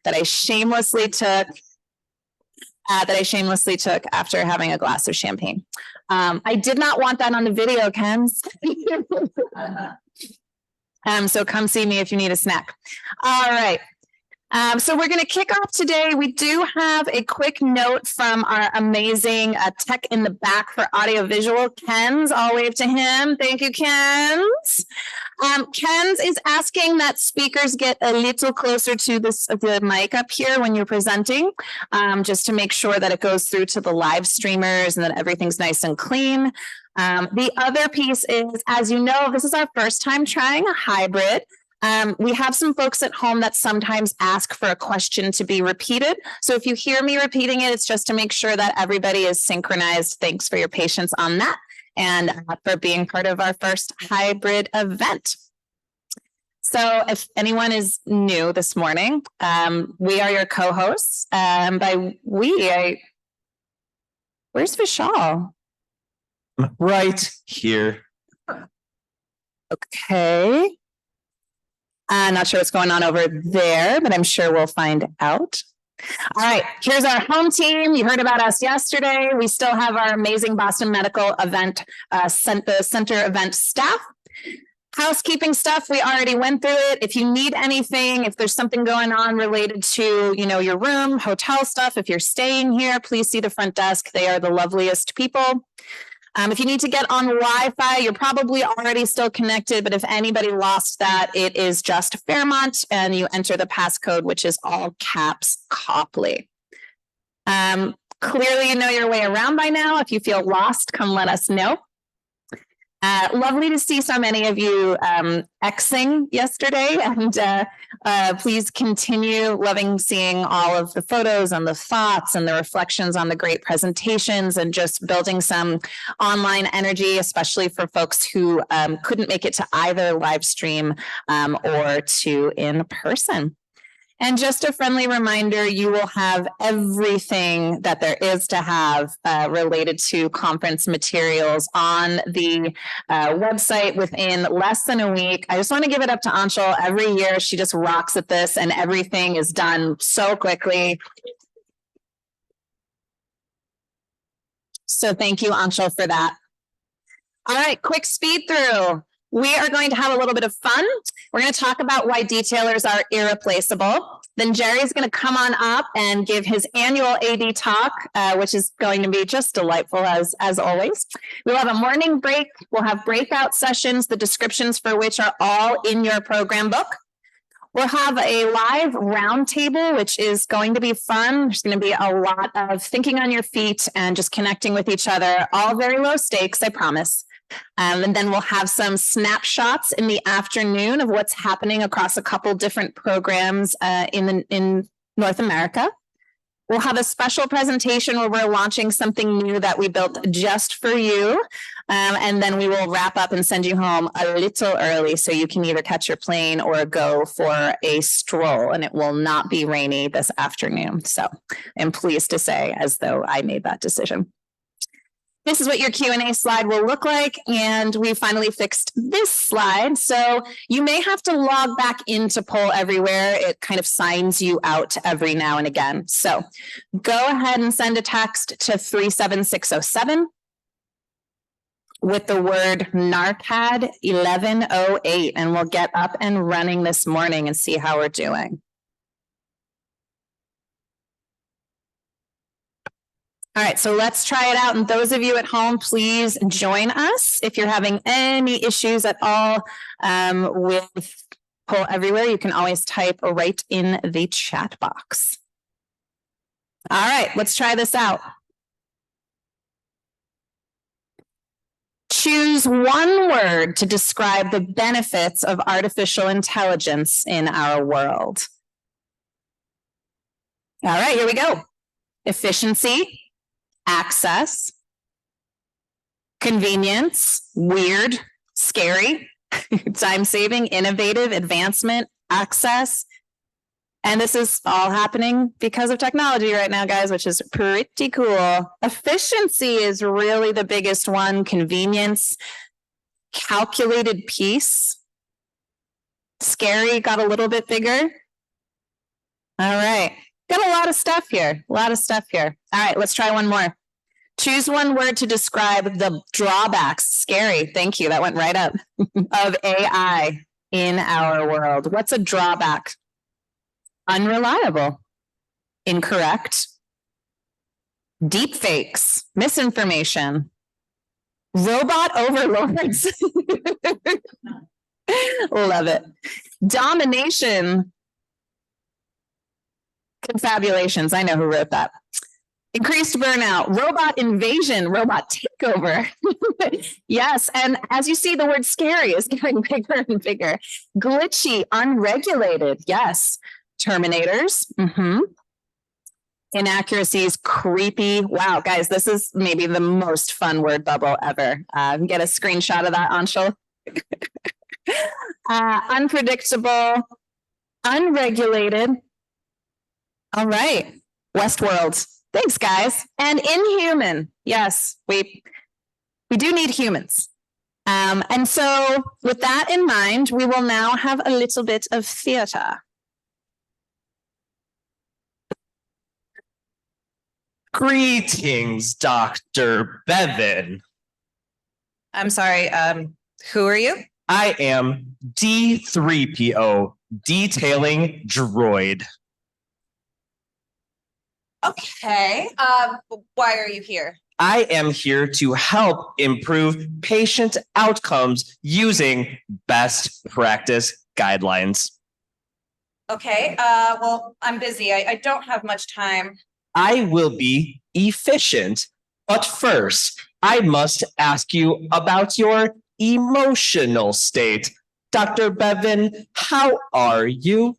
that I shamelessly took. After having a glass of champagne. I did not want that on the video, Kens. So come see me if you need a snack. All right. So we're going to kick off today. We do have a quick note from our amazing tech in the back for audiovisual, Kens. I'll wave to him. Thank you, Kens. Kens is asking that speakers get a little closer to the mic up here when you're presenting, just to make sure that it goes through to the live streamers and that everything's nice and clean. The other piece is, as you know, this is our first time trying a hybrid. We have some folks at home that sometimes ask for a question to be repeated. So if you hear me repeating it, it's just to make sure that everybody is synchronized. Thanks for your patience on that and for being part of our first hybrid event. So if anyone is new this morning, we are your co-hosts. By we, where's Vishal? Right here. Okay. Not sure what's going on over there, but I'm sure we'll find out. All right, here's our home team. You heard about us yesterday. We still have our amazing Boston Medical event, the center event staff. Housekeeping stuff, we already went through it. If you need anything, if there's something going on related to, your room, hotel stuff, if you're staying here, please see the front desk. They are the loveliest people. If you need to get on Wi-Fi, you're probably already still connected, but if anybody lost that, it is just Fairmont, and you enter the passcode, which is all caps Copley. Clearly, you know your way around by now. If you feel lost, come let us know. Lovely to see so many of you Xing yesterday, and please continue loving seeing all of the photos and the thoughts and the reflections on the great presentations and just building some online energy, especially for folks who couldn't make it to either live stream or to in person. And just a friendly reminder, you will have everything that there is to have related to conference materials on the website within less than a week. I just want to give it up to Anshul. Every year, she just rocks at this and everything is done so quickly. So thank you, Anshul, for that. All right, quick speed through. We are going to have a little bit of fun. We're going to talk about why detailers are irreplaceable. Then Jerry's going to come on up and give his annual AD talk, which is going to be just delightful as always. We'll have a morning break. We'll have breakout sessions, the descriptions for which are all in your program book. We'll have a live roundtable, which is going to be fun. There's going to be a lot of thinking on your feet and just connecting with each other, all very low stakes, I promise. And then we'll have some snapshots in the afternoon of what's happening across a couple different programs in North America. We'll have a special presentation where we're launching something new that we built just for you. And then we will wrap up and send you home a little early so you can either catch your plane or go for a stroll. And it will not be rainy this afternoon. So I'm pleased to say, as though I made that decision. This is what your Q&A slide will look like, and we finally fixed this slide. So you may have to log back into Poll Everywhere. It kind of signs you out every now and again. So go ahead and send a text to 37607 with the word NaRCAD2023, and we'll get up and running this morning and see how we're doing. All right, so let's try it out. And those of you at home, please join us. If you're having any issues at all with Poll Everywhere, you can always type right in the chat box. All right, let's try this out. Choose one word to describe the benefits of artificial intelligence in our world. All right, here we go. Efficiency. Access, convenience, weird, scary, time-saving, innovative, advancement, access. And this is all happening because of technology right now, guys, which is pretty cool. Efficiency is really the biggest one. Convenience, calculated peace. Scary got a little bit bigger. All right. Got a lot of stuff here. A lot of stuff here. All right, let's try one more. Choose one word to describe the drawbacks. Scary. Thank you. That went right up. Of AI in our world. What's a drawback? Unreliable. Incorrect. Deep fakes. Misinformation. Robot overlords. Love it. Domination. Confabulations. I know who wrote that. Increased burnout, robot invasion, robot takeover. Yes, and as you see, the word scary is getting bigger and bigger. Glitchy, unregulated. Yes. Terminators. Inaccuracies, creepy. Wow, guys, this is maybe the most fun word bubble ever. Get a screenshot of that, Anshul. Unpredictable, unregulated. All right, Westworld. Thanks, guys. And inhuman. Yes, we do need humans. And so with that in mind, we will now have a little bit of theater. Greetings, Dr. Bevan. I'm sorry, who are you? I am D3PO, Detailing Droid. Okay, why are you here? I am here to help improve patient outcomes using best practice guidelines. Okay, well, I'm busy. I don't have much time. I will be efficient, but first, I must ask you about your emotional state. Dr. Bevan, how are you?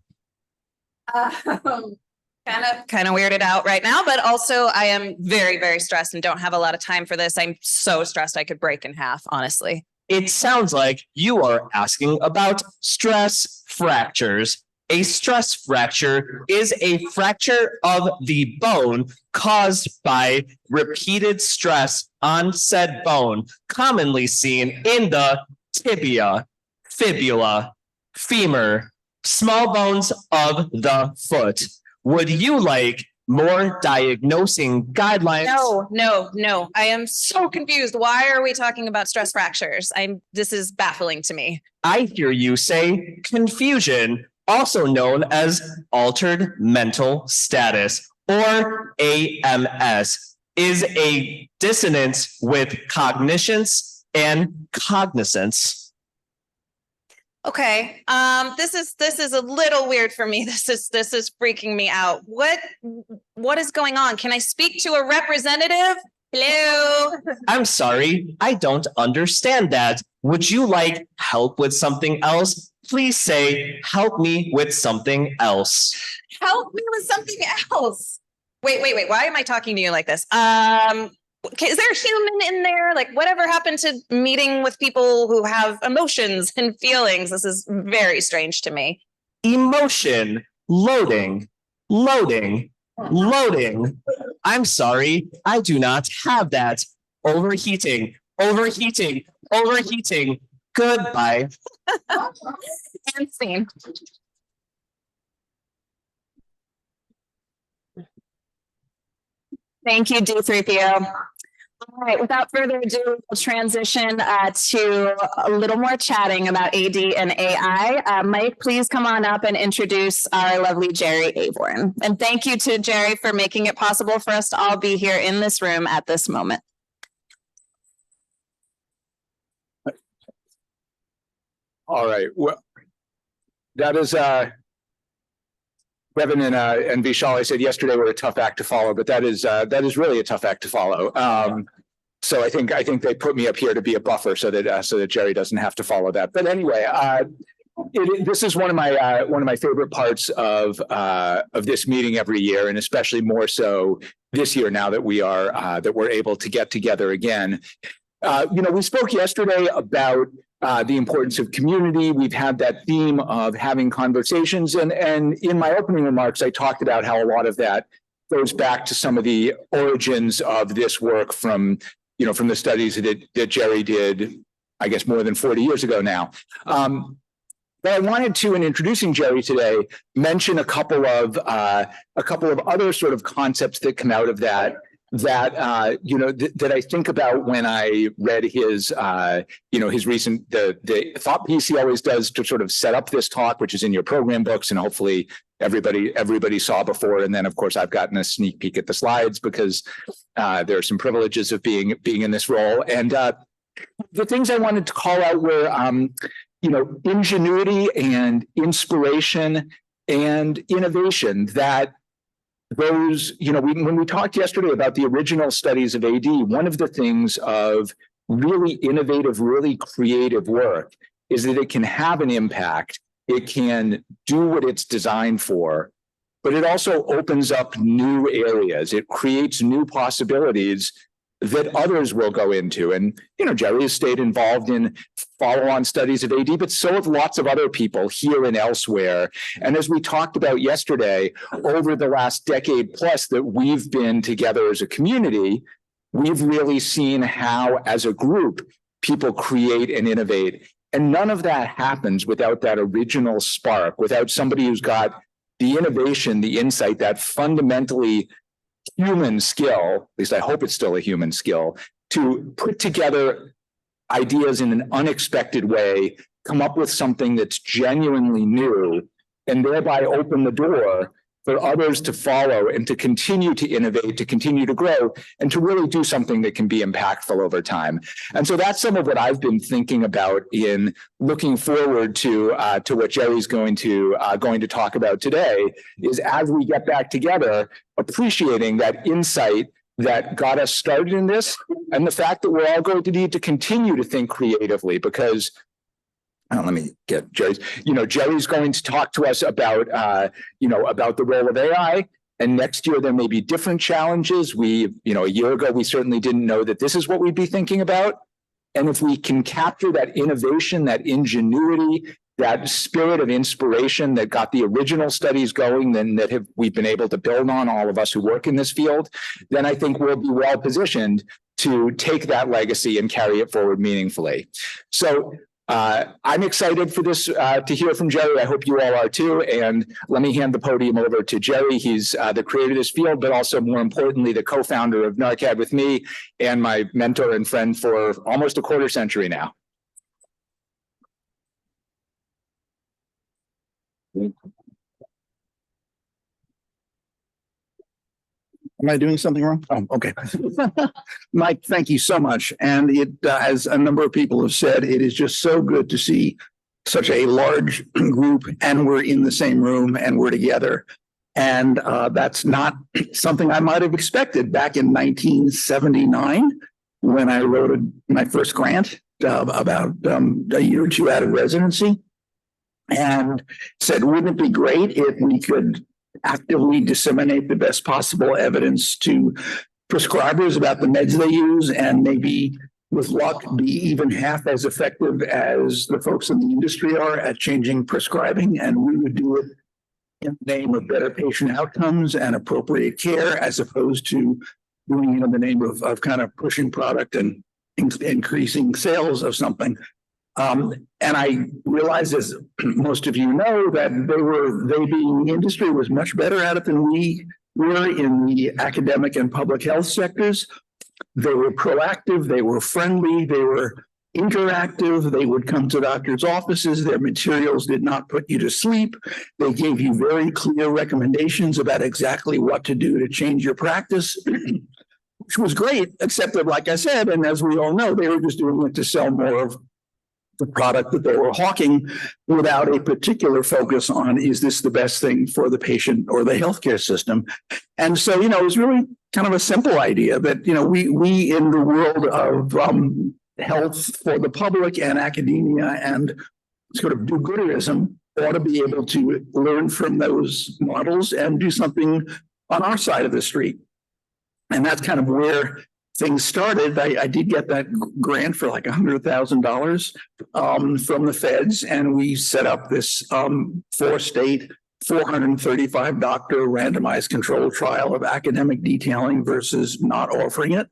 Kind of weirded out right now, but also I am very, very stressed and don't have a lot of time for this. I'm so stressed I could break in half, honestly. It sounds like you are asking about stress fractures. A stress fracture is a fracture of the bone caused by repeated stress on said bone, commonly seen in the tibia, fibula, femur, small bones of the foot. Would you like more diagnosing guidelines? No. I am so confused. Why are we talking about stress fractures? This is baffling to me. I hear you say confusion, also known as altered mental status, or AMS, is a dissonance with cognitions and cognizance. Okay. This is a little weird for me. This is freaking me out. What is going on? Can I speak to a representative? Hello. I'm sorry, I don't understand that. Would you like help with something else? Please say, help me with something else. Help me with something else. Wait. Why am I talking to you like this? Is there a human in there? Like, whatever happened to meeting with people who have emotions and feelings? This is very strange to me. Emotion, loading. I'm sorry, I do not have that. Overheating. Goodbye. And scene. Thank you, D3PO. All right, without further ado, we'll transition to a little more chatting about AD and AI. Mike, please come on up and introduce our lovely Jerry Avorn. And thank you to Jerry for making it possible for us to all be here in this room at this moment. All right, well, that is Bevan and Vishal, I said yesterday were a tough act to follow, but that is really a tough act to follow. So I think they put me up here to be a buffer so that Jerry doesn't have to follow that. But anyway, this is one of my favorite parts of this meeting every year, and especially more so this year now that we're able to get together again. We spoke yesterday about the importance of community. We've had that theme of having conversations. And in my opening remarks, I talked about how a lot of that goes back to some of the origins of this work from the studies that Jerry did, I guess, more than 40 years ago now. But I wanted to, in introducing Jerry today, mention a couple of other sort of concepts that come out of that that I think about when I read his his recent the thought piece he always does to sort of set up this talk, which is in your program books, and hopefully everybody saw before. And then of course I've gotten a sneak peek at the slides because there are some privileges of being in this role. And the things I wanted to call out were ingenuity and inspiration and innovation. That those, when we talked yesterday about the original studies of AD, one of the things of really innovative, really creative work is that it can have an impact. It can do what it's designed for, but it also opens up new areas. It creates new possibilities that others will go into. And, Jerry has stayed involved in follow-on studies of AD, but so have lots of other people here and elsewhere. And as we talked about yesterday, over the last decade plus that we've been together as a community, we've really seen how, as a group, people create and innovate. And none of that happens without that original spark, without somebody who's got the innovation, the insight, that fundamentally human skill, at least I hope it's still a human skill, to put together ideas in an unexpected way, come up with something that's genuinely new, and thereby open the door for others to follow and to continue to innovate, to continue to grow, and to really do something that can be impactful over time. And so that's some of what I've been thinking about in looking forward to what Jerry's going to talk about today, is as we get back together, appreciating that insight that got us started in this, and the fact that we're all going to need to continue to think creatively, because let me get Jerry's. Jerry's going to talk to us about, about the role of AI. And next year, there may be different challenges. A year ago, we certainly didn't know that this is what we'd be thinking about. And if we can capture that innovation, that ingenuity, that spirit of inspiration that got the original studies going, then we've been able to build on, all of us who work in this field, then I think we'll be well positioned to take that legacy and carry it forward meaningfully. So I'm excited for this to hear from Jerry. I hope you all are too. And let me hand the podium over to Jerry. He's the creator of this field, but also more importantly, the co-founder of NaRCAD with me and my mentor and friend for almost a quarter century now. Am I doing something wrong? Oh, okay. Mike, thank you so much. And it, as a number of people have said, it is just so good to see such a large group, and we're in the same room and we're together. And that's not something I might have expected back in 1979 when I wrote my first grant about a year or two out of residency, and said, wouldn't it be great if we could actively disseminate the best possible evidence to prescribers about the meds they use, and maybe with luck be even half as effective as the folks in the industry are at changing prescribing. And we would do it in the name of better patient outcomes and appropriate care, as opposed to doing it in the name of kind of pushing product and increasing sales of something. And I realize, as most of you know, that they being the industry was much better at it than we were in the academic and public health sectors. They were proactive, they were friendly, they were interactive, they would come to doctors' offices, their materials did not put you to sleep. They gave you very clear recommendations about exactly what to do to change your practice, which was great, except that, like I said, and as we all know, they were just doing it to sell more of the product that they were hawking, without a particular focus on, is this the best thing for the patient or the healthcare system? And so, it was really kind of a simple idea that, we in the world of health for the public and academia and sort of do-gooderism ought to be able to learn from those models and do something on our side of the street. And that's kind of where things started. I did get that grant for like $100,000 from the feds, and we set up this 4-state 435 doctor randomized controlled trial of academic detailing versus not offering it.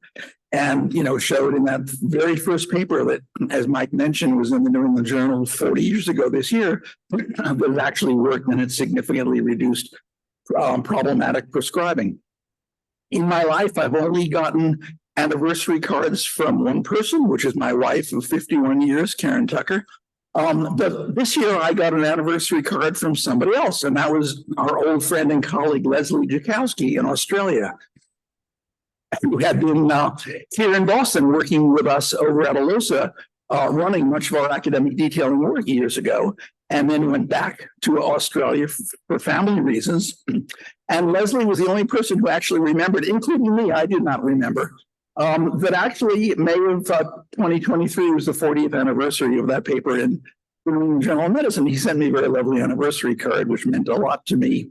And, showed in that very first paper that, as Mike mentioned, was in the New England Journal 40 years ago this year, that it actually worked and it significantly reduced problematic prescribing. In my life, I've only gotten anniversary cards from one person, which is my wife of 51 years, Karen Tucker. But this year I got an anniversary card from somebody else, and that was our old friend and colleague, Leslie Jakowski in Australia, who had been here in Boston working with us over at ALOSA, running much of our academic detailing work years ago, and then went back to Australia for family reasons. And Leslie was the only person who actually remembered, including me. I did not remember. That actually May of 2023 was the 40th anniversary of that paper in the New England Journal of Medicine. He sent me a very lovely anniversary card, which meant a lot to me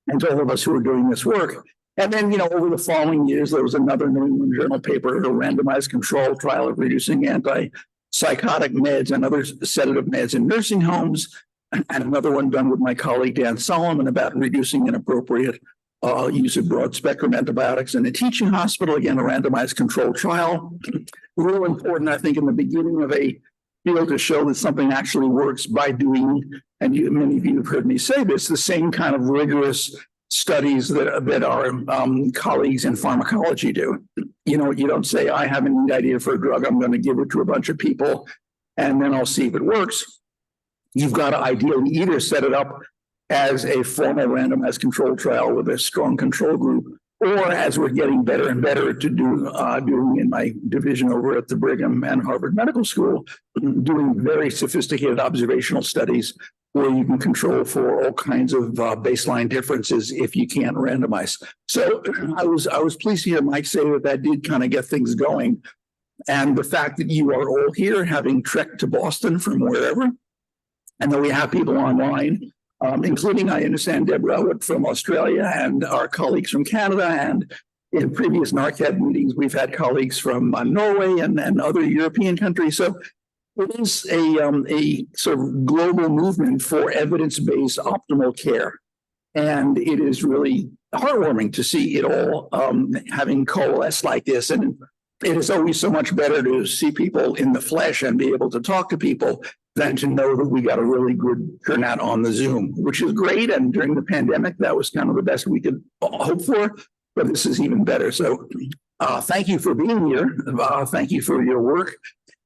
and to all of us who were doing this work. And then, over the following years, there was another New England Journal paper, a randomized control trial of reducing antipsychotic meds and other sedative meds in nursing homes, and another one done with my colleague Dan Solomon about reducing inappropriate use of broad spectrum antibiotics in a teaching hospital. Again, a randomized controlled trial. Real important, I think, in the beginning of a field to show that something actually works by doing, and many of you have heard me say this, the same kind of rigorous studies that our colleagues in pharmacology do. You don't say, I have a neat idea for a drug, I'm going to give it to a bunch of people, and then I'll see if it works. You've got to ideally either set it up as a formal randomized control trial with a strong control group, or as we're getting better and better to doing in my division over at the Brigham and Harvard Medical School, doing very sophisticated observational studies where you can control for all kinds of baseline differences if you can't randomize. So I was pleased to hear Mike say that did kind of get things going. And the fact that you are all here, having trekked to Boston from wherever, and that we have people online, including, I understand, Deborah Elwood from Australia and our colleagues from Canada. And in previous NaRCAD meetings, we've had colleagues from Norway and other European countries. So it is a sort of global movement for evidence-based optimal care. And it is really heartwarming to see it all having coalesced like this. And it is always so much better to see people in the flesh and be able to talk to people than to know that we got a really good turnout on the Zoom, which is great. And during the pandemic, that was kind of the best we could hope for, but this is even better. So thank you for being here. Thank you for your work.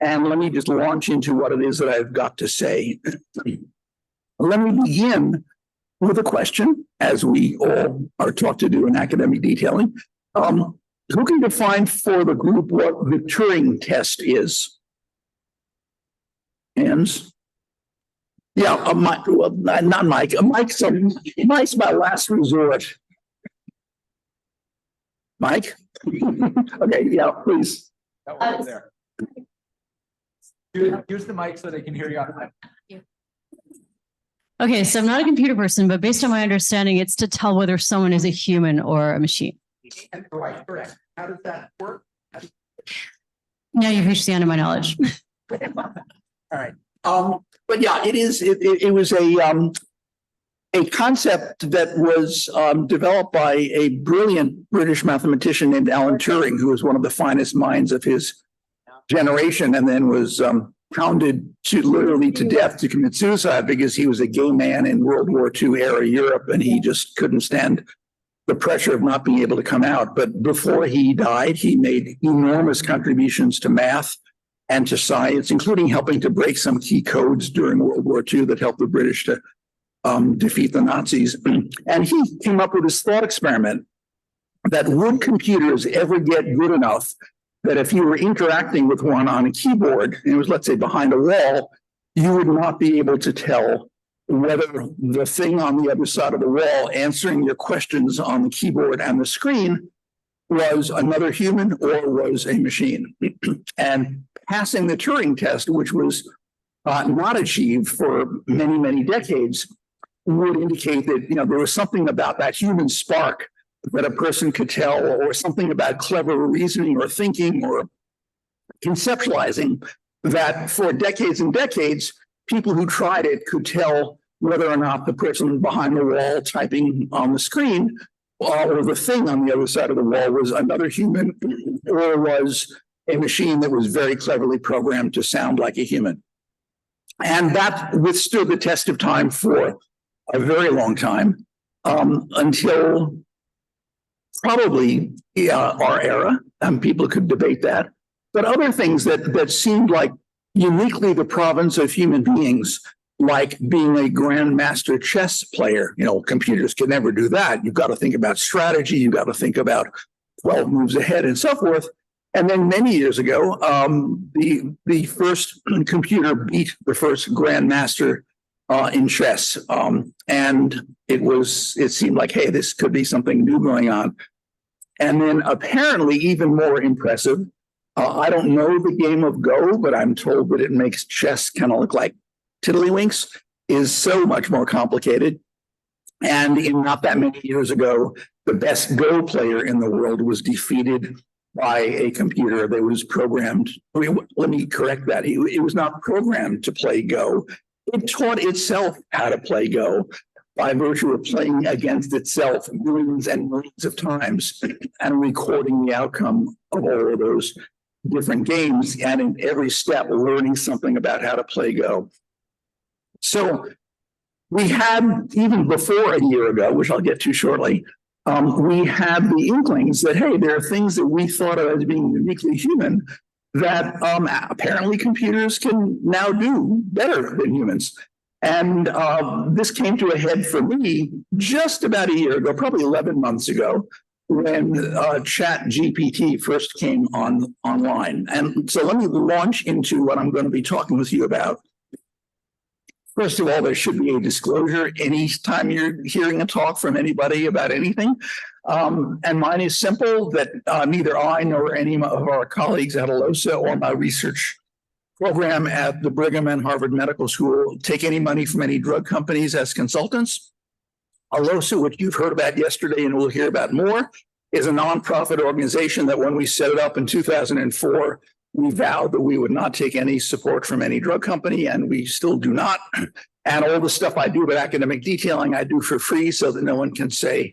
And let me just launch into what it is that I've got to say. Let me begin with a question, as we all are taught to do in academic detailing. Who can define for the group what the Turing test is? Hands? Yeah, Mike, well, not Mike. Mike's my last resort. Mike? Okay, yeah, please. That one over there. Use the mic so they can hear you on the mic. Okay, so I'm not a computer person, but based on my understanding, it's to tell whether someone is a human or a machine. Right, correct. How does that work? Now you've reached the end of my knowledge. All right. But yeah, it was a concept that was developed by a brilliant British mathematician named Alan Turing, who was one of the finest minds of his generation, and then was hounded literally to death to commit suicide because he was a gay man in World War II era Europe, and he just couldn't stand the pressure of not being able to come out. But before he died, he made enormous contributions to math and to science, including helping to break some key codes during World War II that helped the British to defeat the Nazis. And he came up with this thought experiment that would computers ever get good enough that if you were interacting with one on a keyboard, and it was, let's say, behind a wall, you would not be able to tell whether the thing on the other side of the wall answering your questions on the keyboard and the screen was another human or was a machine. And passing the Turing test, which was not achieved for many, many decades, would indicate that there was something about that human spark that a person could tell, or something about clever reasoning or thinking or conceptualizing, that for decades and decades, people who tried it could tell whether or not the person behind the wall typing on the screen or the thing on the other side of the wall was another human or was a machine that was very cleverly programmed to sound like a human. And that withstood the test of time for a very long time, until probably our era. People could debate that. But other things that seemed like uniquely the province of human beings, like being a grandmaster chess player. Computers can never do that. You've got to think about strategy. You've got to think about 12 moves ahead and so forth. And then many years ago, the first computer beat the first grandmaster in chess. And it seemed like, hey, this could be something new going on. And then apparently even more impressive, I don't know the game of Go, but I'm told that it makes chess kind of look like tiddlywinks, is so much more complicated. And in not that many years ago, the best Go player in the world was defeated by a computer that was programmed. Let me correct that. It was not programmed to play Go. It taught itself how to play Go by virtue of playing against itself millions and millions of times and recording the outcome of all of those different games, and in every step learning something about how to play Go. So we had, even before a year ago, which I'll get to shortly, we had the inklings that, hey, there are things that we thought of as being uniquely human that apparently computers can now do better than humans. And this came to a head for me just about a year ago, probably 11 months ago, when ChatGPT first came online. And so let me launch into what I'm going to be talking with you about. First of all, there should be a disclosure anytime you're hearing a talk from anybody about anything. And mine is simple, that neither I nor any of our colleagues at ALOSA or my research program at the Brigham and Harvard Medical School take any money from any drug companies as consultants. ALOSA, which you've heard about yesterday and we'll hear about more, is a nonprofit organization that when we set it up in 2004, we vowed that we would not take any support from any drug company, and we still do not. And all the stuff I do about academic detailing, I do for free so that no one can say,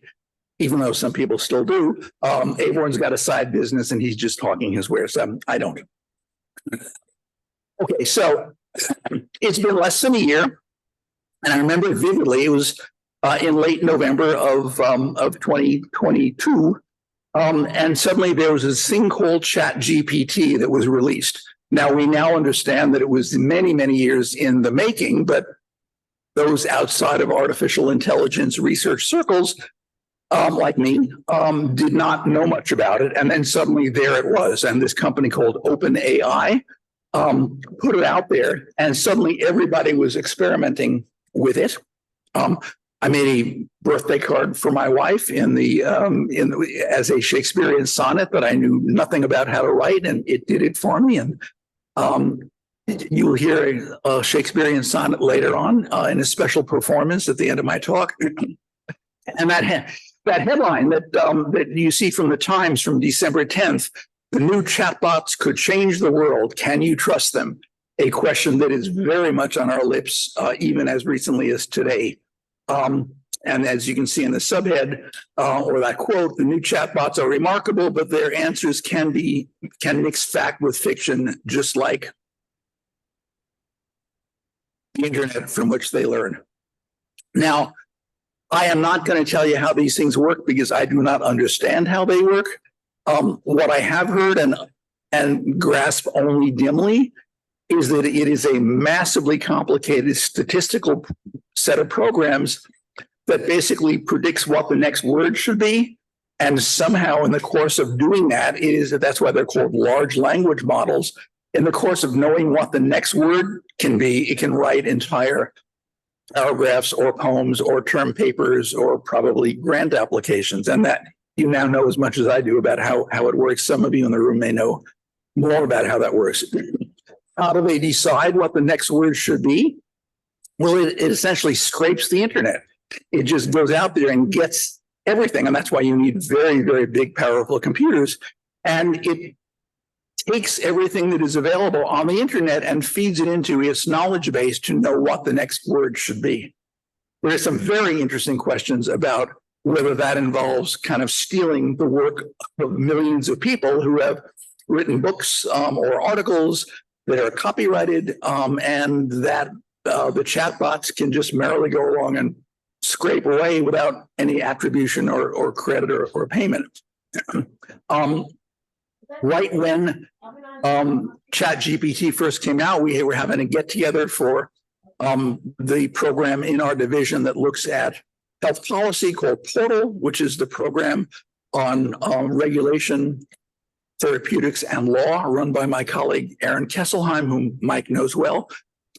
even though some people still do, Avorn's got a side business and he's just talking his wares. I don't. Okay, so it's been less than a year, and I remember vividly, it was in late November of 2022, and suddenly there was this thing called ChatGPT that was released. Now, we now understand that it was many, many years in the making, but those outside of artificial intelligence research circles, like me, did not know much about it. And then suddenly there it was. And this company called OpenAI put it out there, and suddenly everybody was experimenting with it. I made a birthday card for my wife as a Shakespearean sonnet that I knew nothing about how to write, and it did it for me. And you'll hear a Shakespearean sonnet later on in a special performance at the end of my talk. And that headline that you see from the Times from December 10th, "The new chatbots could change the world. Can you trust them?" A question that is very much on our lips, even as recently as today. And as you can see in the subhead, or that quote, "The new chatbots are remarkable, but their answers can mix fact with fiction, just like the internet from which they learn." Now, I am not going to tell you how these things work because I do not understand how they work. What I have heard and grasp only dimly is that it is a massively complicated statistical set of programs that basically predicts what the next word should be. And somehow in the course of doing that, that's why they're called large language models. In the course of knowing what the next word can be, it can write entire paragraphs or poems or term papers or probably grant applications. And that you now know as much as I do about how it works. Some of you in the room may know more about how that works. How do they decide what the next word should be? Well, it essentially scrapes the internet. It just goes out there and gets everything. And that's why you need very, very big, powerful computers. And it takes everything that is available on the internet and feeds it into its knowledge base to know what the next word should be. There are some very interesting questions about whether that involves kind of stealing the work of millions of people who have written books or articles that are copyrighted, and that the chatbots can just merrily go along and scrape away without any attribution or credit or payment. Right when ChatGPT first came out, we were having a get together for the program in our division that looks at health policy called Portal, which is the program on regulation, therapeutics, and law run by my colleague Aaron Kesselheim, whom Mike knows well.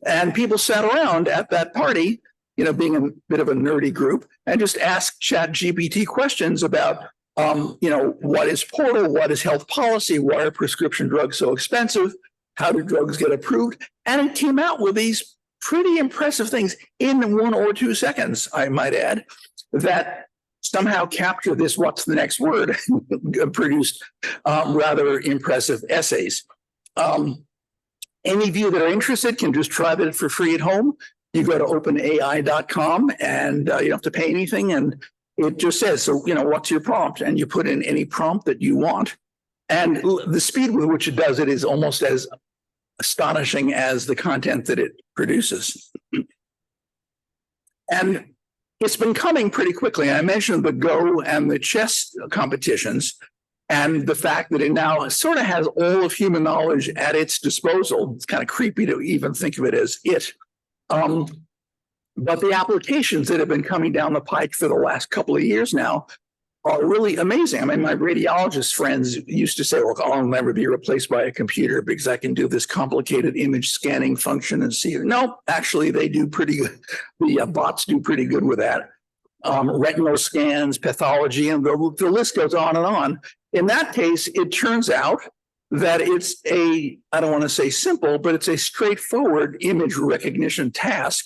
And people sat around at that party, you know, being a bit of a nerdy group, and just asked ChatGPT questions about, you know, what is Portal? What is health policy? Why are prescription drugs so expensive? How do drugs get approved? And it came out with these pretty impressive things in 1 or 2 seconds, I might add, that somehow capture this what's the next word, produced rather impressive essays. Any of you that are interested can just try that for free at home. You go to openai.com and you don't have to pay anything, and it just says, so, you know, what's your prompt? And you put in any prompt that you want. And the speed with which it does it is almost as astonishing as the content that it produces. And it's been coming pretty quickly. I mentioned the Go and the chess competitions and the fact that it now sort of has all of human knowledge at its disposal. It's kind of creepy to even think of it as it. But the applications that have been coming down the pike for the last couple of years now are really amazing. I mean, my radiologist friends used to say, well, I'll never be replaced by a computer because I can do this complicated image scanning function and see. No, actually, they do pretty good. The bots do pretty good with that. Retinal scans, pathology, and the list goes on and on. In that case, it turns out that it's I don't want to say simple, but it's a straightforward image recognition task.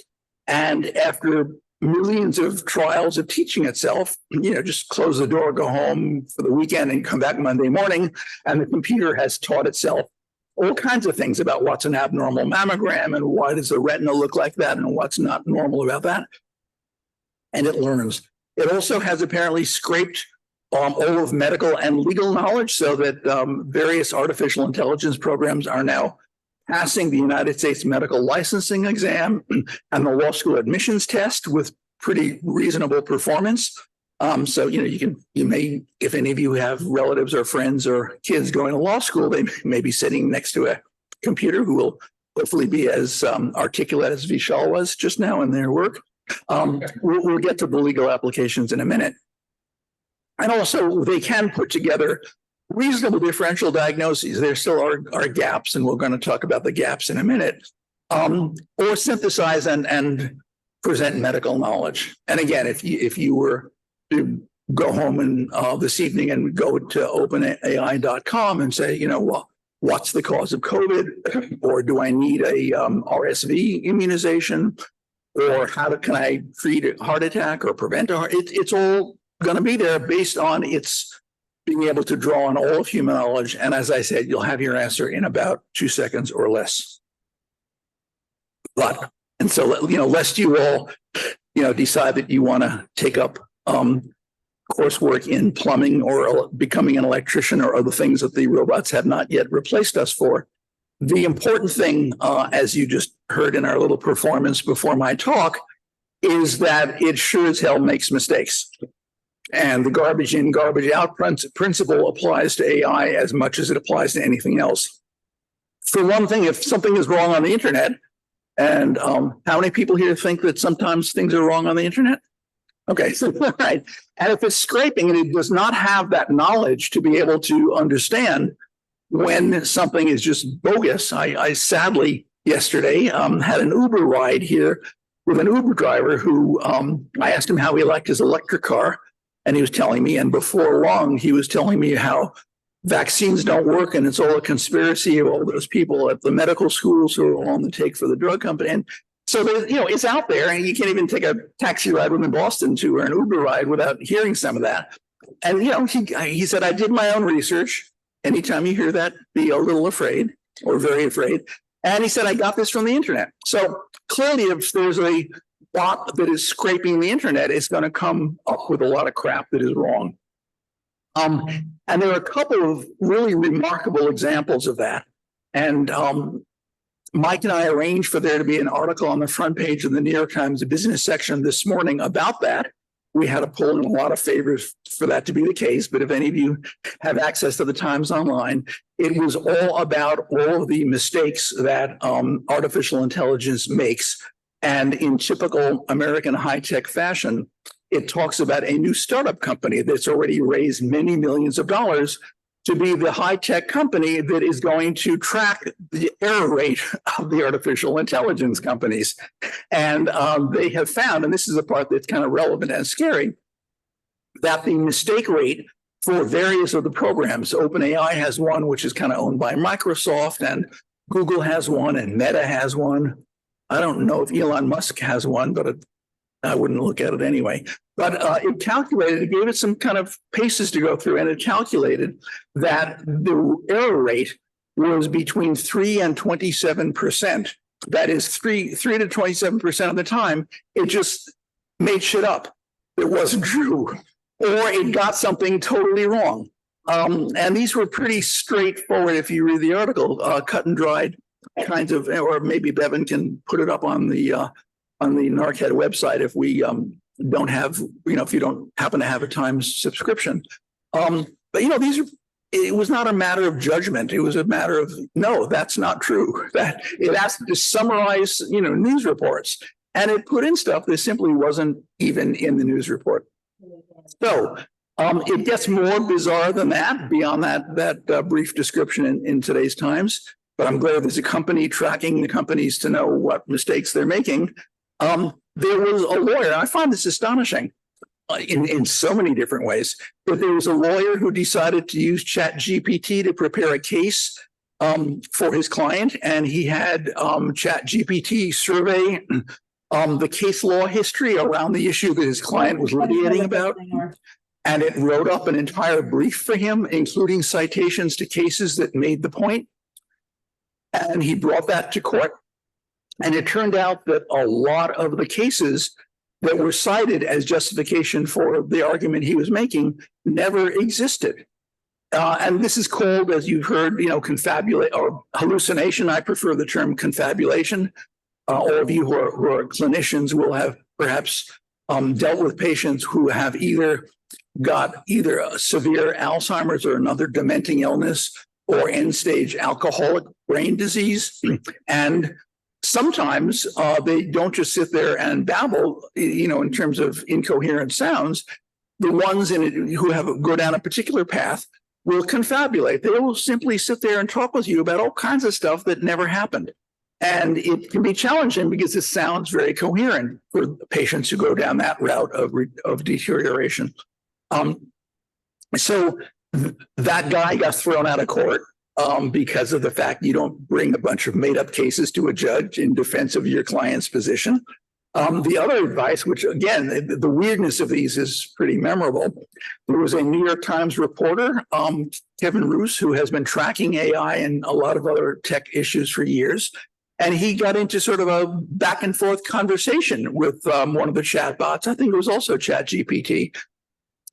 And after millions of trials of teaching itself, you know, just close the door, go home for the weekend and come back Monday morning. And the computer has taught itself all kinds of things about what's an abnormal mammogram and why does the retina look like that and what's not normal about that. And it learns. It also has apparently scraped all of medical and legal knowledge so that various artificial intelligence programs are now passing the United States medical licensing exam and the law school admissions test with pretty reasonable performance. So, you know, you may, if any of you have relatives or friends or kids going to law school, they may be sitting next to a computer who will hopefully be as articulate as Vishal was just now in their work. We'll get to the legal applications in a minute. And also, they can put together reasonable differential diagnoses. There still are gaps, and we're going to talk about the gaps in a minute, or synthesize and present medical knowledge. And again, if you were to go home and this evening and go to openai.com and say, you know, well, what's the cause of COVID, or do I need a RSV immunization, or can I treat a heart attack or prevent a heart? It's all going to be there based on its being able to draw on all of human knowledge. And as I said, you'll have your answer in about 2 seconds or less. And so, you know, lest you all, you know, decide that you want to take up coursework in plumbing or becoming an electrician or other things that the robots have not yet replaced us for. The important thing, as you just heard in our little performance before my talk, is that it sure as hell makes mistakes. And the garbage in, garbage out principle applies to AI as much as it applies to anything else. For one thing, if something is wrong on the internet, and how many people here think that sometimes things are wrong on the internet? Okay, so right. And if it's scraping and it does not have that knowledge to be able to understand when something is just bogus, I sadly yesterday had an Uber ride here with an Uber driver who I asked him how he liked his electric car. And he was telling me, and before long, he was telling me how vaccines don't work and it's all a conspiracy of all those people at the medical schools who are on the take for the drug company. And so, you know, it's out there, and you can't even take a taxi ride within Boston or an Uber ride without hearing some of that. And, you know, he said, I did my own research. Anytime you hear that, be a little afraid or very afraid. And he said, I got this from the internet. So clearly, if there's a bot that is scraping the internet is going to come up with a lot of crap that is wrong. And there are a couple of really remarkable examples of that. And Mike and I arranged for there to be an article on the front page of the New York Times business section this morning about that. We had a poll and a lot of favors for that to be the case. But if any of you have access to the Times online, it was all about all of the mistakes that artificial intelligence makes. And in typical American high-tech fashion, it talks about a new startup company that's already raised many millions of dollars to be the high-tech company that is going to track the error rate of the artificial intelligence companies. And they have found, and this is the part that's kind of relevant and scary, that the mistake rate for various of the programs, OpenAI has one, which is kind of owned by Microsoft, and Google has one, and Meta has one. I don't know if Elon Musk has one, but I wouldn't look at it anyway. But it calculated, it gave it some kind of paces to go through, and it calculated that the error rate was between 3 and 27%. That is 3 to 27% of the time, it just made shit up. It wasn't true, or it got something totally wrong. And these were pretty straightforward if you read the article, cut and dried kinds of, or maybe Bevan can put it up on the NaRCAD website if we don't have, if you don't happen to have a Times subscription. But it was not a matter of judgment. It was a matter of, no, that's not true. That it asked to summarize, news reports, and it put in stuff that simply wasn't even in the news report. So it gets more bizarre than that, beyond that brief description in today's Times. But I'm glad there's a company tracking the companies to know what mistakes they're making. There was a lawyer, and I find this astonishing in so many different ways, but there was a lawyer who decided to use ChatGPT to prepare a case for his client, and he had ChatGPT survey the case law history around the issue that his client was litigating about. And it wrote up an entire brief for him, including citations to cases that made the point. And he brought that to court. And it turned out that a lot of the cases that were cited as justification for the argument he was making never existed. And this is called, as you've heard, confabulate or hallucination. I prefer the term confabulation. All of you who are clinicians will have perhaps dealt with patients who have either a severe Alzheimer's or another dementing illness, or end-stage alcoholic brain disease. And sometimes they don't just sit there and babble, in terms of incoherent sounds. The ones in it who go down a particular path will confabulate. They will simply sit there and talk with you about all kinds of stuff that never happened. And it can be challenging because it sounds very coherent for patients who go down that route of deterioration. So that guy got thrown out of court because of the fact you don't bring a bunch of made-up cases to a judge in defense of your client's position. The other advice, which again, the weirdness of these is pretty memorable. There was a New York Times reporter, Kevin Roos, who has been tracking AI and a lot of other tech issues for years. And he got into sort of a back and forth conversation with one of the chatbots. I think it was also ChatGPT,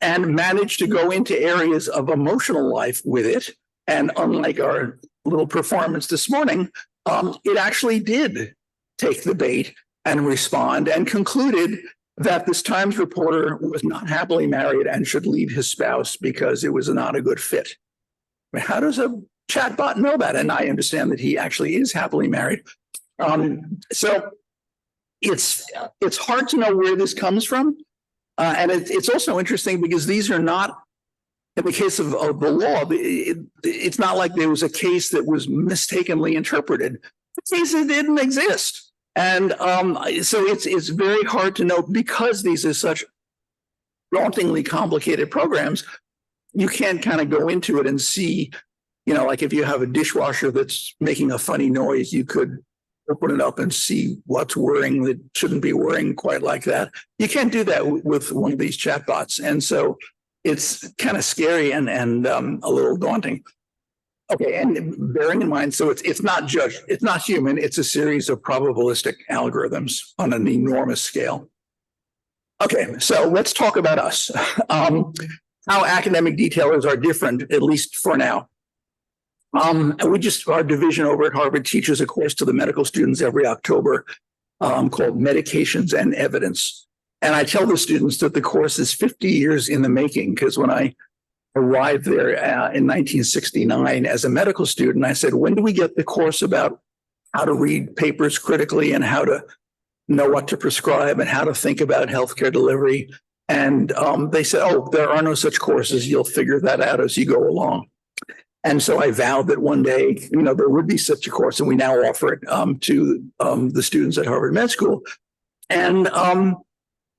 and managed to go into areas of emotional life with it. And unlike our little performance this morning, it actually did take the bait and respond, and concluded that this Times reporter was not happily married and should leave his spouse because it was not a good fit. I mean, how does a chatbot know that? And I understand that he actually is happily married. So it's hard to know where this comes from. And it's also interesting because these are not, in the case of the law, it's not like there was a case that was mistakenly interpreted. The cases didn't exist. And so it's very hard to know, because these are such dauntingly complicated programs. You can't kind of go into it and see, like if you have a dishwasher that's making a funny noise, you could open it up and see what's whirring that shouldn't be whirring quite like that. You can't do that with one of these chatbots. And so it's kind of scary and a little daunting. Okay, and bearing in mind, so it's not human, it's a series of probabilistic algorithms on an enormous scale. Okay, so let's talk about us. How academic detailers are different, at least for now. Our division over at Harvard teaches a course to the medical students every October called Medications and Evidence. And I tell the students that the course is 50 years in the making, because when I arrived there in 1969 as a medical student, I said, when do we get the course about how to read papers critically and how to know what to prescribe and how to think about healthcare delivery? And they said, oh, there are no such courses. You'll figure that out as you go along. And so I vowed that one day, there would be such a course, and we now offer it to the students at Harvard Med School. And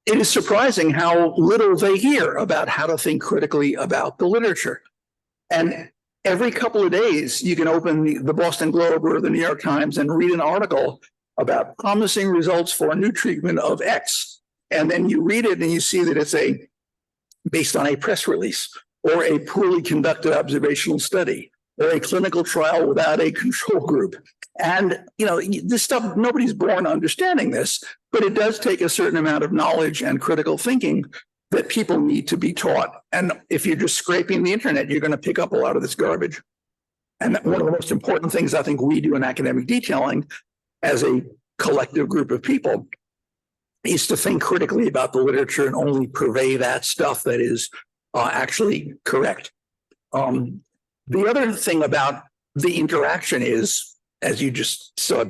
it is surprising how little they hear about how to think critically about the literature. And every couple of days, you can open the Boston Globe or the New York Times and read an article about promising results for a new treatment of X. And then you read it and you see that it's based on a press release, or a poorly conducted observational study, or a clinical trial without a control group. And, this stuff, nobody's born understanding this, but it does take a certain amount of knowledge and critical thinking that people need to be taught. And if you're just scraping the internet, you're going to pick up a lot of this garbage. And one of the most important things I think we do in academic detailing as a collective group of people is to think critically about the literature and only purvey that stuff that is actually correct. The other thing about the interaction is, as you just saw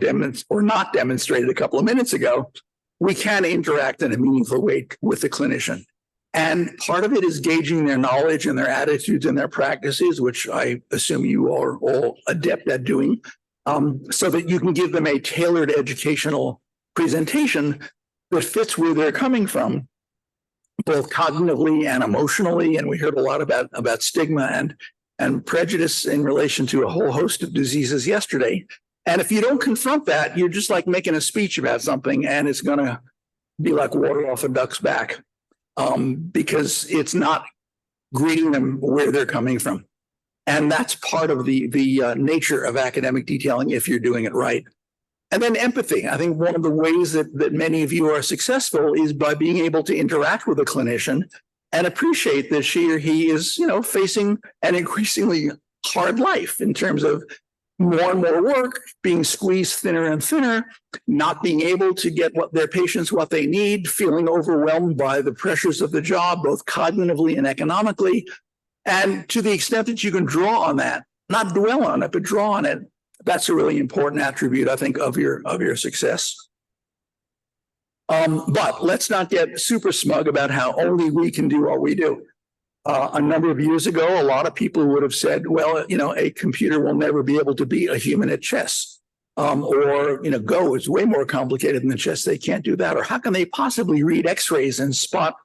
not demonstrated a couple of minutes ago, we can interact in a meaningful way with the clinician. And part of it is gauging their knowledge and their attitudes and their practices, which I assume you are all adept at doing, so that you can give them a tailored educational presentation that fits where they're coming from, both cognitively and emotionally. And we heard a lot about stigma and prejudice in relation to a whole host of diseases yesterday. And if you don't confront that, you're just like making a speech about something, and it's going to be like water off a duck's back, because it's not greeting them where they're coming from. And that's part of the nature of academic detailing if you're doing it right. And then empathy. I think one of the ways that many of you are successful is by being able to interact with a clinician and appreciate that she or he is, facing an increasingly hard life in terms of more and more work, being squeezed thinner and thinner, not being able to get their patients what they need, feeling overwhelmed by the pressures of the job, both cognitively and economically. And to the extent that you can draw on that, not dwell on it, but draw on it, that's a really important attribute, I think, of your success. But let's not get super smug about how only we can do what we do. A number of years ago, a lot of people would have said, well, a computer will never be able to beat a human at chess. Or Go is way more complicated than chess. They can't do that. Or how can they possibly read X-rays and spot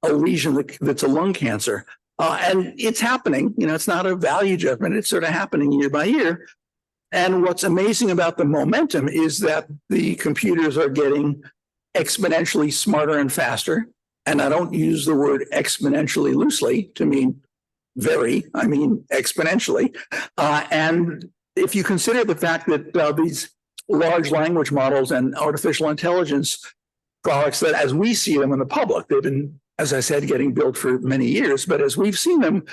a lesion that's a lung cancer? And it's happening. It's not a value judgment. It's sort of happening year by year. And what's amazing about the momentum is that the computers are getting exponentially smarter and faster. And I don't use the word exponentially loosely to mean I mean exponentially. And if you consider the fact that these large language models and artificial intelligence products, that as we see them in the public, they've been, as I said, getting built for many years, but as we've seen them,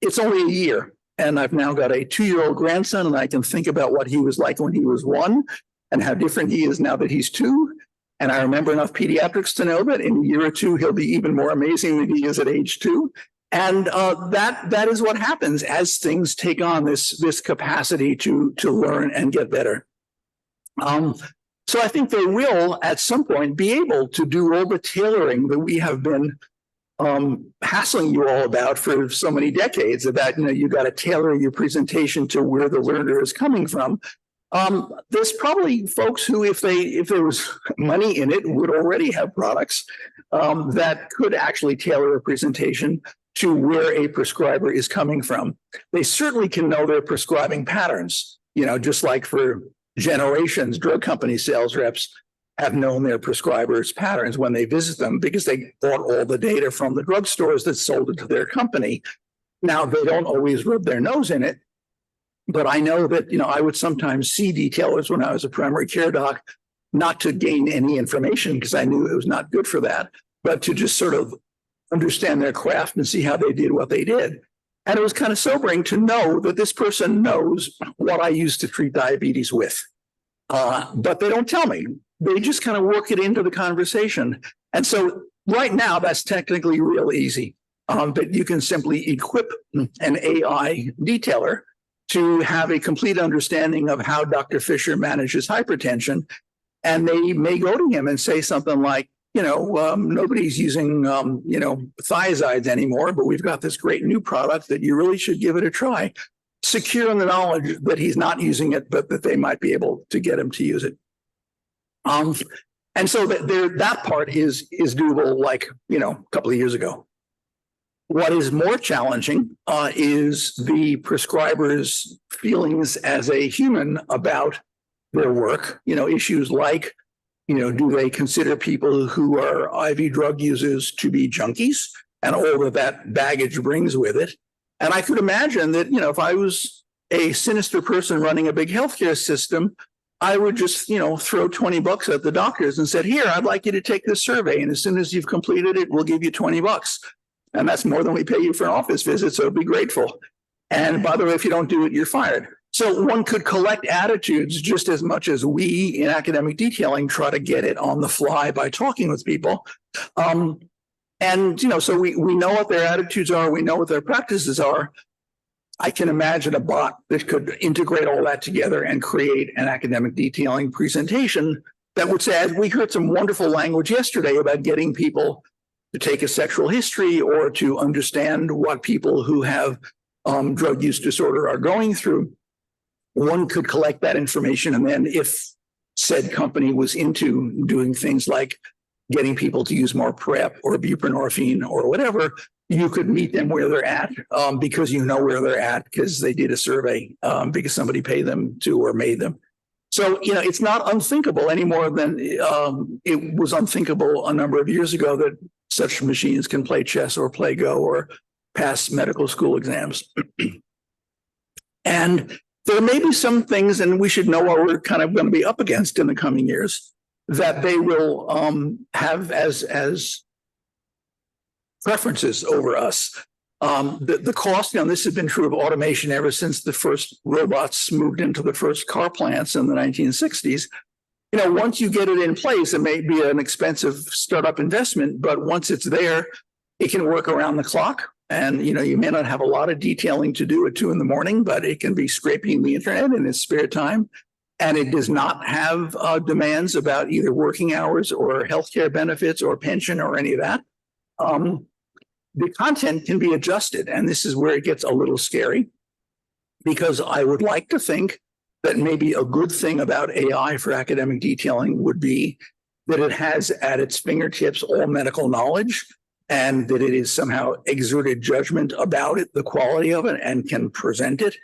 it's only a year. And I've now got a 2-year-old grandson, and I can think about what he was like when he was 1 and how different he is now that he's 2. And I remember enough pediatrics to know that in a year or two, he'll be even more amazing than he is at age 2. And that is what happens as things take on this capacity to learn and get better. So I think they will, at some point, be able to do all the tailoring that we have been hassling you all about for so many decades, about, you got to tailor your presentation to where the learner is coming from. There's probably folks who, if there was money in it, would already have products that could actually tailor a presentation to where a prescriber is coming from. They certainly can know their prescribing patterns, just like for generations, drug company sales reps have known their prescribers' patterns when they visit them because they bought all the data from the drugstores that sold it to their company. Now, they don't always rub their nose in it, But I know that, I would sometimes see detailers when I was a primary care doc, not to gain any information because I knew it was not good for that, but to just sort of understand their craft and see how they did what they did. And it was kind of sobering to know that this person knows what I used to treat diabetes with. But they don't tell me. They just kind of work it into the conversation. And so right now, that's technically real easy. But you can simply equip an AI detailer to have a complete understanding of how Dr. Fisher manages hypertension. And they may go to him and say something like, nobody's using, thiazides anymore, but we've got this great new product that you really should give it a try. Secure in the knowledge that he's not using it, but that they might be able to get him to use it. And so that part is doable like, a couple of years ago. What is more challenging is the prescriber's feelings as a human about their work, issues like, do they consider people who are IV drug users to be junkies and all that baggage brings with it? And I could imagine that, if I was a sinister person running a big healthcare system, I would just, throw $20 at the doctors and said, here, I'd like you to take this survey. And as soon as you've completed it, we'll give you $20. And that's more than we pay you for an office visit. So be grateful. And by the way, if you don't do it, you're fired. So one could collect attitudes just as much as we in academic detailing try to get it on the fly by talking with people. So we know what their attitudes are. We know what their practices are. I can imagine a bot that could integrate all that together and create an academic detailing presentation that would say, we heard some wonderful language yesterday about getting people to take a sexual history or to understand what people who have drug use disorder are going through. One could collect that information, and then if said company was into doing things like getting people to use more PrEP or buprenorphine or whatever, you could meet them where they're at because you know where they're at because they did a survey because somebody paid them to or made them. So, it's not unthinkable any more than it was unthinkable a number of years ago that such machines can play chess or play Go or pass medical school exams. And there may be some things, and we should know what we're kind of going to be up against in the coming years, that they will have as preferences over us. The cost, this has been true of automation ever since the first robots moved into the first car plants in the 1960s. Once you get it in place, it may be an expensive startup investment, but once it's there, it can work around the clock. And, you may not have a lot of detailing to do at 2 a.m, but it can be scraping the internet in its spare time. And it does not have demands about either working hours or healthcare benefits or pension or any of that. The content can be adjusted. And this is where it gets a little scary, because I would like to think that maybe a good thing about AI for academic detailing would be that it has at its fingertips all medical knowledge, and that it is somehow exerted judgment about it, the quality of it, and can present it.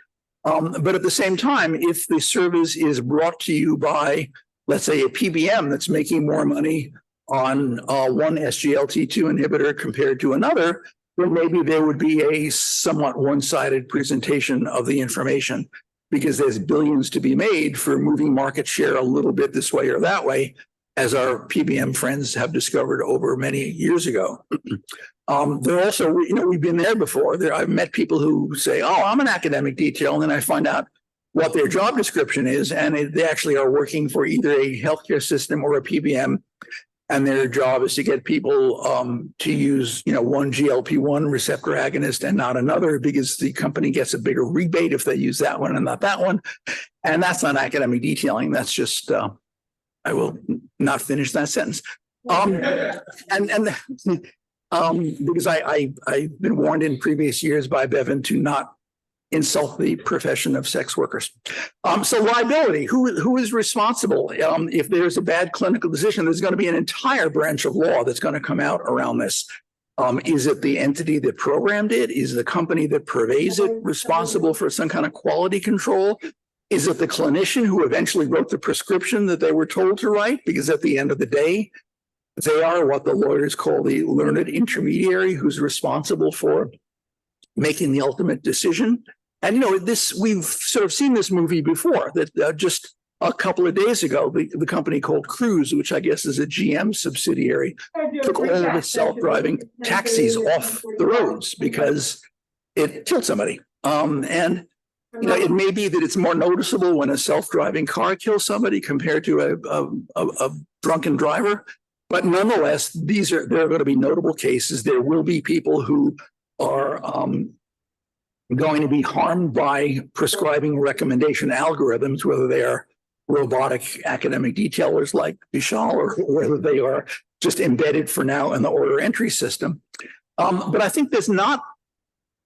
But at the same time, if the service is brought to you by, let's say, a PBM that's making more money on one SGLT2 inhibitor compared to another, then maybe there would be a somewhat one-sided presentation of the information, because there's billions to be made for moving market share a little bit this way or that way, as our PBM friends have discovered over many years ago. There also, we've been there before. I've met people who say, oh, I'm an academic detail, and then I find out what their job description is, and they actually are working for either a healthcare system or a PBM, and their job is to get people to use, one GLP-1 receptor agonist and not another, because the company gets a bigger rebate if they use that one and not that one. And that's not academic detailing. That's just, I will not finish that sentence. Because I've been warned in previous years by Bevan to not insult the profession of sex workers. So liability, who is responsible? If there's a bad clinical decision, there's going to be an entire branch of law that's going to come out around this. Is it the entity that programmed it? Is the company that purveys it responsible for some kind of quality control? Is it the clinician who eventually wrote the prescription that they were told to write? Because at the end of the day, they are what the lawyers call the learned intermediary, who's responsible for making the ultimate decision. And, we've sort of seen this movie before that just a couple of days ago, the company called Cruise, which I guess is a GM subsidiary, took all of its self-driving taxis off the roads because it killed somebody. And it may be that it's more noticeable when a self-driving car kills somebody compared to a drunken driver. But nonetheless, there are going to be notable cases. There will be people who are going to be harmed by prescribing recommendation algorithms, whether they are robotic academic detailers like Vishal or whether they are just embedded for now in the order entry system. But I think there's not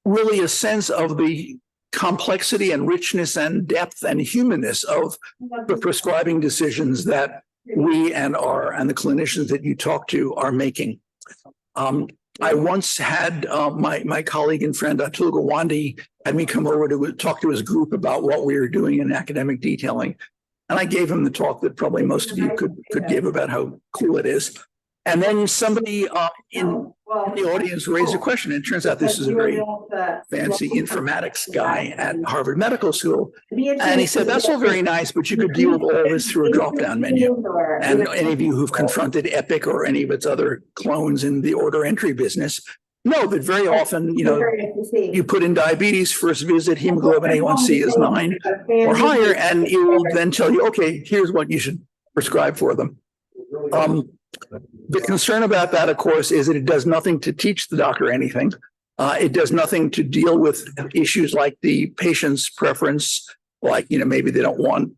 really a sense of the complexity and richness and depth and humanness of the prescribing decisions that we and the clinicians that you talk to are making. I once had my colleague and friend Atul Gawande had me come over to talk to his group about what we were doing in academic detailing. And I gave him the talk that probably most of you could give about how cool it is. And then somebody in the audience raised a question. And it turns out this is a very fancy informatics guy at Harvard Medical School. And he said, that's all very nice, but you could deal with all this through a drop-down menu. And any of you who've confronted Epic or any of its other clones in the order entry business know that very often, you put in diabetes, first visit, hemoglobin A1C is 9 or higher, and it will then tell you, okay, here's what you should prescribe for them. The concern about that, of course, is that it does nothing to teach the doctor anything. It does nothing to deal with issues like the patient's preference, like, maybe they don't want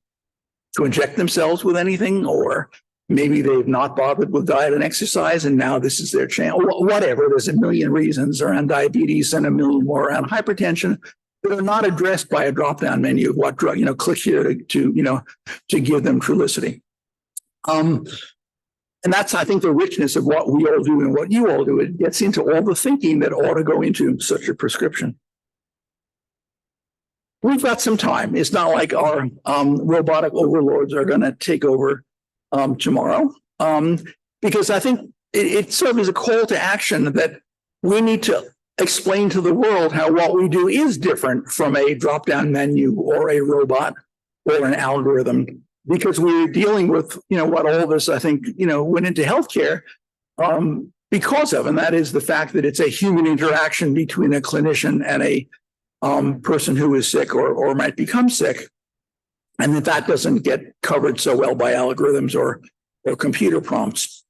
to inject themselves with anything, or maybe they've not bothered with diet and exercise, and now this is their chance, whatever. There's a million reasons around diabetes and a million more around hypertension that are not addressed by a drop-down menu of what drug, click here to give them Trulicity. And that's, I think, the richness of what we all do and what you all do. It gets into all the thinking that ought to go into such a prescription. We've got some time. It's not like our robotic overlords are going to take over tomorrow, because I think it serves as a call to action that we need to explain to the world how what we do is different from a drop-down menu or a robot or an algorithm. Because we're dealing with, what all of us, I think, went into healthcare because of, and that is the fact that it's a human interaction between a clinician and a person who is sick or might become sick, and that doesn't get covered so well by algorithms or computer prompts.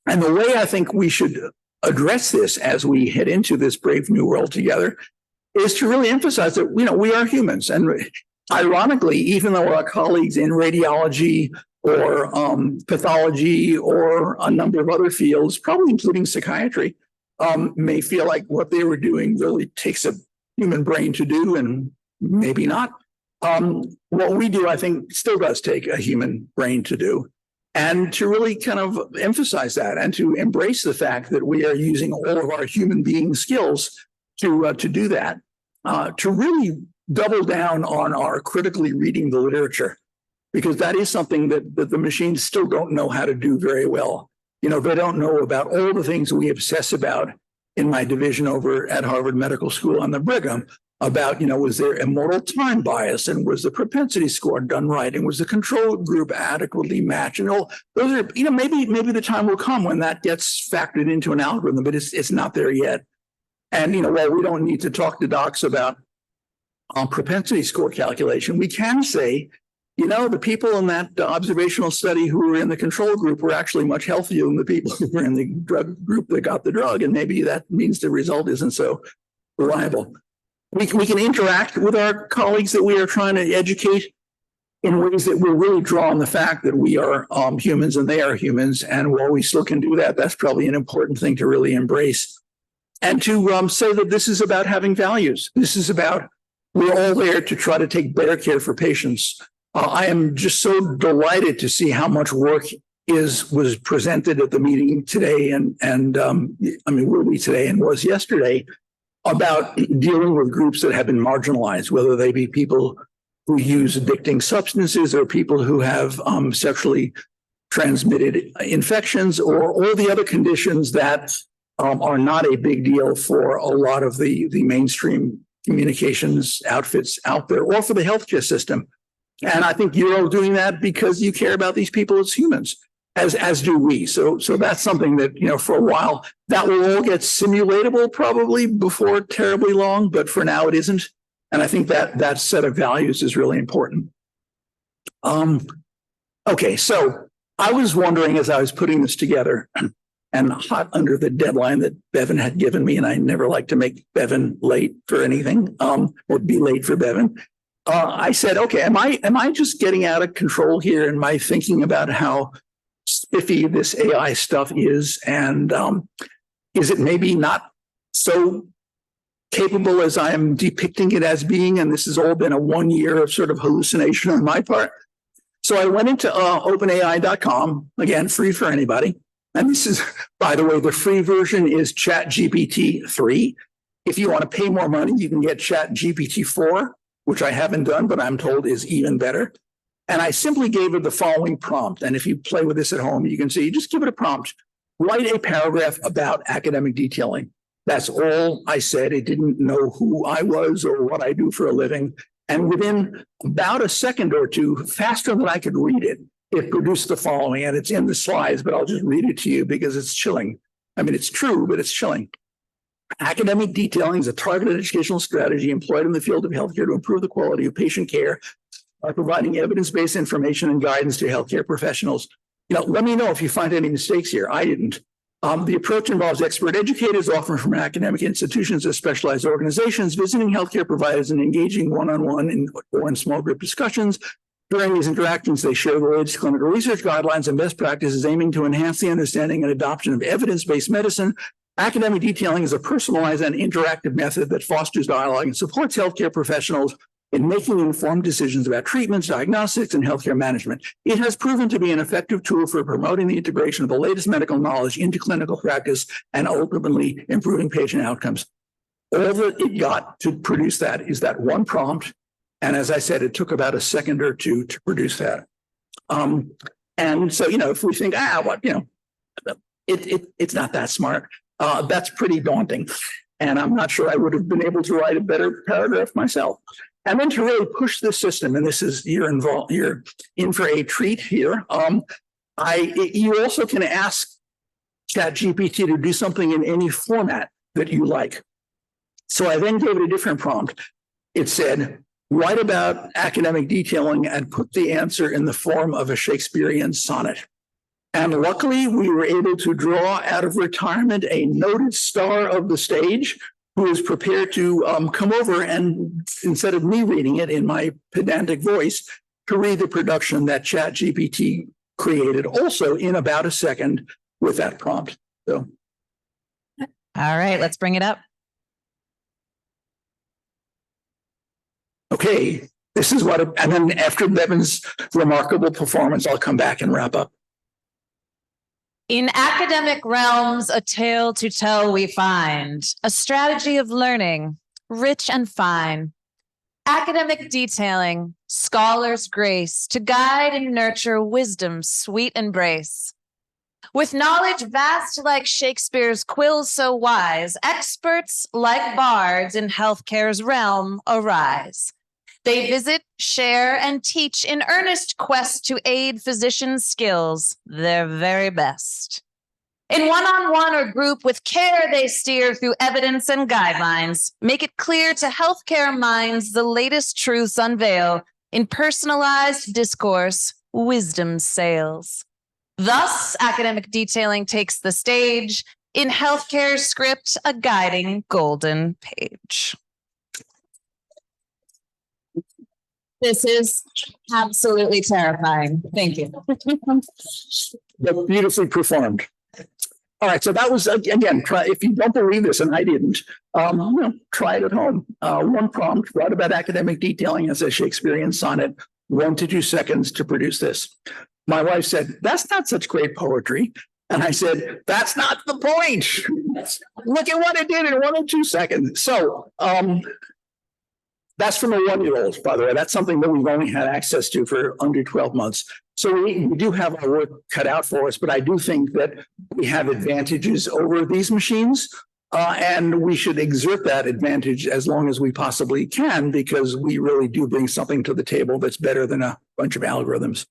And the way I think we should address this as we head into this brave new world together is to really emphasize that, we are humans. And ironically, even though our colleagues in radiology or pathology or a number of other fields, probably including psychiatry, may feel like what they were doing really takes a human brain to do, and maybe not. What we do, I think, still does take a human brain to do. And to really kind of emphasize that and to embrace the fact that we are using all of our human being skills to do that, to really double down on our critically reading the literature, because that is something that the machines still don't know how to do very well. They don't know about all the things we obsess about in my division over at Harvard Medical School on the Brigham about, was there immortal time bias, and was the propensity score done right, and was the control group adequately matched, and all those are, maybe the time will come when that gets factored into an algorithm, but it's not there yet. And while we don't need to talk to docs about propensity score calculation, we can say, the people in that observational study who were in the control group were actually much healthier than the people who were in the drug group that got the drug. And maybe that means the result isn't so reliable. We can interact with our colleagues that we are trying to educate in ways that will really draw on the fact that we are humans and they are humans. And while we still can do that, that's probably an important thing to really embrace. And to say that this is about having values. This is about, we're all there to try to take better care for patients. I am just so delighted to see how much work was presented at the meeting today will be today and was yesterday about dealing with groups that have been marginalized, whether they be people who use addicting substances or people who have sexually transmitted infections or all the other conditions that are not a big deal for a lot of the mainstream communications outfits out there or for the healthcare system. And I think you're all doing that because you care about these people as humans, as do we. So that's something that, for a while, that will all get simulatable probably before terribly long, but for now it isn't. And I think that set of values is really important. Okay, so I was wondering as I was putting this together and hot under the deadline that Bevan had given me, and I never like to make Bevan late for anything, or be late for Bevan. I said, okay, am I just getting out of control here in my thinking about how spiffy this AI stuff is? And is it maybe not so capable as I am depicting it as being? And this has all been a 1 year of sort of hallucination on my part. So I went into openai.com, again, free for anybody. And this is, by the way, the free version is ChatGPT-3. If you want to pay more money, you can get ChatGPT-4, which I haven't done, but I'm told is even better. And I simply gave it the following prompt. And if you play with this at home, you can see, just give it a prompt. Write a paragraph about academic detailing. That's all I said. It didn't know who I was or what I do for a living. And within about a second or two, faster than I could read it, it produced the following, and it's in the slides, but I'll just read it to you because it's chilling. I mean, it's true, but it's chilling. Academic detailing is a targeted educational strategy employed in the field of healthcare to improve the quality of patient care by providing evidence-based information and guidance to healthcare professionals. Let me know if you find any mistakes here. I didn't. The approach involves expert educators, often from academic institutions or specialized organizations, visiting healthcare providers and engaging one-on-one or in small group discussions. During these interactions, they share the latest clinical research guidelines and best practices aiming to enhance the understanding and adoption of evidence-based medicine. Academic detailing is a personalized and interactive method that fosters dialogue and supports healthcare professionals in making informed decisions about treatments, diagnostics, and healthcare management. It has proven to be an effective tool for promoting the integration of the latest medical knowledge into clinical practice and ultimately improving patient outcomes. All that it got to produce that is that one prompt. And as I said, it took about a second or two to produce that. And so, if we think, it's not that smart, that's pretty daunting. And I'm not sure I would have been able to write a better paragraph myself. And then to really push the system, and this is, you're in for a treat here. You also can ask ChatGPT to do something in any format that you like. So I then gave it a different prompt. It said, write about academic detailing and put the answer in the form of a Shakespearean sonnet. And luckily, we were able to draw out of retirement a noted star of the stage who is prepared to come over and, instead of me reading it in my pedantic voice, to read the production that ChatGPT created also in about a second with that prompt. So, All right, let's bring it up. okay, this is what, and then after Bevan's remarkable performance, I'll come back and wrap up. In academic realms, a tale to tell we find, a strategy of learning, rich and fine. Academic detailing, scholars' grace, to guide and nurture wisdom's sweet embrace. With knowledge vast like Shakespeare's quills so wise, experts like bards in healthcare's realm arise. They visit, share, and teach in earnest quest to aid physicians' skills, their very best. In one-on-one or group, with care they steer through evidence and guidelines, make it clear to healthcare minds the latest truths unveil. In personalized discourse, wisdom sails. Thus, academic detailing takes the stage. In healthcare script, a guiding golden page. This is absolutely terrifying. Thank you. But beautifully performed. All right, so that was, again, if you don't believe this, and I didn't, try it at home. One prompt, write about academic detailing as a Shakespearean sonnet, 1 to 2 seconds to produce this. My wife said, that's not such great poetry. And I said, that's not the point. Look at what it did in 1 or 2 seconds. So that's from a 1-year-old, by the way. That's something that we've only had access to for under 12 months. So we do have our work cut out for us, but I do think that we have advantages over these machines. And we should exert that advantage as long as we possibly can, because we really do bring something to the table that's better than a bunch of algorithms.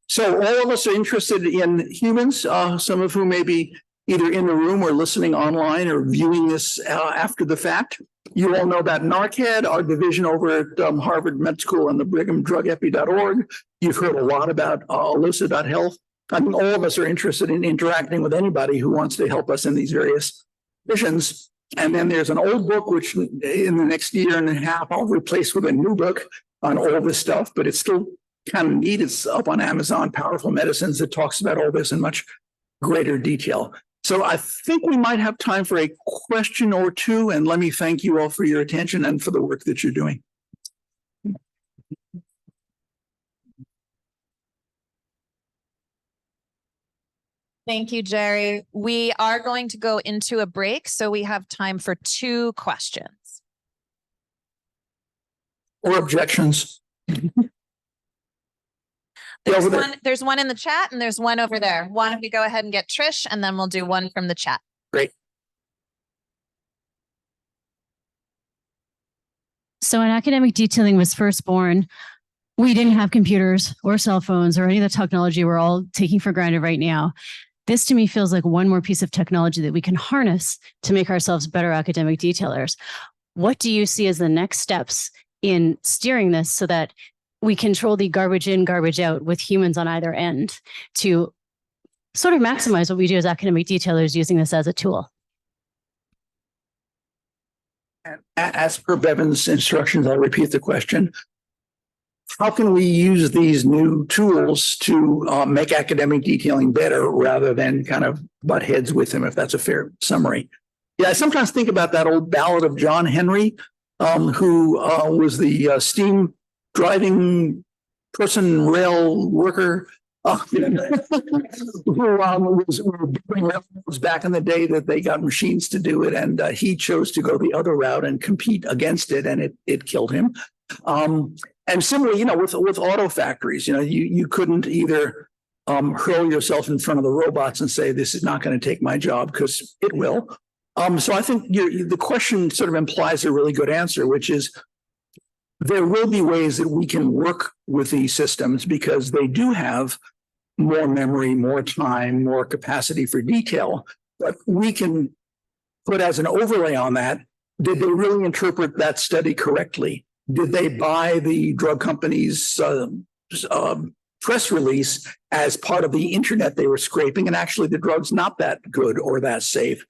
So all of us are interested in humans, some of whom may be either in the room or listening online or viewing this after the fact. You all know about NaRCAD, our division over at Harvard Med School and the BrighamDrugEpi.org. You've heard a lot about Alyssa.health. I mean, all of us are interested in interacting with anybody who wants to help us in these various missions. And then there's an old book, which in the next year and a half, I'll replace with a new book on all this stuff, but it's still kind of neat. It's up on Amazon, Powerful Medicines, that talks about all this in much greater detail. So I think we might have time for a question or two, and let me thank you all for your attention and for the work that you're doing. Thank you, Jerry. We are going to go into a break, so we have time for 2 questions. Or objections. There's one in the chat and there's one over there. Why don't we go ahead and get Trish, and then we'll do one from the chat. Great. So when academic detailing was first born, we didn't have computers or cell phones or any of the technology we're all taking for granted right now. This to me feels like one more piece of technology that we can harness to make ourselves better academic detailers. What do you see as the next steps in steering this so that we control the garbage in, garbage out with humans on either end to sort of maximize what we do as academic detailers using this as a tool? As per Bevan's instructions, I'll repeat the question. How can we use these new tools to make academic detailing better rather than kind of butt heads with them, if that's a fair summary? Yeah, I sometimes think about that old ballad of John Henry, who was the steam driving person, rail worker, who was doing railroads back in the day that they got machines to do it. And he chose to go the other route and compete against it, and it killed him. And similarly, with auto factories, you couldn't either hurl yourself in front of the robots and say, this is not going to take my job, because it will. So I think the question sort of implies a really good answer, which is there will be ways that we can work with these systems because they do have more memory, more time, more capacity for detail. But we can put as an overlay on that, did they really interpret that study correctly? Did they buy the drug company's press release as part of the internet they were scraping? And actually, the drug's not that good or that safe.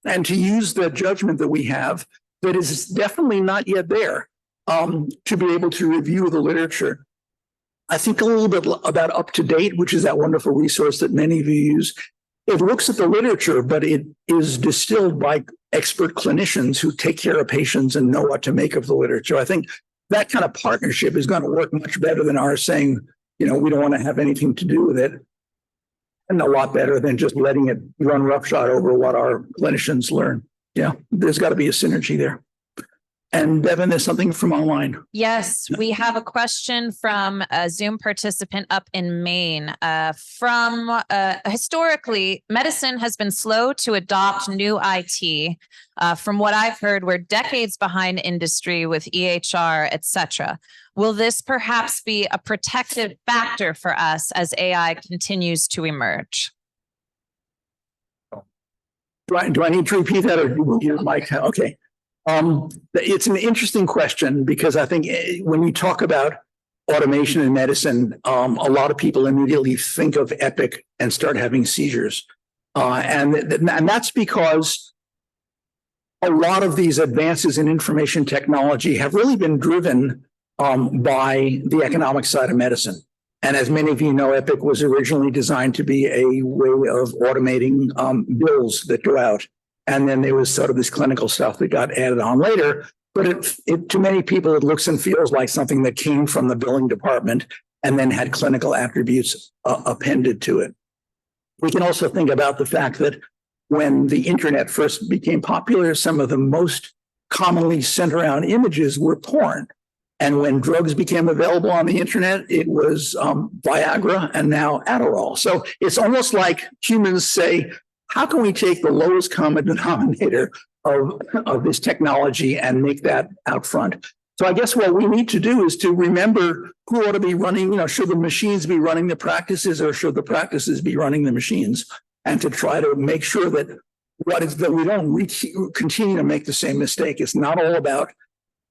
And to use the judgment that we have that is definitely not yet there to be able to review the literature. I think a little bit about Up to Date, which is that wonderful resource that many of you use. It looks at the literature, but it is distilled by expert clinicians who take care of patients and know what to make of the literature. I think that kind of partnership is going to work much better than our saying, we don't want to have anything to do with it. And a lot better than just letting it run roughshod over what our clinicians learn. Yeah, there's got to be a synergy there. And Bevan, there's something from online. Yes, we have a question from a Zoom participant up in Maine. Historically, medicine has been slow to adopt new IT. From what I've heard, we're decades behind industry with EHR, et cetera. Will this perhaps be a protective factor for us as AI continues to emerge? Do I need to repeat that, or do you like? Okay. It's an interesting question because I think when you talk about automation in medicine, a lot of people immediately think of Epic and start having seizures. And that's because a lot of these advances in information technology have really been driven by the economic side of medicine. And as many of you know, Epic was originally designed to be a way of automating bills that go out. And then there was sort of this clinical stuff that got added on later. But to many people, it looks and feels like something that came from the billing department and then had clinical attributes appended to it. We can also think about the fact that when the internet first became popular, some of the most commonly sent around images were porn. And when drugs became available on the internet, it was Viagra and now Adderall. So it's almost like humans say, how can we take the lowest common denominator of this technology and make that out front. So I guess what we need to do is to remember who ought to be running, should the machines be running the practices or should the practices be running the machines? And to try to make sure that that we don't continue to make the same mistake. It's not all about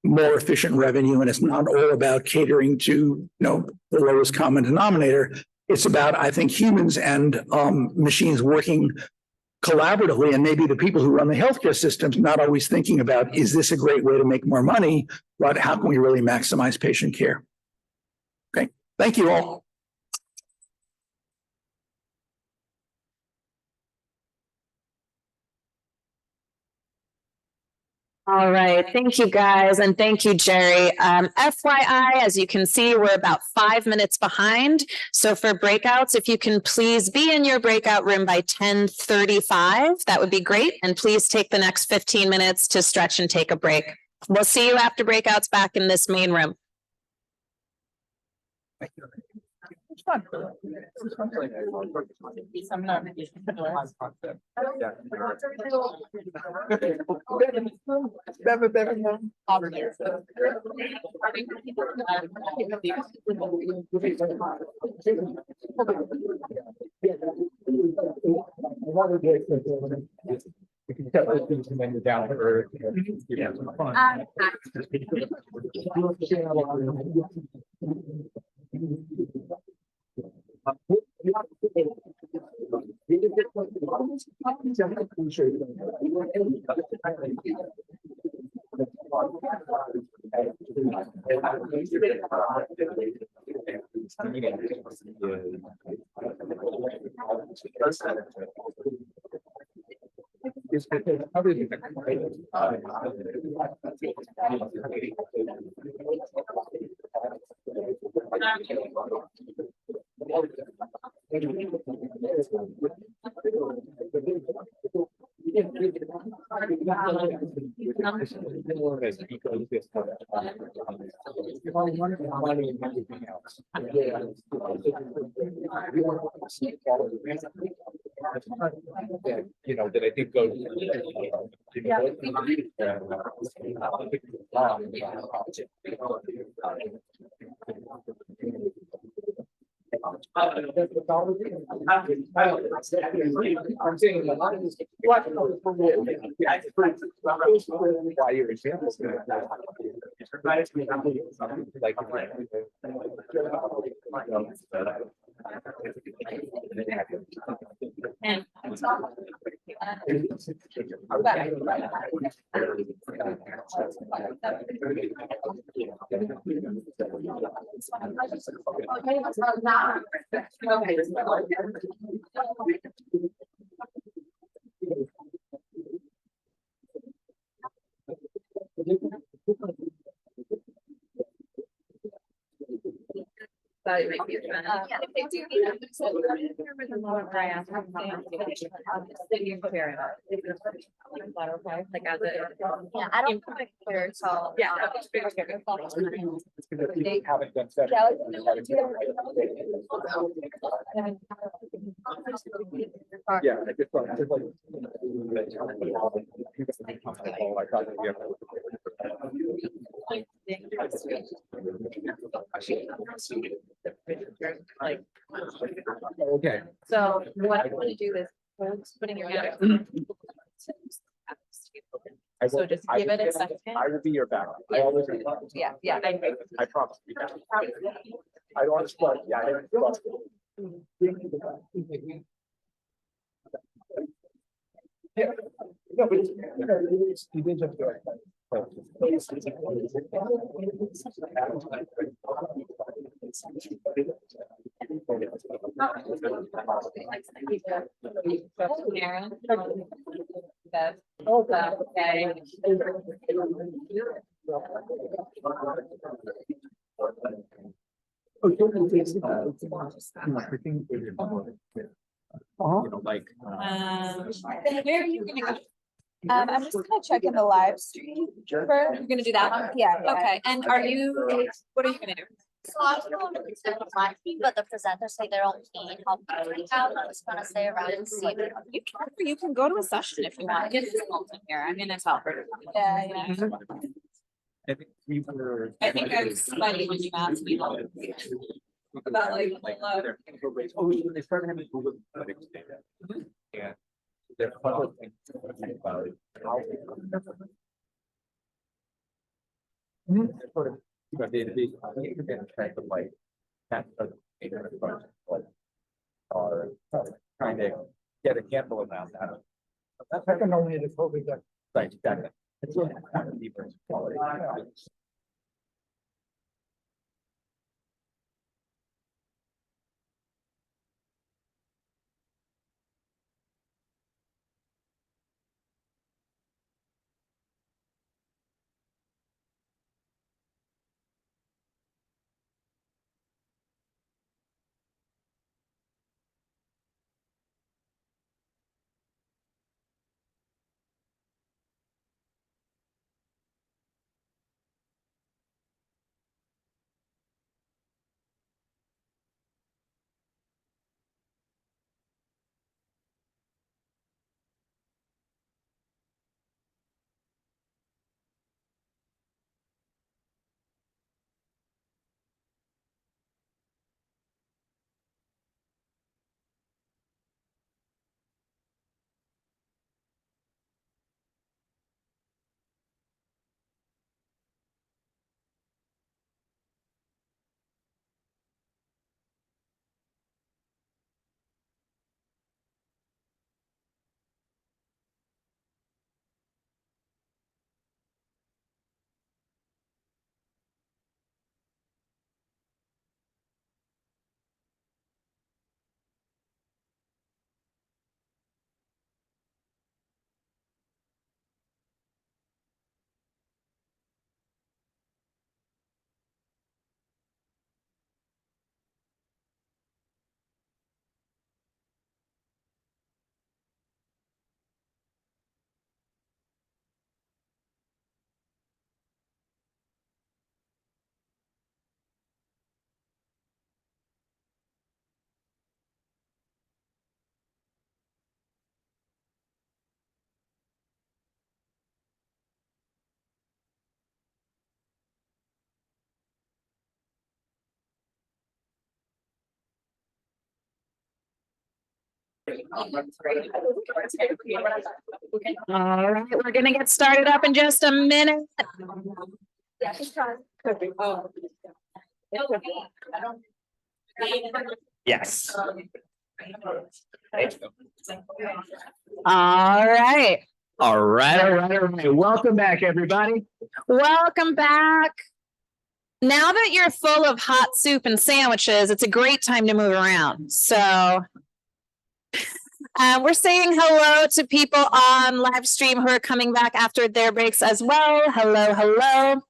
more efficient revenue, and it's not all about catering to, the lowest common denominator. It's about, I think, humans and machines working collaboratively, and maybe the people who run the healthcare systems not always thinking about, is this a great way to make more money, but how can we really maximize patient care? Okay, thank you all. All right, thank you guys, and thank you, Jerry. FYI, as you can see, we're about 5 minutes behind. So for breakouts, if you can please be in your breakout room by 10:35, that would be great. And please take the next 15 minutes to stretch and take a break. We'll see you after breakouts back in this main room. Down to earth. Yeah. That I think goes. I'm saying a lot of this. Why your examples I don't care. So yeah. Yeah, I just thought. Okay. So what I want to do is putting your hand. So just give it a second. I will be your backup. I always. Yeah, yeah. I promise. I don't want to start. Yeah. I don't want to. Yeah. No, but you did just do it. Where are you gonna go? I'm just gonna check in the live stream. You're gonna do that one? Yeah. Okay, and what are you gonna do? So I was going to present my team, but the presenters say they don't need help break out. I just want to stay around and see. You can go to a session if you want. Get here. I mean, it's helpful. Yeah, yeah. I think I was sweaty when you asked me about like They started having Google Analytics data. And there are a couple of things about how. Sort of, they track of like, that's are trying to get a handle around that. That's only the COVID. Right, exactly. It's really kind of deeper quality. All right, we're gonna get started up in just a minute. Yes. All right, All right. Welcome back, everybody. welcome back. Now that you're full of hot soup and sandwiches, it's a great time to move around. So we're saying hello to people on live stream who are coming back after their breaks as well. Hello, hello.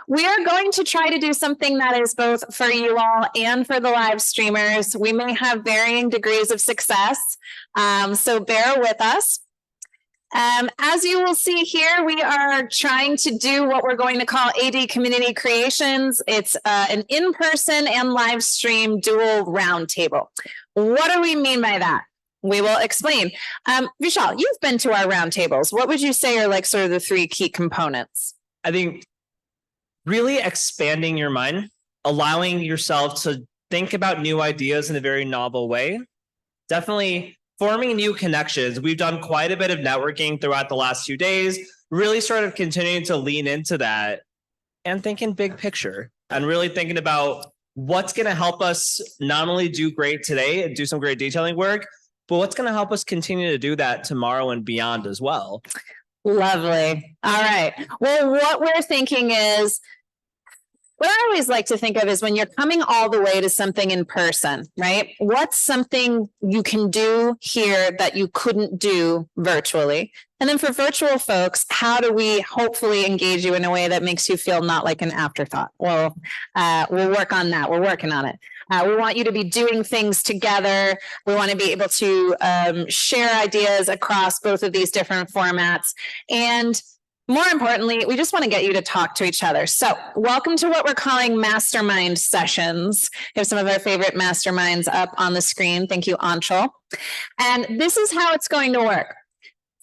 We are going to try to do something that is both for you all and for the live streamers. We may have varying degrees of success, so bear with us. As you will see here, we are trying to do what we're going to call AD Community Creations. It's an in-person and live stream dual roundtable. What do we mean by that? We will explain. Vishal, you've been to our roundtables. What would you say are like sort of the three key components? I think really expanding your mind, allowing yourself to think about new ideas in a very novel way. Definitely forming new connections. We've done quite a bit of networking throughout the last few days, really sort of continuing to lean into that and thinking big picture and really thinking about what's going to help us not only do great today and do some great detailing work, but what's going to help us continue to do that tomorrow and beyond as well. Lovely. All right. Well, what we're thinking is, what I always like to think of is when you're coming all the way to something in person, right? What's something you can do here that you couldn't do virtually? And then for virtual folks, how do we hopefully engage you in a way that makes you feel not like an afterthought? Well, we'll work on that. We're working on it. We want you to be doing things together. We want to be able to share ideas across both of these different formats. And More importantly, we just want to get you to talk to each other. So welcome to what we're calling mastermind sessions. We have some of our favorite masterminds up on the screen. Thank you, Anshul. And this is how it's going to work.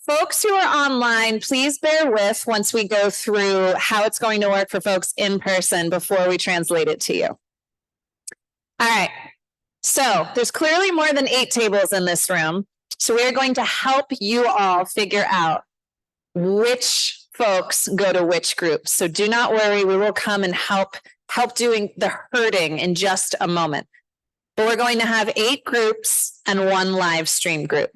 Folks who are online, please bear with once we go through how it's going to work for folks in person before we translate it to you. All right. So there's clearly more than 8 tables in this room. So we are going to help you all figure out which folks go to which groups. So do not worry, we will come and help doing the herding in just a moment. But we're going to have 8 groups and 1 live stream group.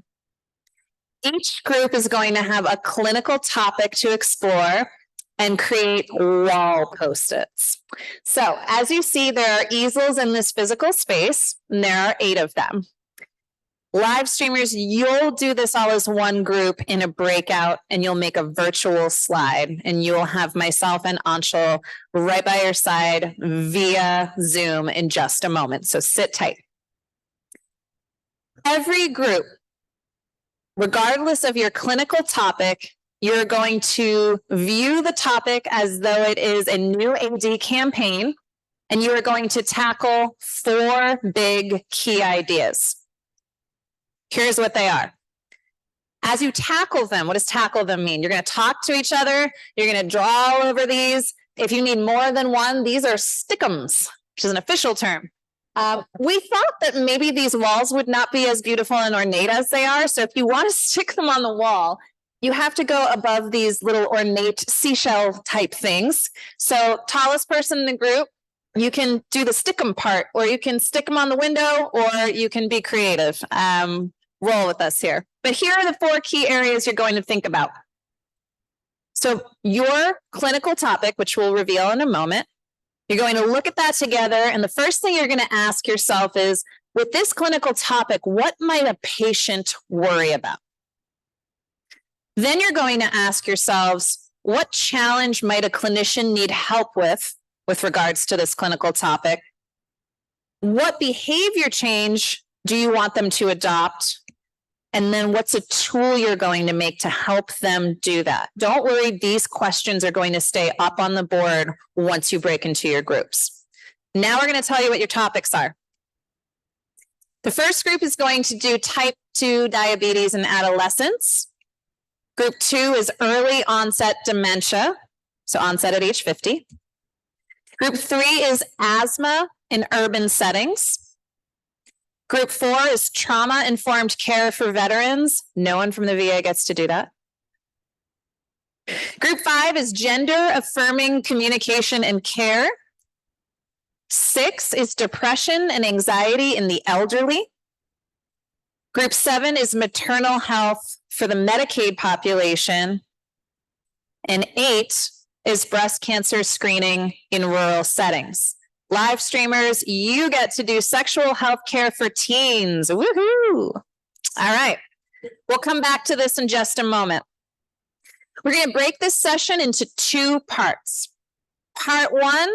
Each group is going to have a clinical topic to explore and create wall post-its. So as you see, there are easels in this physical space, and there are 8 of them. Live streamers, you'll do this all as one group in a breakout, and you'll make a virtual slide, and you'll have myself and Anshul right by your side via Zoom in just a moment. So sit tight. Every group, regardless of your clinical topic, you're going to view the topic as though it is a new AD campaign, and you are going to tackle 4 big key ideas. Here's what they are. As you tackle them, what does tackle them mean? You're going to talk to each other. You're going to draw all over these. If you need more than one, these are stickums, which is an official term. We thought that maybe these walls would not be as beautiful and ornate as they are. So if you want to stick them on the wall, you have to go above these little ornate seashell type things. So tallest person in the group, you can do the stickum part, or you can stick them on the window, or you can be creative. Roll with us here. But here are the 4 key areas you're going to think about. So your clinical topic, which we'll reveal in a moment, you're going to look at that together. And the first thing you're going to ask yourself is, with this clinical topic, what might a patient worry about? Then you're going to ask yourselves, what challenge might a clinician need help with regards to this clinical topic? What behavior change do you want them to adopt? And then what's a tool you're going to make to help them do that? Don't worry, these questions are going to stay up on the board once you break into your groups. Now we're going to tell you what your topics are. The first group is going to do type 2 diabetes in adolescents. Group 2 is early onset dementia, so onset at age 50. Group 3 is asthma in urban settings. Group 4 is trauma-informed care for veterans. No one from the VA gets to do that. Group 5 is gender-affirming communication and care. 6 is depression and anxiety in the elderly. Group 7 is maternal health for the Medicaid population. And 8 is breast cancer screening in rural settings. Live streamers, you get to do sexual health care for teens. Woohoo! All right, we'll come back to this in just a moment. We're going to break this session into 2 parts. Part 1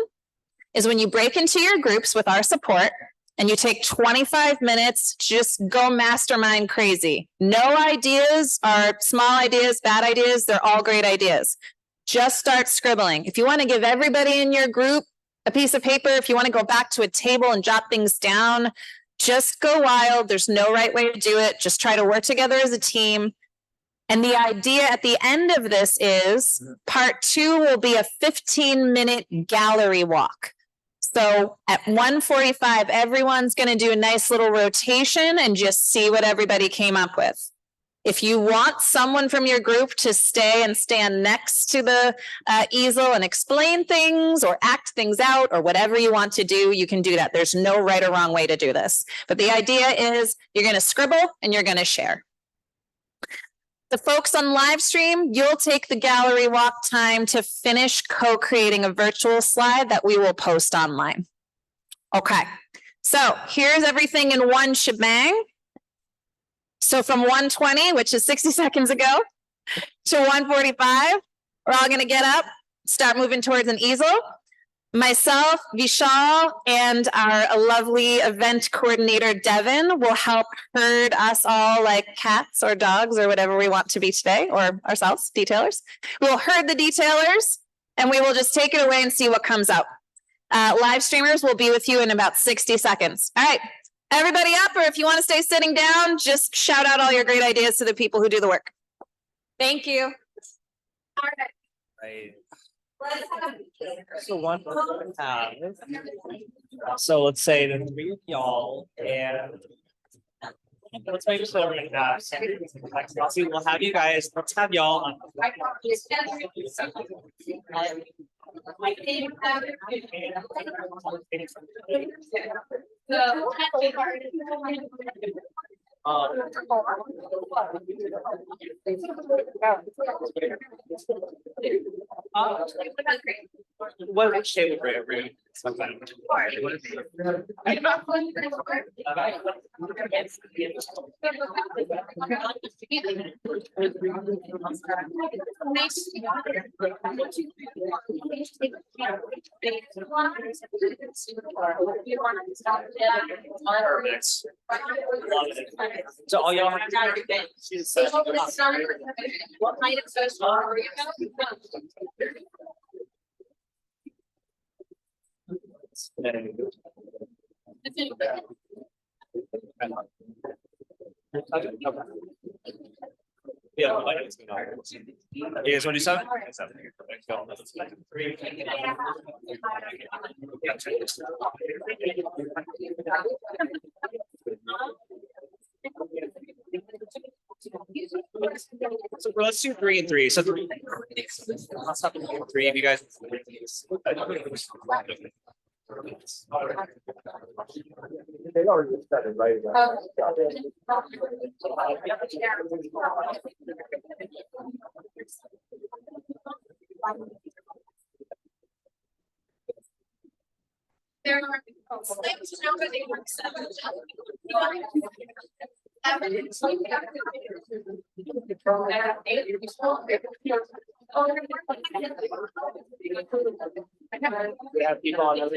is when you break into your groups with our support and you take 25 minutes, just go mastermind crazy. No ideas are small ideas, bad ideas. They're all great ideas. Just start scribbling. If you want to give everybody in your group a piece of paper, if you want to go back to a table and jot things down, just go wild. There's no right way to do it. Just try to work together as a team. And the idea at the end of this is part 2 will be a 15-minute gallery walk. So at 1:45, everyone's going to do a nice little rotation and just see what everybody came up with. If you want someone from your group to stay and stand next to the easel and explain things or act things out or whatever you want to do, you can do that. There's no right or wrong way to do this. But the idea is you're going to scribble and you're going to share. The folks on live stream, you'll take the gallery walk time to finish co-creating a virtual slide that we will post online. Okay, so here's everything in one shebang. So from 1:20, which is 60 seconds ago, to 1:45, we're all going to get up, start moving towards an easel. Myself, Vishal, and our lovely event coordinator, Devin, will help herd us all like cats or dogs or whatever we want to be today, or ourselves, detailers. We'll herd the detailers and we will just take it away and see what comes up. Live streamers will be with you in about 60 seconds. All right, everybody up, or if you want to stay sitting down, just shout out all your great ideas to the people who do the work. Thank you. Right. So one, so let's say the three of y'all and let's make sure we're gonna we'll have you guys, let's have y'all on. What shape of room? Sometime. So all y'all. What kind of social are you? Yeah. You guys want to do something? So let's do 3 and 3. So 3. Let's have 3 of you guys. They already started, right? There are things nobody works out. We have people on other.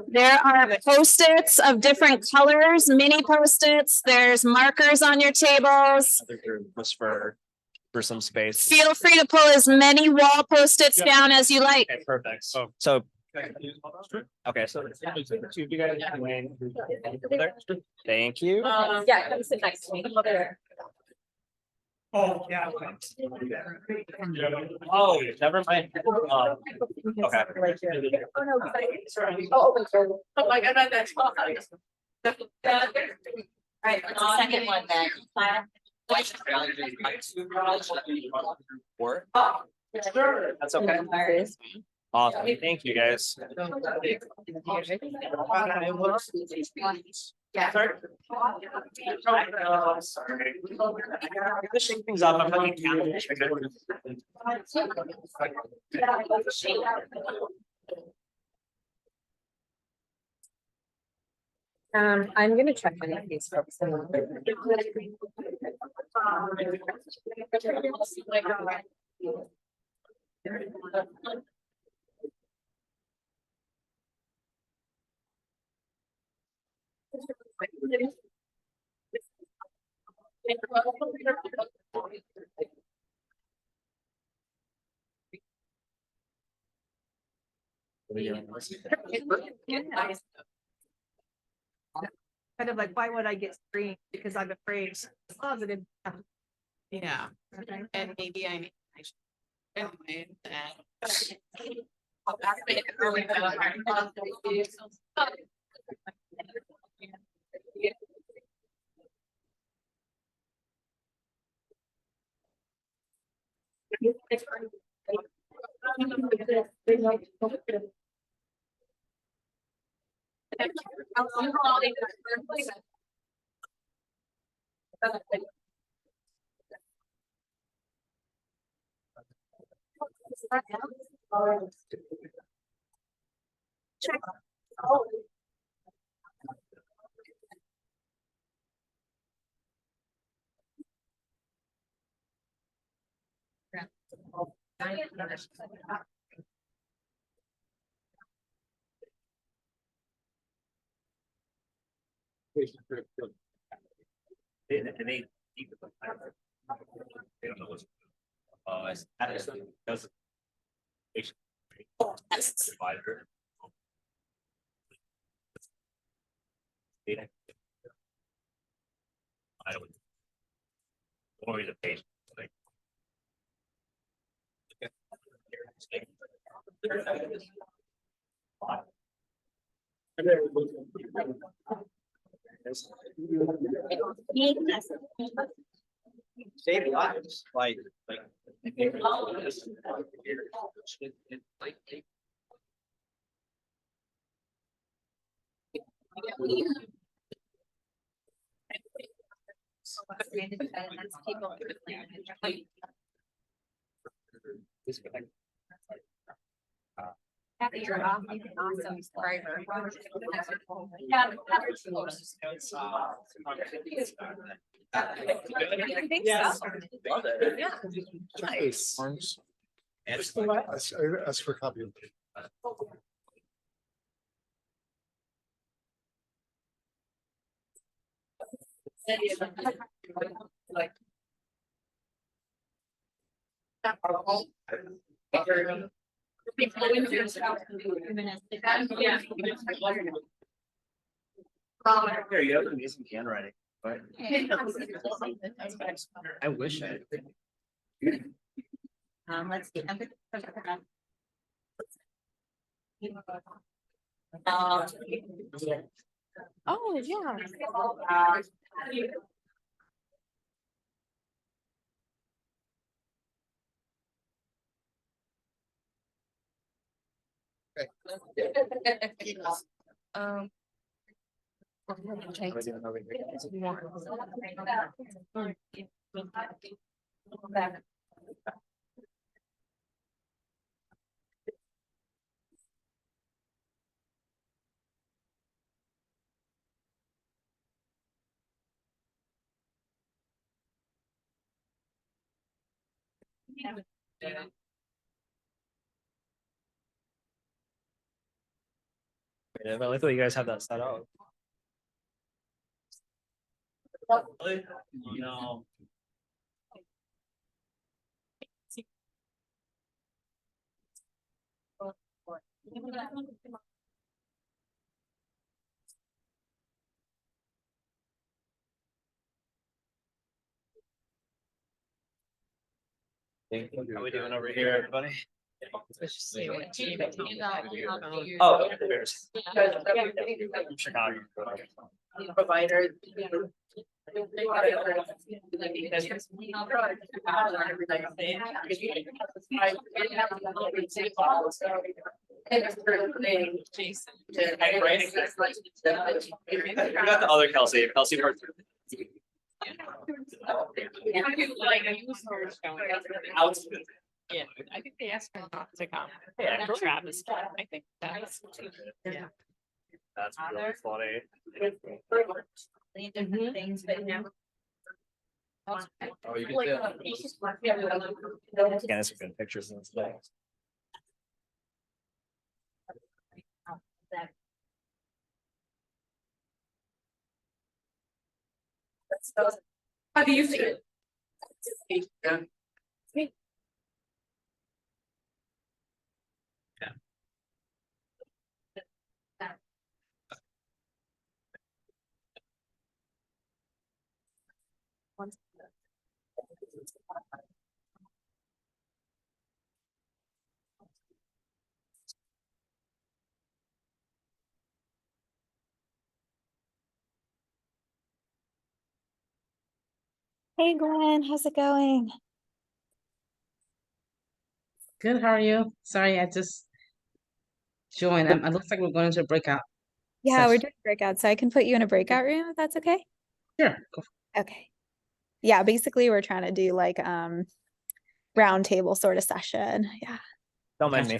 There are Post-its of different colors, mini Post-its. There's markers on your tables. Just for some space. Feel free to pull as many wall Post-its down as you like. Okay, perfect. So. Okay, so two of you guys. Thank you. Yeah, come sit next to me. Come over there. Oh, yeah. Oh, never mind. Okay. Oh, open door. Oh my God, that's all. Right, What's the second one then? Four? That's okay. Awesome. Thank you, guys. Yeah. Sorry. Just shake things up. I'm looking down. I'm gonna check on these folks. Kind of like, why would I get screened? Because I'm afraid it's positive. Yeah, Okay. and maybe I should. Anyway, I don't. Only the patient. Save lives, like. You're an awesome subscriber. I think so. Yeah. Nice. Ask for a copy. Here, you have amazing handwriting, but. I wish I. Let's see. Oh, yeah. Um. I like the way you guys have that set up. No. How we doing over here, everybody? Oh, there's. Chicago. Provider. Jason. We got the other Kelsey, Kelsey. Yeah, I think they asked her not to come. Yeah. Travis, I think that's, yeah. That's really funny. Different things, but now. Oh, you can get some good pictures and stuff. How do you see it? Hey Glenn, how's it going? Good, how are you? Sorry, I just joined. It looks like we're going into a breakout. Yeah, we're session. doing breakout, so I can put you in a breakout room if that's okay. Sure. Go Okay. Yeah, basically we're trying to do like round table sort of session. Yeah. Don't mind me.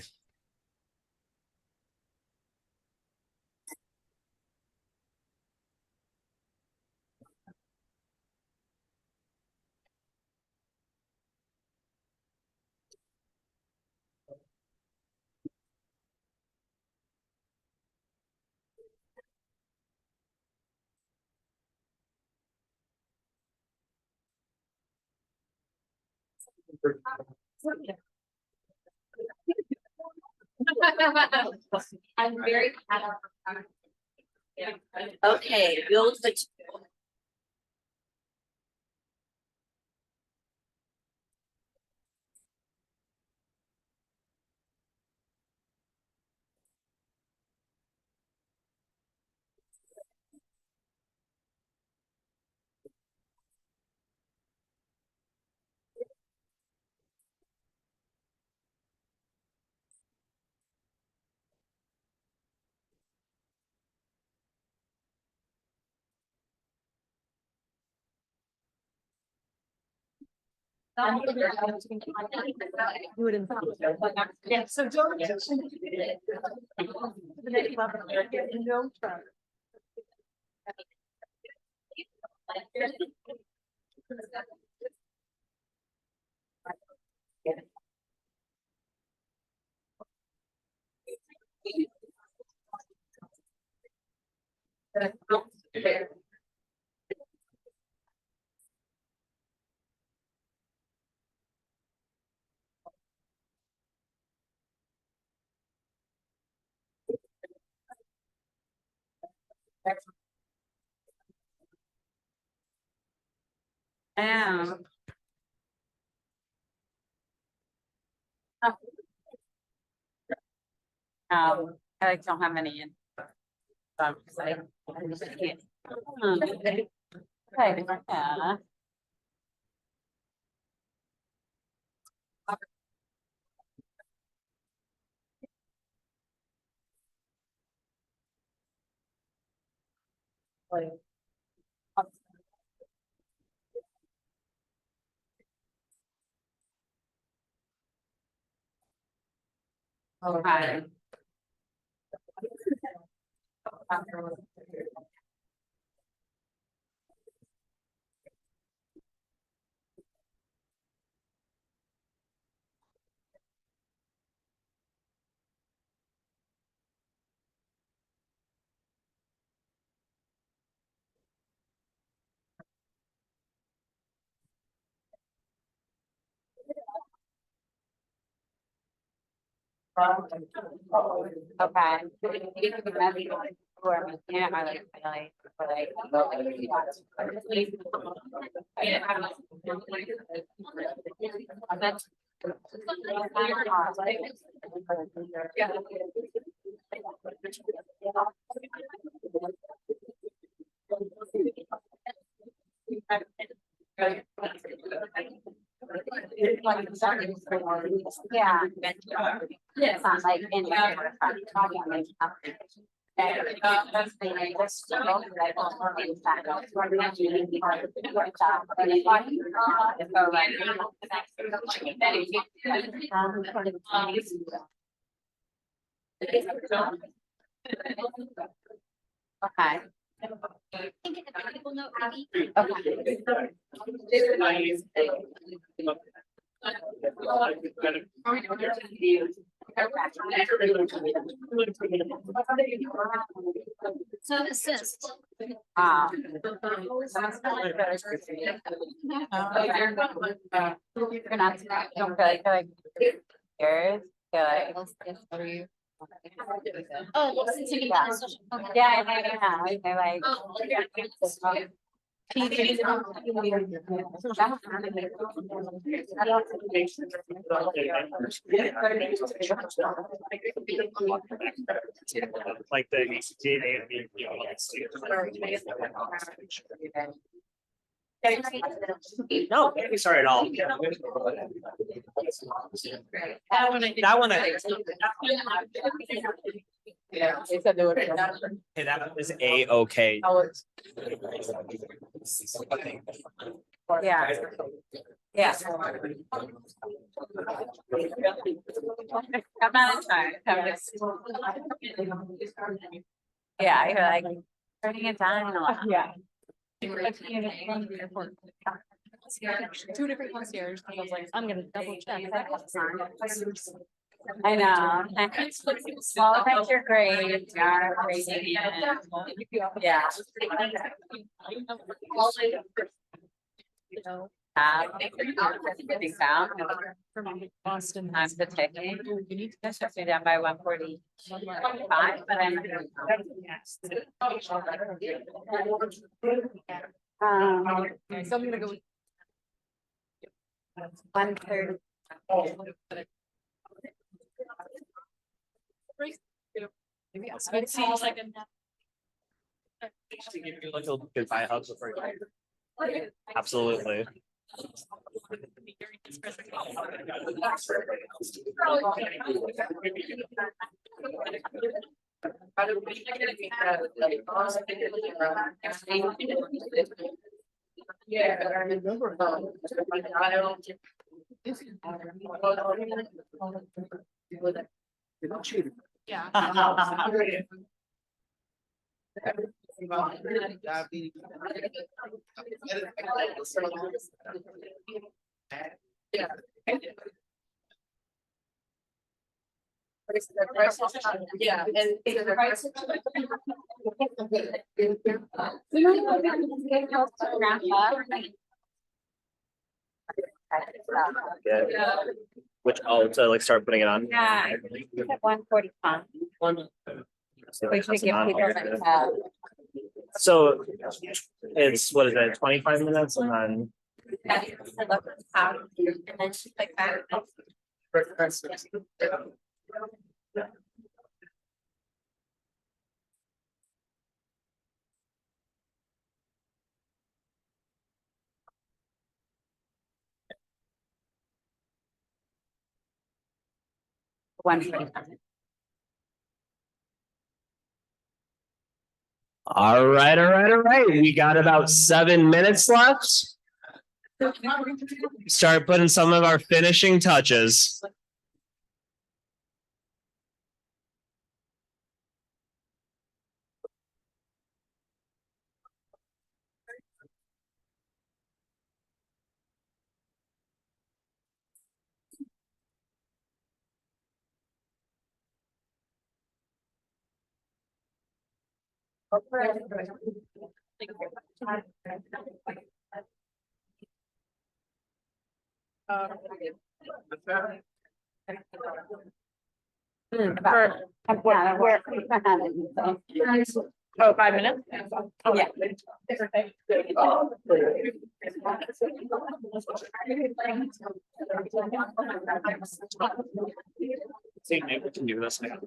I'm very. Okay, build the. Yeah, so don't. I don't have any in. So I'm just like, I just can't. Okay, yeah. Okay. Okay. Yeah. It's not like in there. Okay. People know. So assist. You're not, don't feel like yours, feel like. Oh, listen to me. Yeah, they're like. Like the. No, sorry at all. That one I think. Yeah, they said they would. Hey, that is A-okay. Yeah. Yeah. I'm not trying. Yeah, you're like turning it down a lot. Yeah. Two different concierge, I was like, I'm gonna double check. I know. Well, affect your grades, are crazy. Yeah. Big town. Boston. I'm the taking. You need to shut me down by 1:45, but I'm. So I'm gonna go. 1:30. It seems like To give you like a goodbye hug before you. Absolutely. Yeah, I remember. Yeah. Yeah, and the price. Yeah. Which, oh, to like start putting it on. Yeah. 1:45. We should give people. So it's, what is it, 25 minutes and then. And then she's like that. All right, all right, all right. We got about 7 minutes left. Start putting some of our finishing touches. Oh, 5 minutes? Oh, Yeah. See, maybe we can do this now.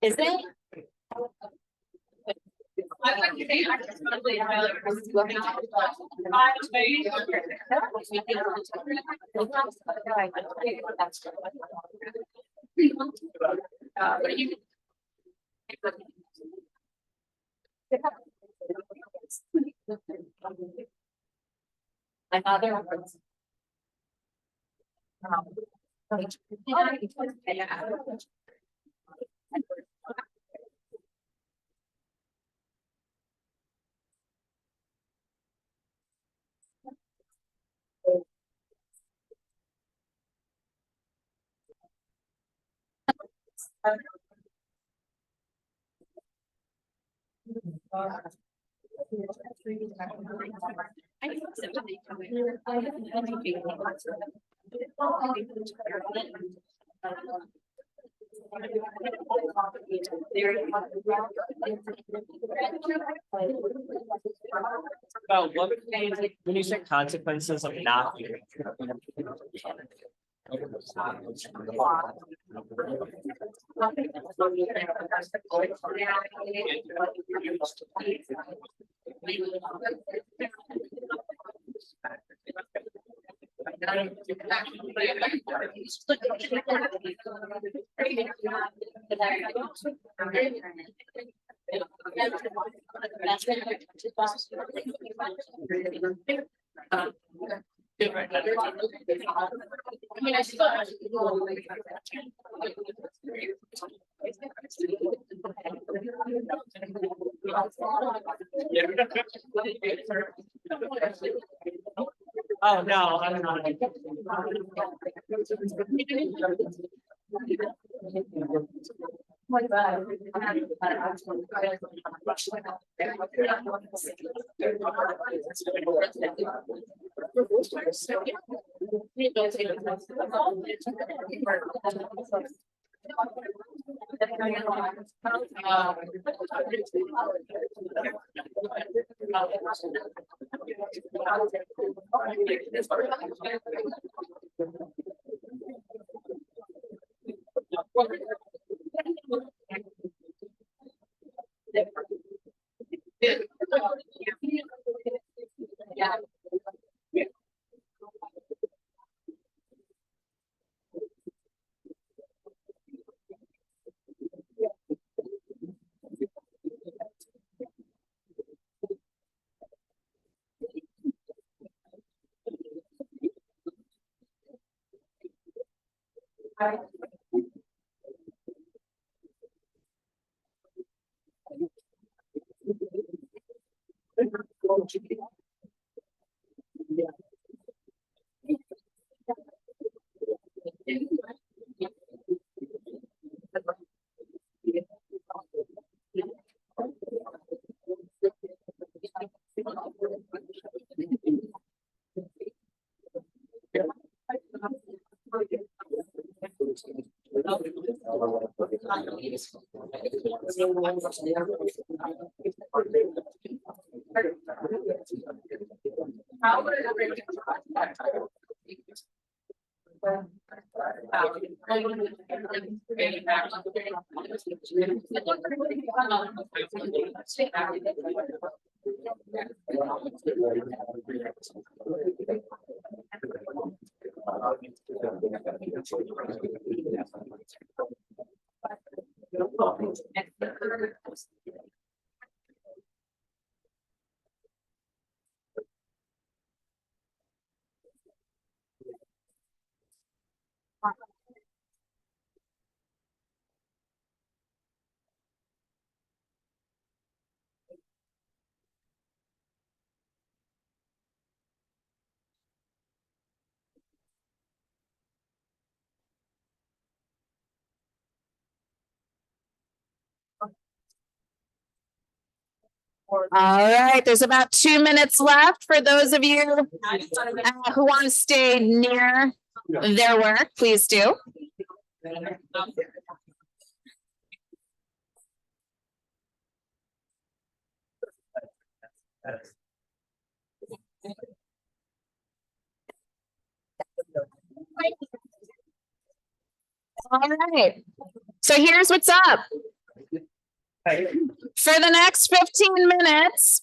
Is it? Another one. About what, when you say consequences of not. Oh, no, I'm not. All right, there's about 2 minutes left for those of you who want to stay near their work, please do. All right, so here's what's up. For the next 15 minutes,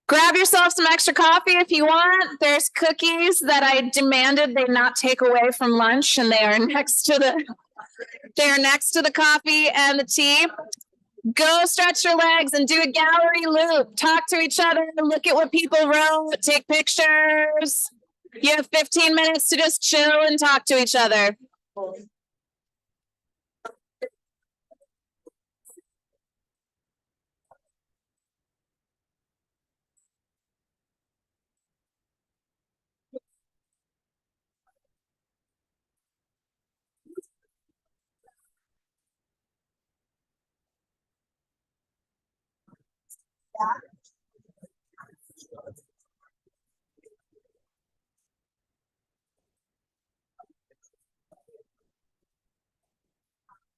grab yourself some extra coffee if you want. There's cookies that I demanded they not take away from lunch, and they are next to the coffee and the tea. Go stretch your legs and do a gallery loop. Talk to each other, look at what people wrote, take pictures. You have 15 minutes to just chill and talk to each other.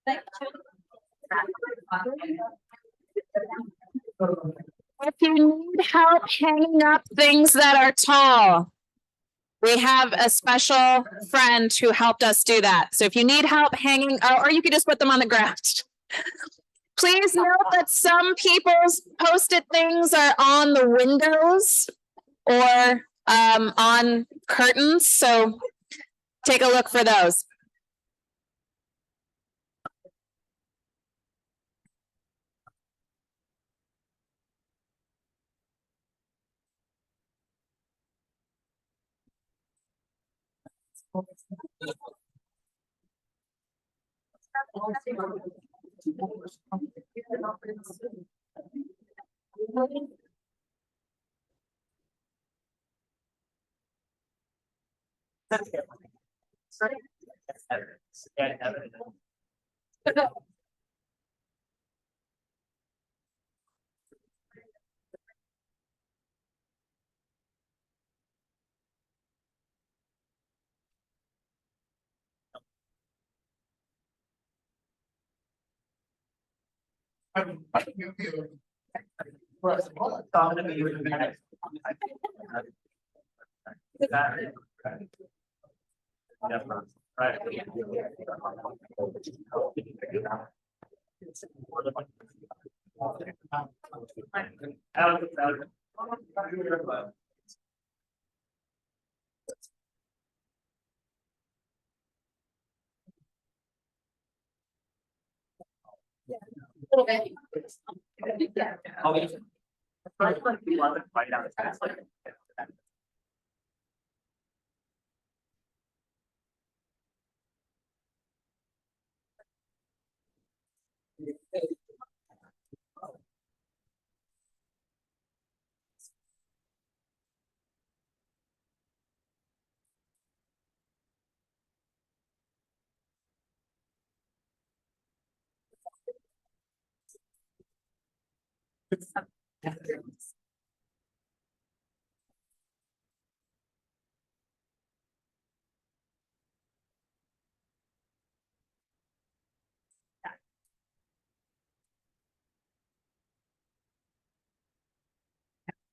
If you need help hanging up things that are tall, we have a special friend who helped us do that. So if you need help hanging, or you could just put them on the ground. Please note that some people's Post-it things are on the windows or on curtains. So take a look for those.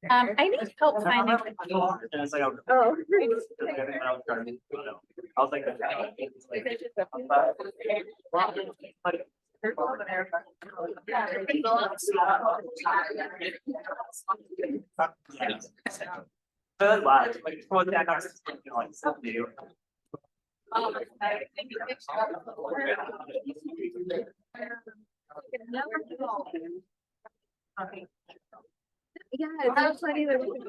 I need help finding. Oh. Yeah, that's funny that we can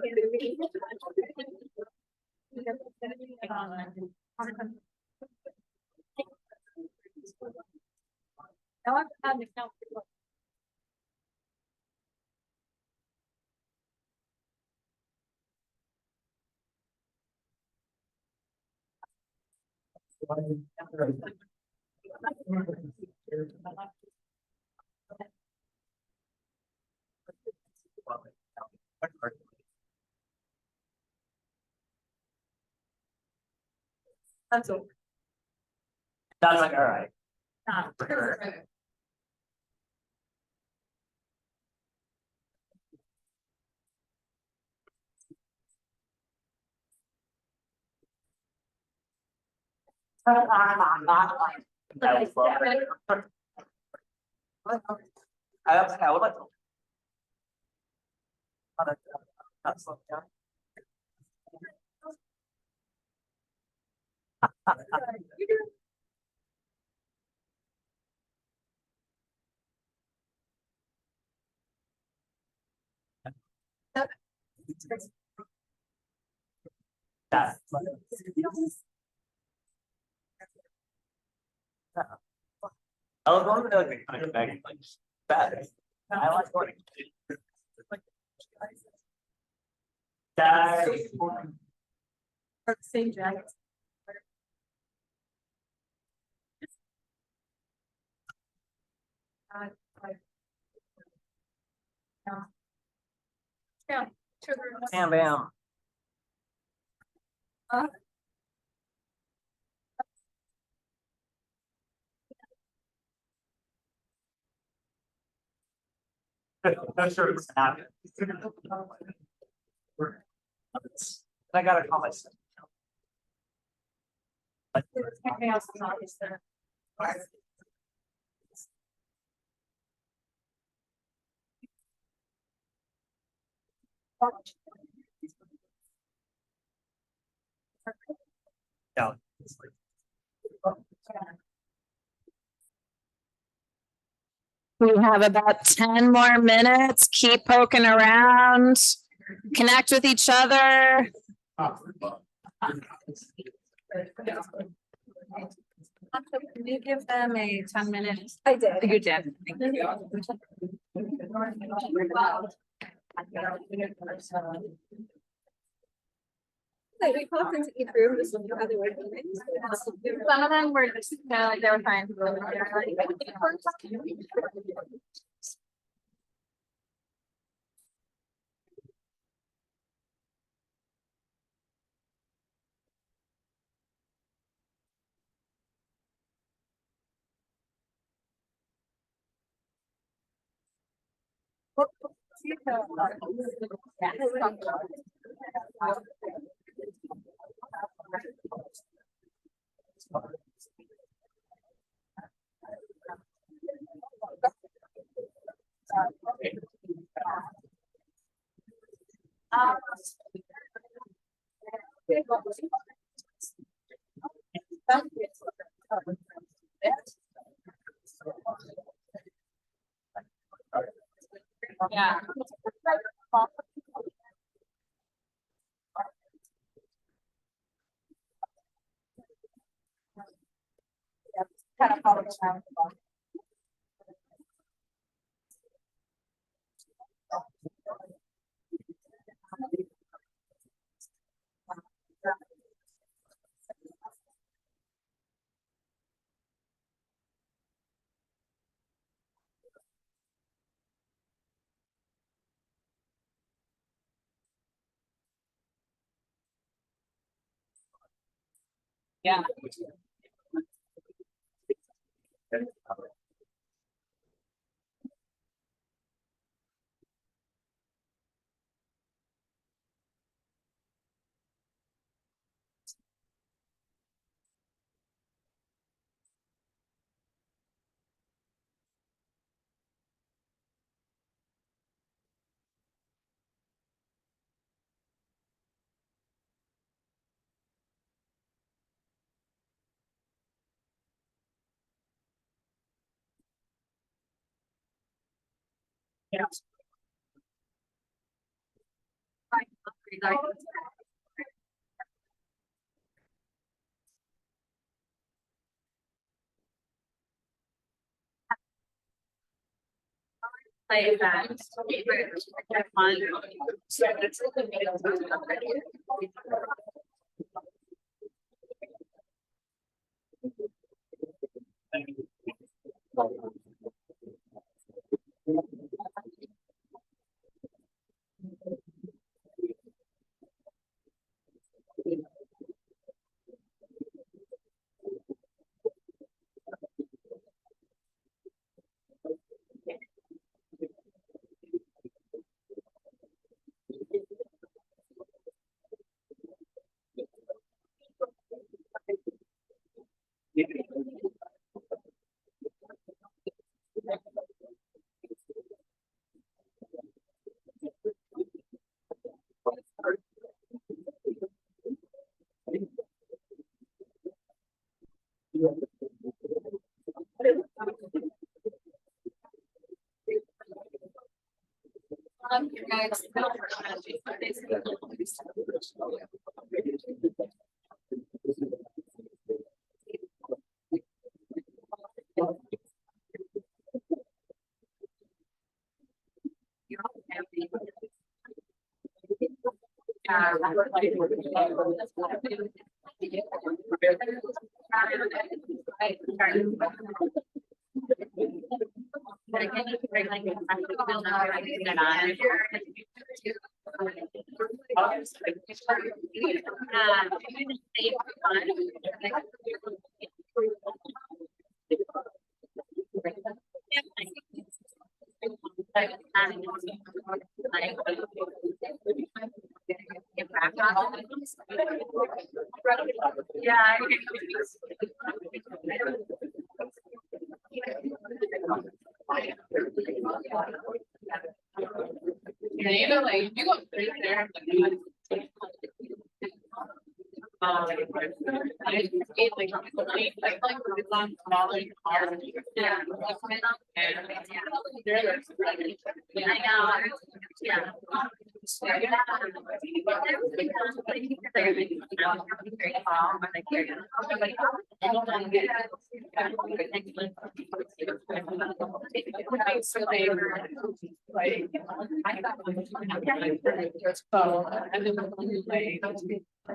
That's like, all right. I would like to. That. I was wondering like kind of like bad. I like going. That. Same jacket. Yeah. Bam, bam. I'm sure it's happening. I gotta call myself. Yeah. We have about 10 more minutes. Keep poking around. Connect with each other. Can you give them a 10 minutes? I did. You did. Thank you. Like we popped into each room, just other things. Some of them were just, like, they were fine. Yeah. Kind of follow around. Yeah. Yeah. Play that. Fun. Yeah. You go there.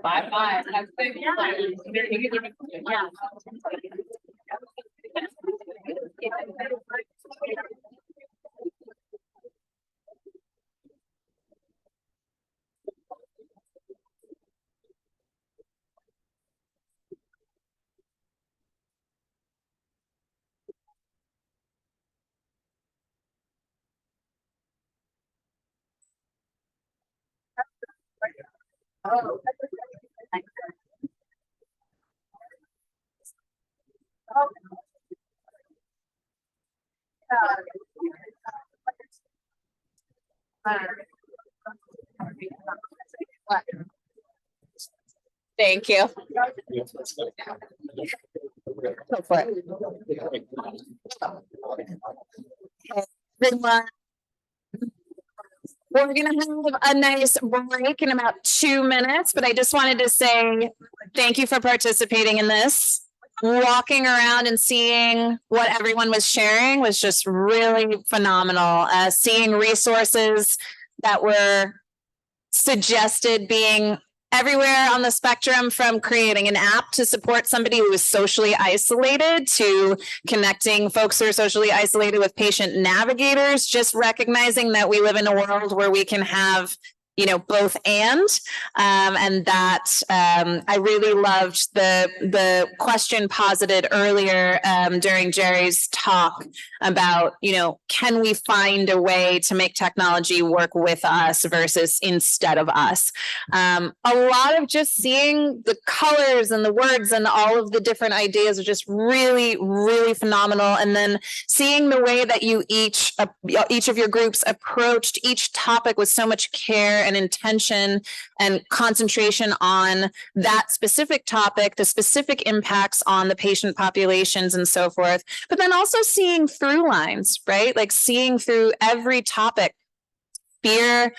Bye. Yeah. Thank you. Go for it. Everyone, we're gonna have a nice break in about 2 minutes, but I just wanted to say thank you for participating in this. Walking around and seeing what everyone was sharing was just really phenomenal. Seeing resources that were suggested being everywhere on the spectrum, from creating an app to support somebody who is socially isolated to connecting folks who are socially isolated with patient navigators, just recognizing that we live in a world where we can have, you know, both and that I really loved the question posited earlier during Jerry's talk about, you know, can we find a way to make technology work with us versus instead of us? A lot of just seeing the colors and the words and all of the different ideas are just really, really phenomenal. And then seeing the way that you each of your groups approached each topic with so much care and intention and concentration on that specific topic, the specific impacts on the patient populations and so forth, but then also seeing through lines, right? Like seeing through every topic. Fear,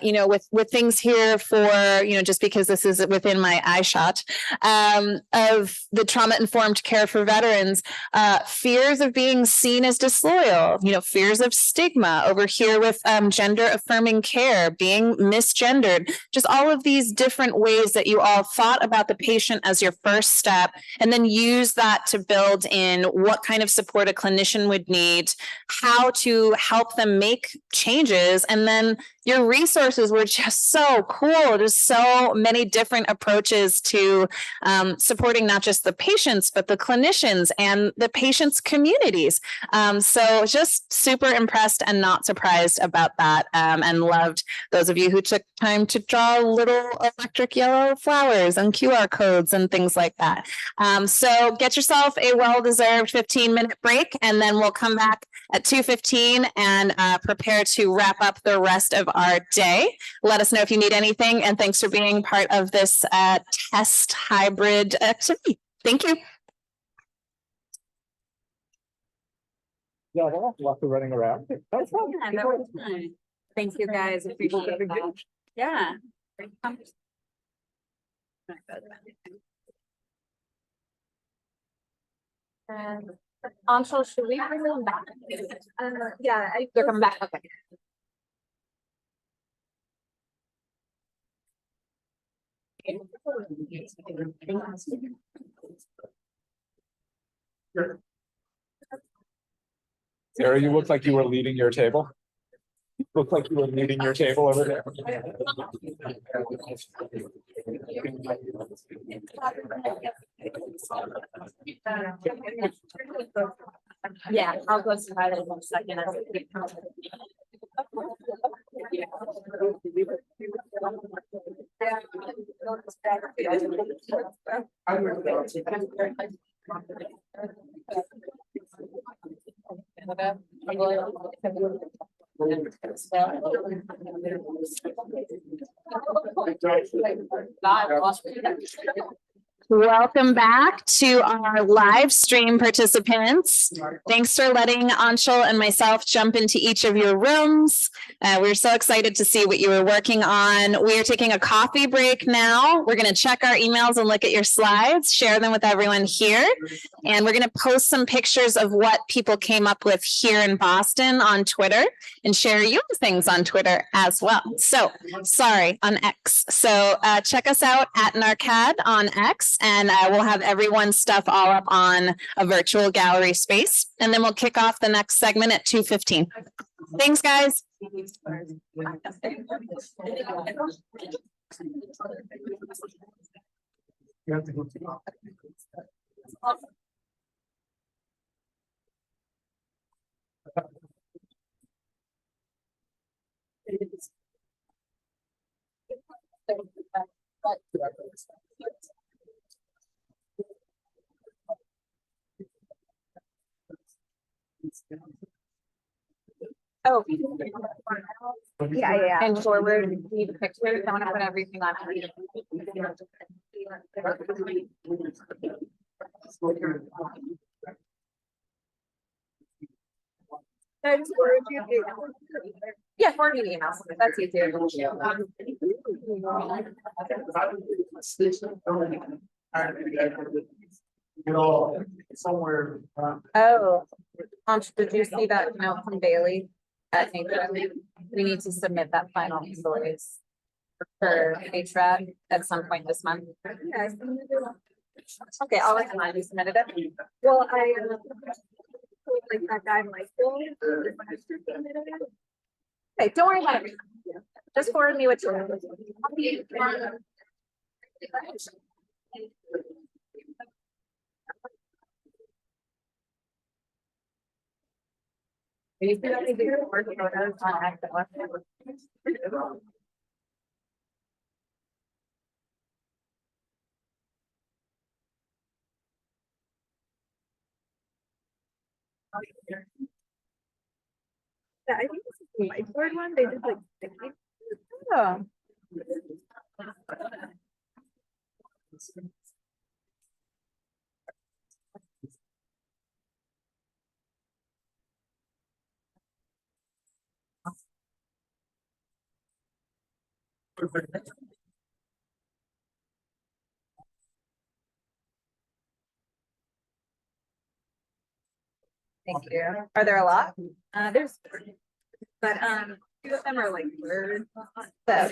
you know, with things here for, you know, just because this is within my eye shot of the trauma-informed care for veterans, fears of being seen as disloyal, you know, fears of stigma over here with gender-affirming care, being misgendered, just all of these different ways that you all thought about the patient as your first step, and then use that to build in what kind of support a clinician would need, how to help them make changes, and then your resources were just so cool. There's so many different approaches to supporting not just the patients, but the clinicians and the patients' communities. So just super impressed and not surprised about that, and loved those of you who took time to draw little electric yellow flowers and QR codes and things like that. So get yourself a well-deserved 15-minute break, and then we'll come back at 2:15 and prepare to wrap up the rest of our day. Let us know if you need anything, and thanks for being part of this test hybrid activity. Thank you. Yeah, lots of running around. That's fun. Yeah, that was fun. Thank you guys. Appreciate that. Yeah. And Anshul, should we bring them back? Yeah, they're coming back. Okay. Sarah, you look like you were leading your table. Look like you were leading your table over there. Yeah, I'll go slide it in a second. Welcome back to our live stream participants. Thanks for letting Anshul and myself jump into each of your rooms. We're so excited to see what you were working on. We are taking a coffee break now. We're going to check our emails and look at your slides, share them with everyone here. And we're going to post some pictures of what people came up with here in Boston on Twitter and share your things on Twitter as well. So, sorry, on X. So check us out at NaRCAD on X. And we'll have everyone's stuff all up on a virtual gallery space. And then we'll kick off the next segment at 2:15. Thanks, guys. Oh. Yeah. And forward, need pictures. I want to put everything on. Yeah, forward me emails. That's easier. Somewhere. Oh, did you see that note from Bailey? We need to submit that final facilities for HRAD at some point this month. Okay, I'll let you submitted it. Well, I like that guy in my school. Okay, don't worry about it. Just forward me what you're. You can only do more photos on active. Yeah, I think this is the whiteboard one. They just like sticky. Oh. Thank you. Are there a lot? There's, but two of them are like words. So.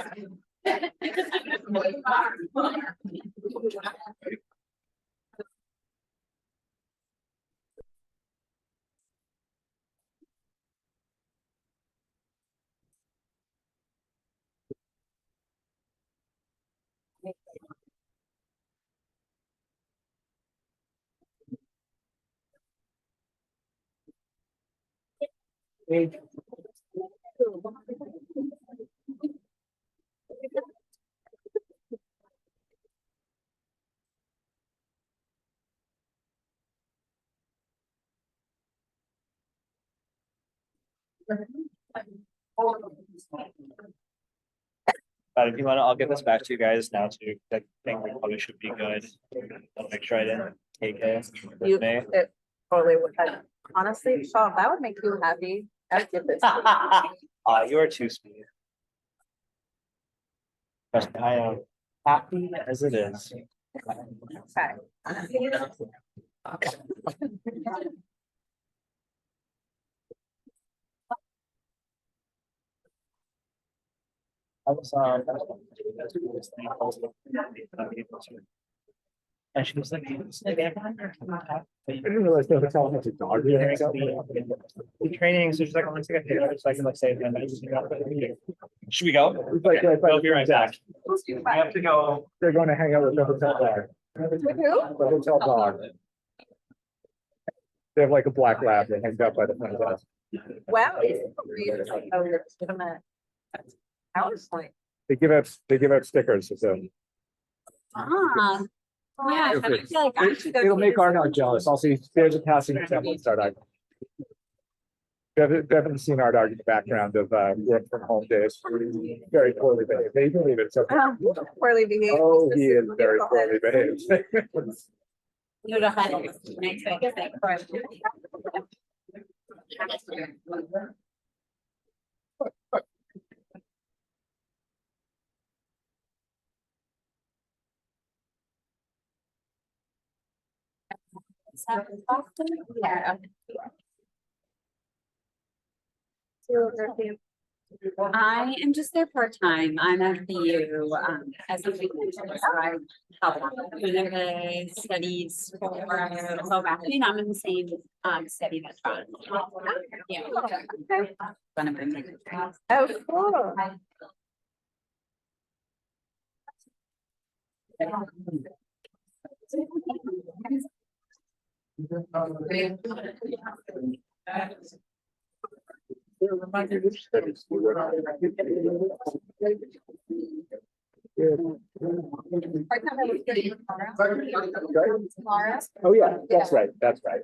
But if you want to, I'll give this back to you guys now too. I think we probably should be good. I'll make sure I didn't take it with me. It totally would. Honestly, Sean, that would make you happy. I'd give this. You are too sweet. Trust me, I am happy as it is. Okay. I was and she was like, I didn't realize the hotel has a dog. the training, so she's like, let's take a picture so I can like say it. Should we go? We'll be right back. We have to go. They're going to hang out with the hotel dog. The hotel dog. They have like a black lab that hangs out by the front desk. Wow. Oh, legitimate. PowerPoint. They give out stickers, so Ah. Yeah, I feel like I should go it'll to make this. Ardog jealous. I'll see, there's a passing example in Ardog. Definitely seen Ardog in the background of work from home days. Very poorly behaved. They believe it. So, Poorly behaved. oh, he is very poorly behaved. You know how to make things for yeah. I am just there part-time. I'm at the U, as a weekend, so I help whenever studies for low back pain. I'm in the same study that's John. Yeah. Okay. Gonna bring it. Oh, cool. Oh, yeah, that's right. That's right.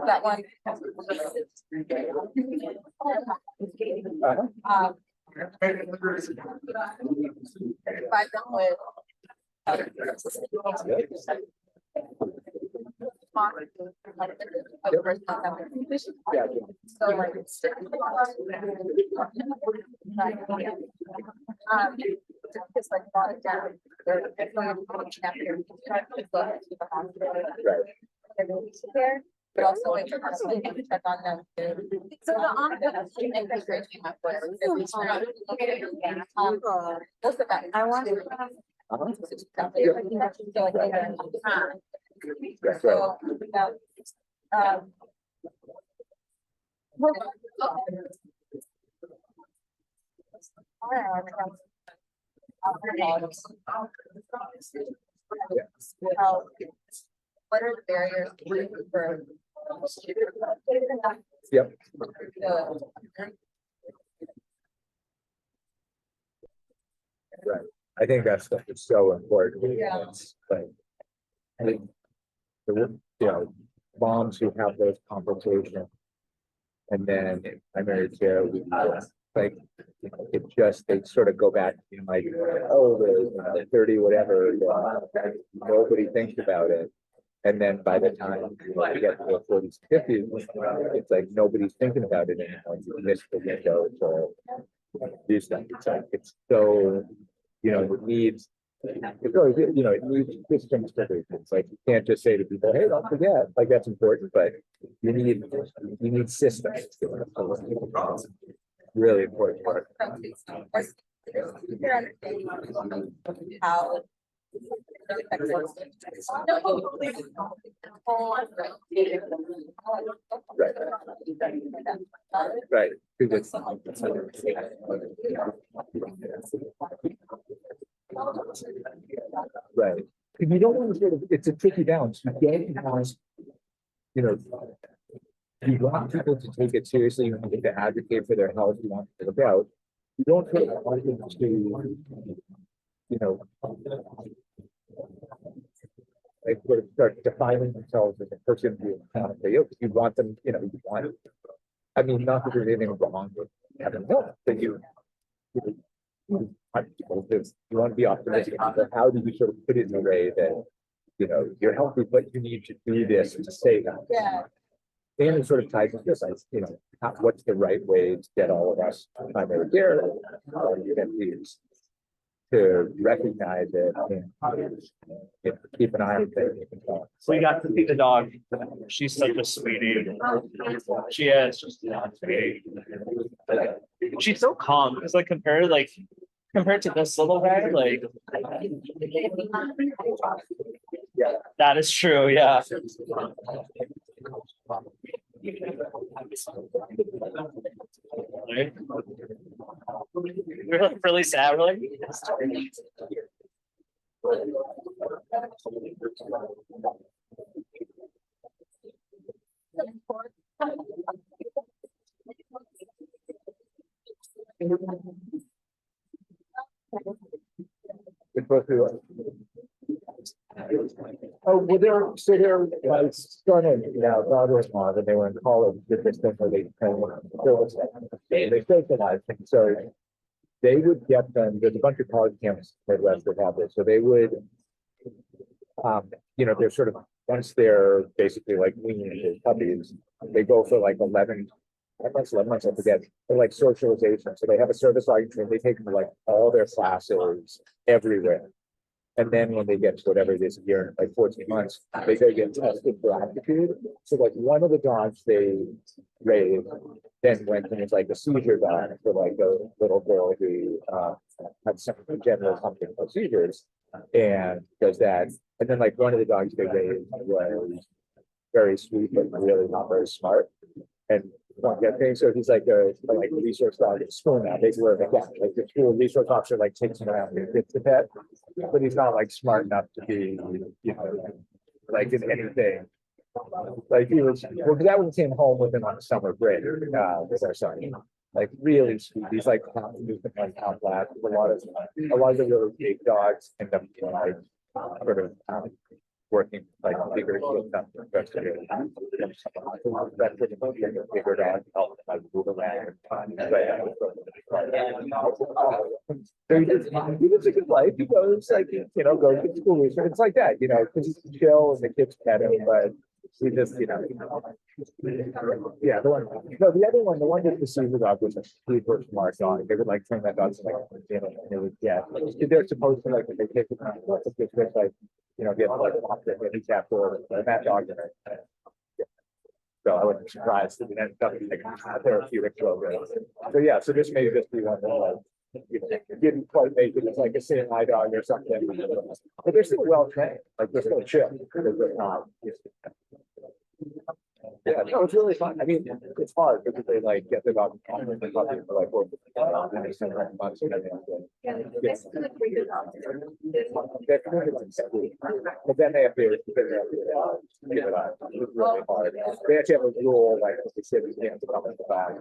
That one. Just like brought it down. But also like check on them too. So the most of that. I want to. That's right. What are the barriers for? Yep. Right. I think that stuff is so important. Yeah. It's like, I think, moms who have those conversations. And then in primary care, we like, it just, they sort of go back, like, oh, the 30, whatever, nobody thinks about it. And then by the time you get to the 40s, 50s, it's like nobody's thinking about it anymore. You miss the window to do stuff. It's like, it's so, it needs, it needs systems to do. It's like, you can't just say to people, hey, don't forget, like, that's important, but you need systems. Really important work. How. Right. Right. If you don't want to sort of, it's a tricky balance. You don't want, you want people to take it seriously, you want them to advocate for their health, you want them to look out. You don't sort of want them to, like sort of start defining themselves as a person who you want them, you want, I mean, not that there's anything wrong with having health, but you want people to, you want to be optimistic. So how do you sort of put it in a way that, you're healthy, but you need to do this to say that? Yeah. And it sort of ties into this, what's the right way to get all of us primary care to recognize it and keep an eye on things. We got to see the dog. She's such a sweetie. She is just a sweetie. She's so calm because compared to this little guy, like yeah, that is true. Yeah. We're really sad. We're like, We're supposed to. Oh, well, my son and, daughter-in-law, when they were in college, did this thing where they kind of, they socialized, and so they would get them, there's a bunch of college campuses in the Midwest that have this, so they would, they're sort of, once they're basically like weaned as puppies, they go for like 11 months, I forget, for like socialization, so they have a service dog train, they take them to like all their classes everywhere. And then when they get to whatever it is, a year, like 14 months, they go get tested for aptitude. So like one of the dogs they raised then went and was like a seizure dog for like a little girl who had some congenital something of seizures and does that. And then like one of the dogs they raised was very sweet, but really not very smart. And one get thing. So he's like a resource dog at school now. They were like the school resource officer like takes him around and gets the pet, but he's not like smart enough to be, like in anything. Like he was, well, because that one came home with him on a summer break, with our son. Like really sweet. He's like like out loud. A lot of the really big dogs end up being like sort of working like bigger kids up to investigate. That's pretty much like a bigger dog help like move around. So he lives a good life. He goes like goes to school. So it's like that, because he's chill and the kids pet him, but we just, yeah, the one, no, the other one, the one that the seizure dog was a super smart dog. They would like train that dog to like, and it would they're supposed to like, if they take it, it's like, get like handicap or that dog. So I wasn't surprised that it ended up being like a therapeutic program. So yeah, so this may just be one that like, didn't quite make it. It's like a CNI dog or something, but they're still well trained. Like they're still chill. They're not. Yeah, no, it's really fun. I mean, it's hard because they like get the dog for like months. But then they have to give it up. It's really hard. They actually have a rule like the city can't come in the back.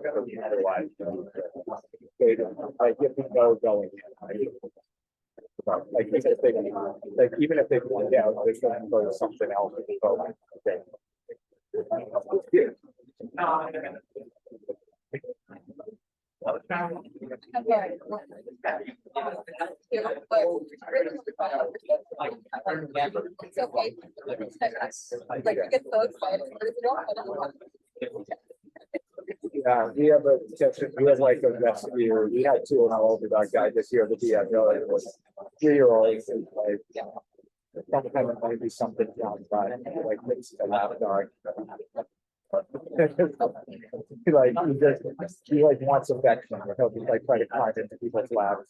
Otherwise, they like if you know going. Like even if they point out, they're going to go to something else. Okay. Yeah, we have a section, we have like a rescue, we had two in our older dog died this year, but yeah, no, it was 3-year-olds and like, sometimes it might be something down, but like, it's a lap dog. He like wants affection, or he'll just like try to climb into people's laps.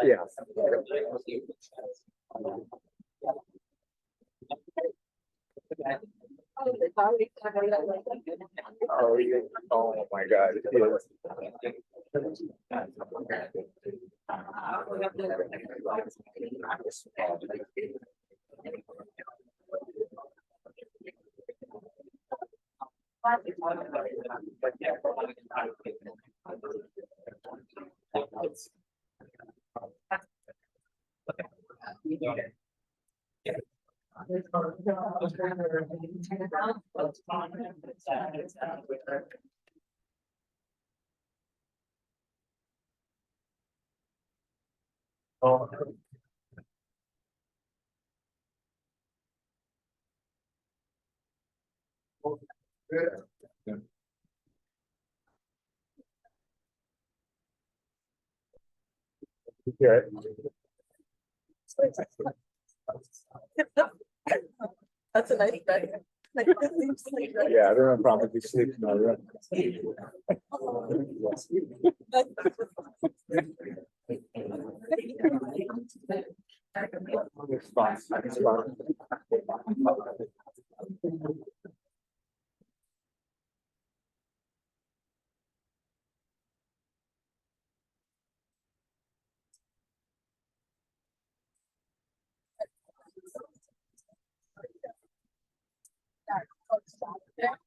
Yeah. Oh, yeah. Oh my God. Oh. Yeah. That's a nice bed. Yeah, I don't have a problem with you sleeping in my room. It's fine. It's fine.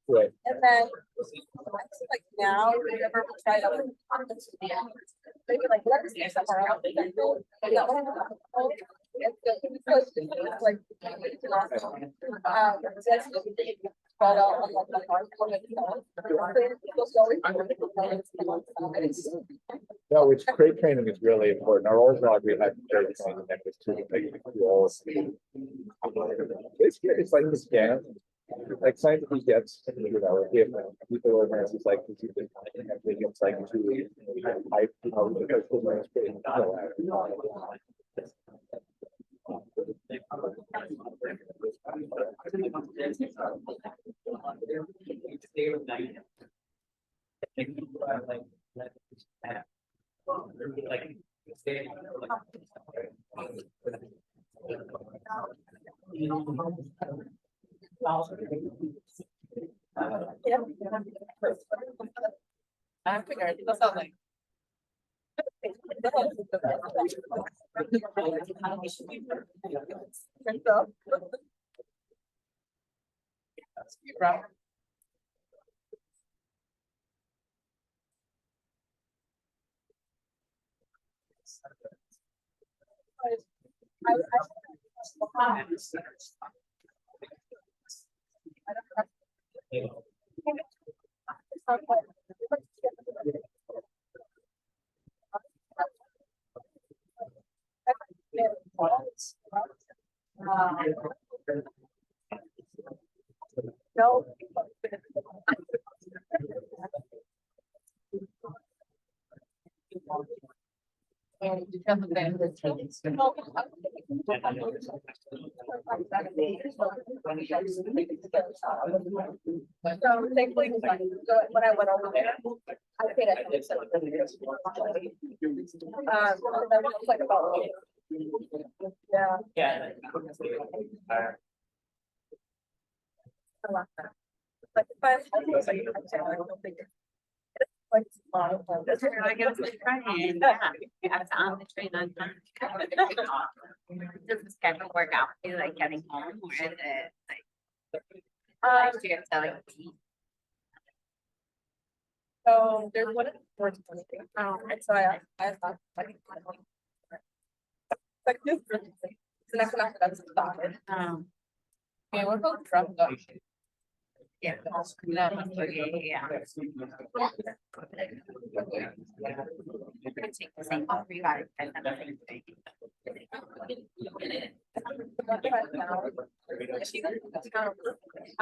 Right. And then like now, we never try to maybe like let's do somewhere else. Like No, it's crate training is really important. Our old log, we had crate training that was too big. It's like the scan. Like scientific gets, you know, if people organize it's like it's like too hype, you know, because it's pretty. I figured that's all like. No. And you have so thankfully, when I went over there, I paid attention. That was like about. Yeah. Yeah. Like if I don't think like That's where I get to try and I was on the train on time. Does the schedule work out for you, like getting home, or is it like do you have to like so there's one in Orange County. And so I thought like this the next one after that's started. Okay, we're both drunk though. yeah, yeah. You can take the same three hours and then the same thing.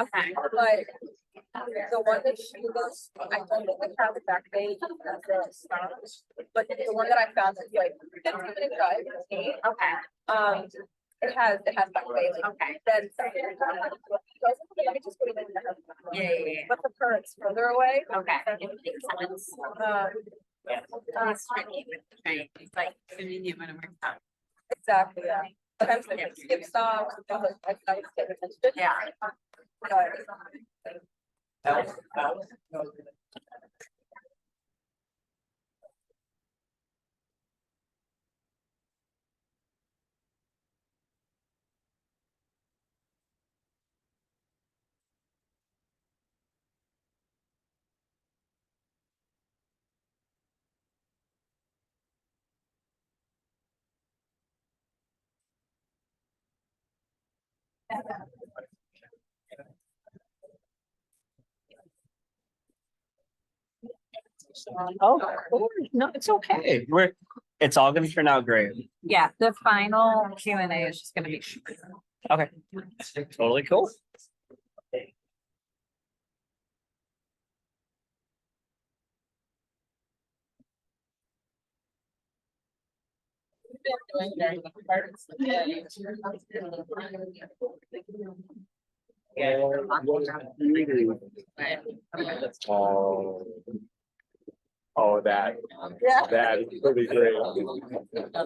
Okay. Like the one that she goes, I don't think the crowd back page but the one that I found is like 15-minute drive. Okay. It has back page. Okay. Then let me just put it in there. Yeah. But for her, it's further away. Okay. It makes sense. It's tricky with the train. It's like convenient when it works out. Exactly, yeah. Sometimes they skip stops, sometimes I pay attention. Yeah. Oh, no, it's okay. It's all gonna turn out great. Yeah, the final Q&A is just gonna be. Okay. Totally cool. Oh, that is pretty great.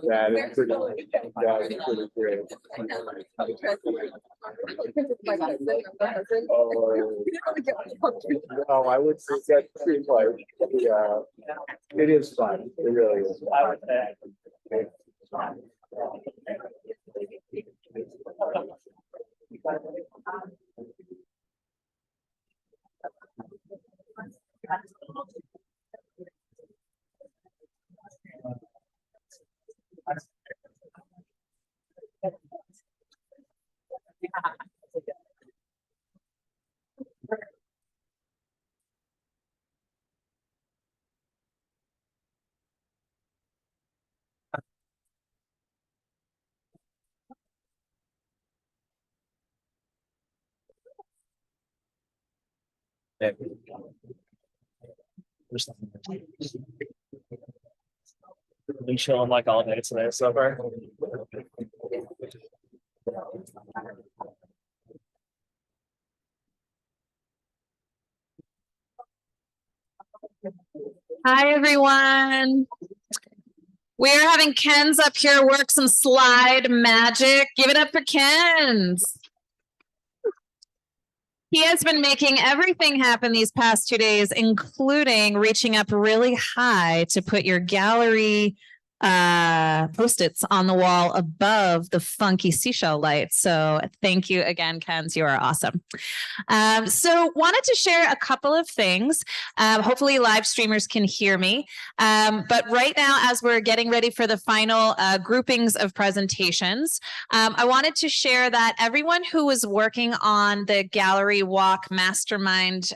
That is pretty great. Oh, I would say that seems like, yeah, it is fun. It really is. Been chilling like all day today so far. Hi, everyone. We are having Ken's up here work some slide magic. Give it up for Ken's. He has been making everything happen these past 2 days, including reaching up really high to put your gallery Post-its on the wall above the funky seashell light. So thank you again, Ken's. You are awesome. So wanted to share a couple of things. Hopefully live streamers can hear me. But right now, as we're getting ready for the final groupings of presentations, I wanted to share that everyone who was working on the gallery walk mastermind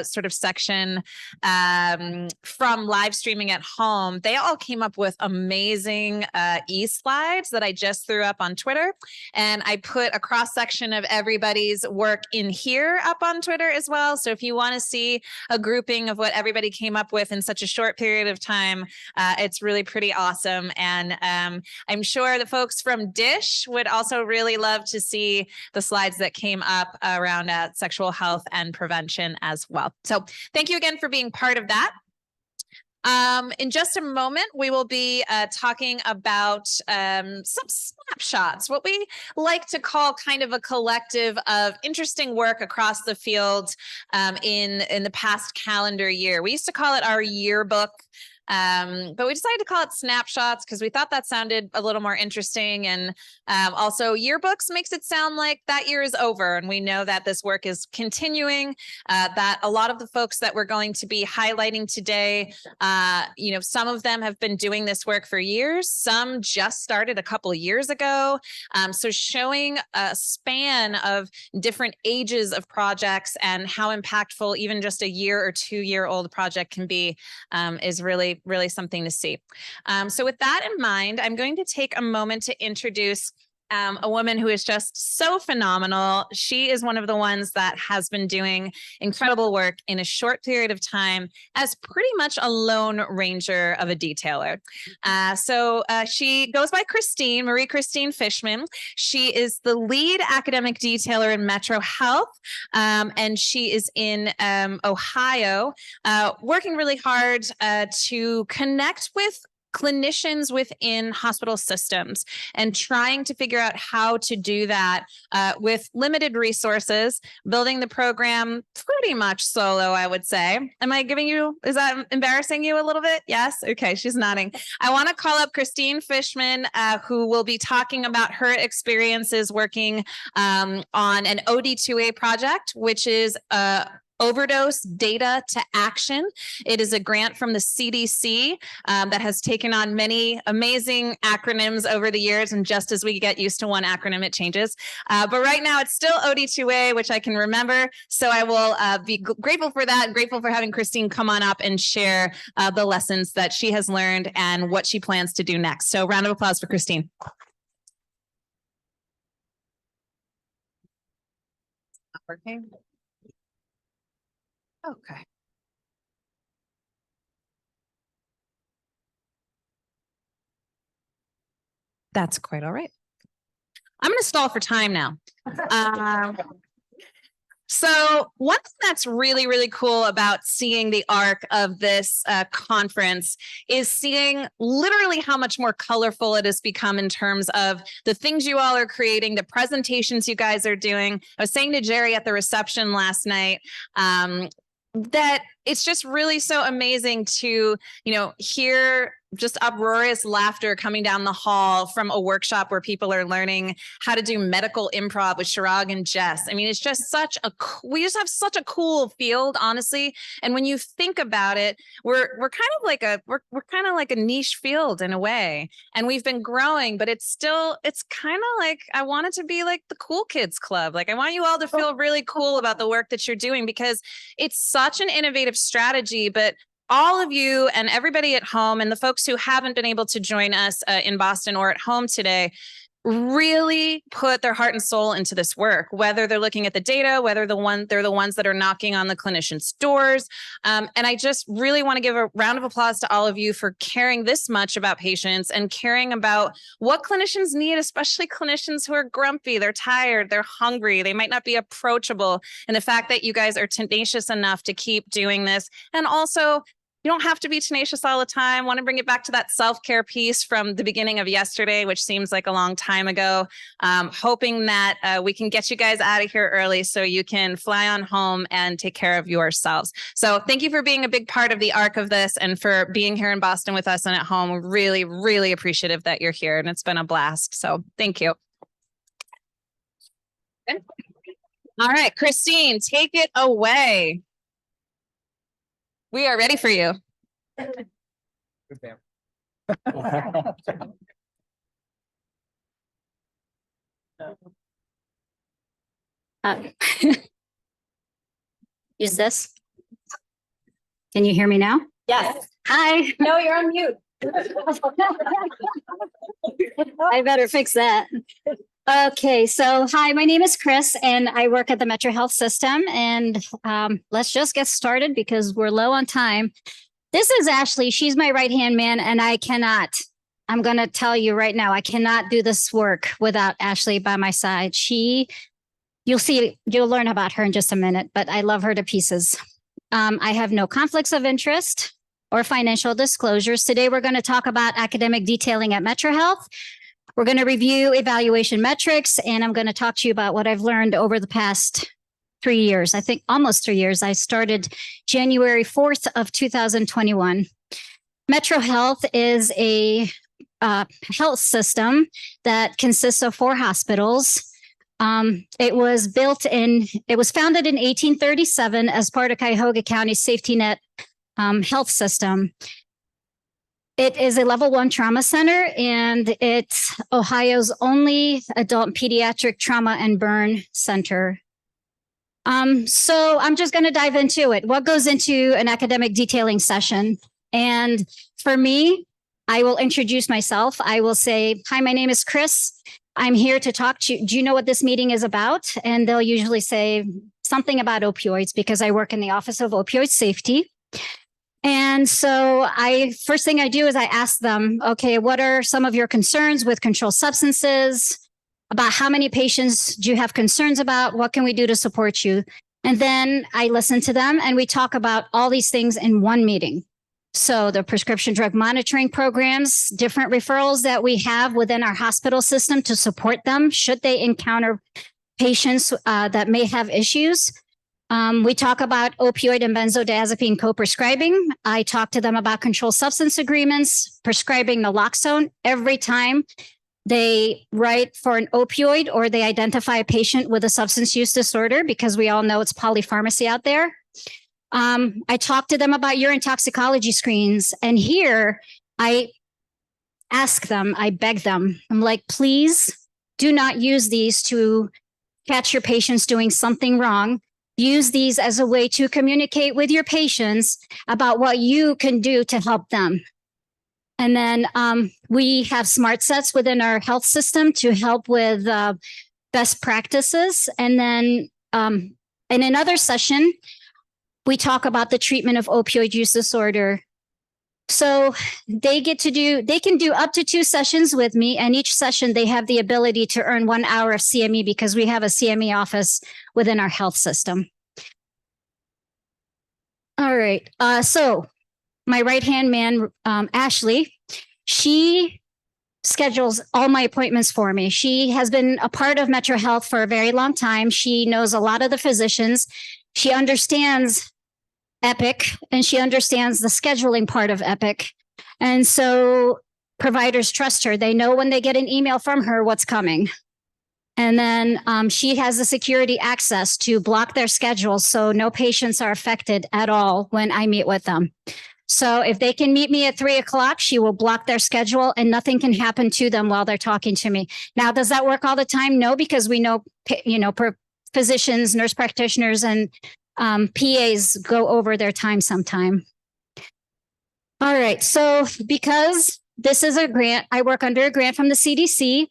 sort of section from live streaming at home, they all came up with amazing e-slides that I just threw up on Twitter. And I put a cross section of everybody's work in here up on Twitter as well. So if you want to see a grouping of what everybody came up with in such a short period of time, it's really pretty awesome. And I'm sure the folks from Dish would also really love to see the slides that came up around sexual health and prevention as well. So thank you again for being part of that. In just a moment, we will be talking about some snapshots, what we like to call kind of a collective of interesting work across the field in the past calendar year. We used to call it our yearbook. But we decided to call it snapshots because we thought that sounded a little more interesting. And also yearbooks makes it sound like that year is over. And we know that this work is continuing, that a lot of the folks that we're going to be highlighting today, some of them have been doing this work for years. Some just started a couple of years ago. So showing a span of different ages of projects and how impactful even just a year or 2 year old project can be is really something to see. So with that in mind, I'm going to take a moment to introduce a woman who is just so phenomenal. She is one of the ones that has been doing incredible work in a short period of time as pretty much a lone ranger of a detailer. So she goes by Marie Christine Fishman. She is the lead academic detailer in Metro Health, and she is in Ohio, working really hard to connect with clinicians within hospital systems and trying to figure out how to do that with limited resources, building the program pretty much solo, I would say. Is that embarrassing you a little bit? Yes? Okay, she's nodding. I want to call up Christine Fishman, who will be talking about her experiences working on an OD2A project, which is Overdose Data to Action. It is a grant from the CDC that has taken on many amazing acronyms over the years. And just as we get used to one acronym, it changes. But right now it's still OD2A, which I can remember. So I will be grateful for that, grateful for having Christine come on up and share the lessons that she has learned and what she plans to do next. So round of applause for Christine. Not working. Okay. That's quite all right. I'm going to stall for time now. So one thing that's really cool about seeing the arc of this conference is seeing literally how much more colorful it has become in terms of the things you all are creating, the presentations you guys are doing. I was saying to Jerry at the reception last night, that it's just really so amazing to, hear just uproarious laughter coming down the hall from a workshop where people are learning how to do medical improv with Chirag and Jess. I mean, it's just we just have such a cool field, honestly. And when you think about it, we're kind of like a niche field in a way. And we've been growing, but it's kind of like, I want it to be like the cool kids club. Like I want you all to feel really cool about the work that you're doing because it's such an innovative strategy, but all of you and everybody at home and the folks who haven't been able to join us in Boston or at home today, really put their heart and soul into this work, whether they're looking at the data, whether they're the ones that are knocking on the clinicians' doors. And I just really want to give a round of applause to all of you for caring this much about patients and caring about what clinicians need, especially clinicians who are grumpy, they're tired, they're hungry, they might not be approachable. And the fact that you guys are tenacious enough to keep doing this. And also, you don't have to be tenacious all the time. I want to bring it back to that self-care piece from the beginning of yesterday, which seems like a long time ago. Hoping that we can get you guys out of here early so you can fly on home and take care of yourselves. So thank you for being a big part of the arc of this and for being here in Boston with us and at home. We're really, really appreciative that you're here, and it's been a blast. So thank you. All right, Christine, take it away. We are ready for you. Use this. Can you hear me now? Yes. Hi. No, you're on mute. I better fix that. Okay, so hi, my name is Chris and I work at the Metro Health System, and let's just get started because we're low on time. This is Ashley. She's my right-hand man, and I'm going to tell you right now, I cannot do this work without Ashley by my side. You'll learn about her in just a minute, but I love her to pieces. I have no conflicts of interest or financial disclosures. Today, we're going to talk about academic detailing at Metro Health. We're going to review evaluation metrics, and I'm going to talk to you about what I've learned over the past 3 years. I think almost 3 years. I started January 4th of 2021. Metro Health is a health system that consists of 4 hospitals. It was founded in 1837 as part of Cuyahoga County's safety net health system. It is a level 1 trauma center, and it's Ohio's only adult and pediatric trauma and burn center. So I'm just going to dive into it. What goes into an academic detailing session? And for me, I will introduce myself. I will say, hi, my name is Chris. I'm here to talk to you. Do you know what this meeting is about? And they'll usually say something about opioids because I work in the Office of Opioid Safety. And so first thing I do is I ask them, okay, what are some of your concerns with controlled substances? About how many patients do you have concerns about? What can we do to support you? And then I listen to them and we talk about all these things in one meeting. So the prescription drug monitoring programs, different referrals that we have within our hospital system to support them should they encounter patients that may have issues. We talk about opioid and benzodiazepine co-prescribing. I talk to them about controlled substance agreements, prescribing naloxone every time they write for an opioid or they identify a patient with a substance use disorder, because we all know it's polypharmacy out there. I talk to them about urine toxicology screens, and here I ask them, I beg them, I'm like, please do not use these to catch your patients doing something wrong. Use these as a way to communicate with your patients about what you can do to help them. And then we have smart sets within our health system to help with best practices. And then in another session, we talk about the treatment of opioid use disorder. So they can do up to 2 sessions with me, and each session they have the ability to earn 1 hour of CME because we have a CME office within our health system. All right. So my right-hand man, Ashley, she schedules all my appointments for me. She has been a part of Metro Health for a very long time. She knows a lot of the physicians. She understands Epic, and she understands the scheduling part of Epic. And so providers trust her. They know when they get an email from her what's coming. And then she has the security access to block their schedules, so no patients are affected at all when I meet with them. So if they can meet me at 3:00, she will block their schedule and nothing can happen to them while they're talking to me. Now, does that work all the time? No, because we know, physicians, nurse practitioners, and PAs go over their time sometime. All right. So because this is a grant, I work under a grant from the CDC.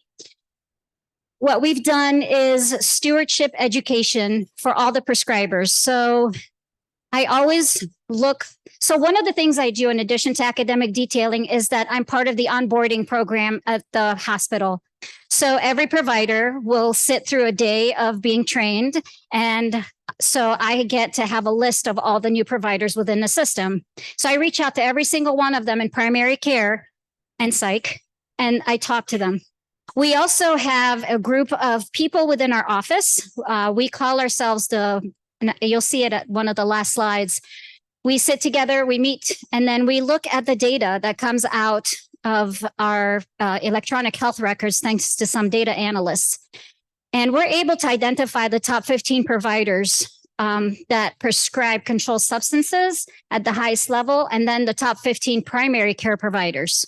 what we've done is stewardship education for all the prescribers. So I always look. So one of the things I do in addition to academic detailing is that I'm part of the onboarding program at the hospital. So every provider will sit through a day of being trained. And so I get to have a list of all the new providers within the system. So I reach out to every single one of them in primary care and psych, and I talk to them. We also have a group of people within our office. We call ourselves and you'll see it at one of the last slides. We sit together, we meet, and then we look at the data that comes out of our electronic health records, thanks to some data analysts. And we're able to identify the top 15 providers that prescribe controlled substances at the highest level, and then the top 15 primary care providers.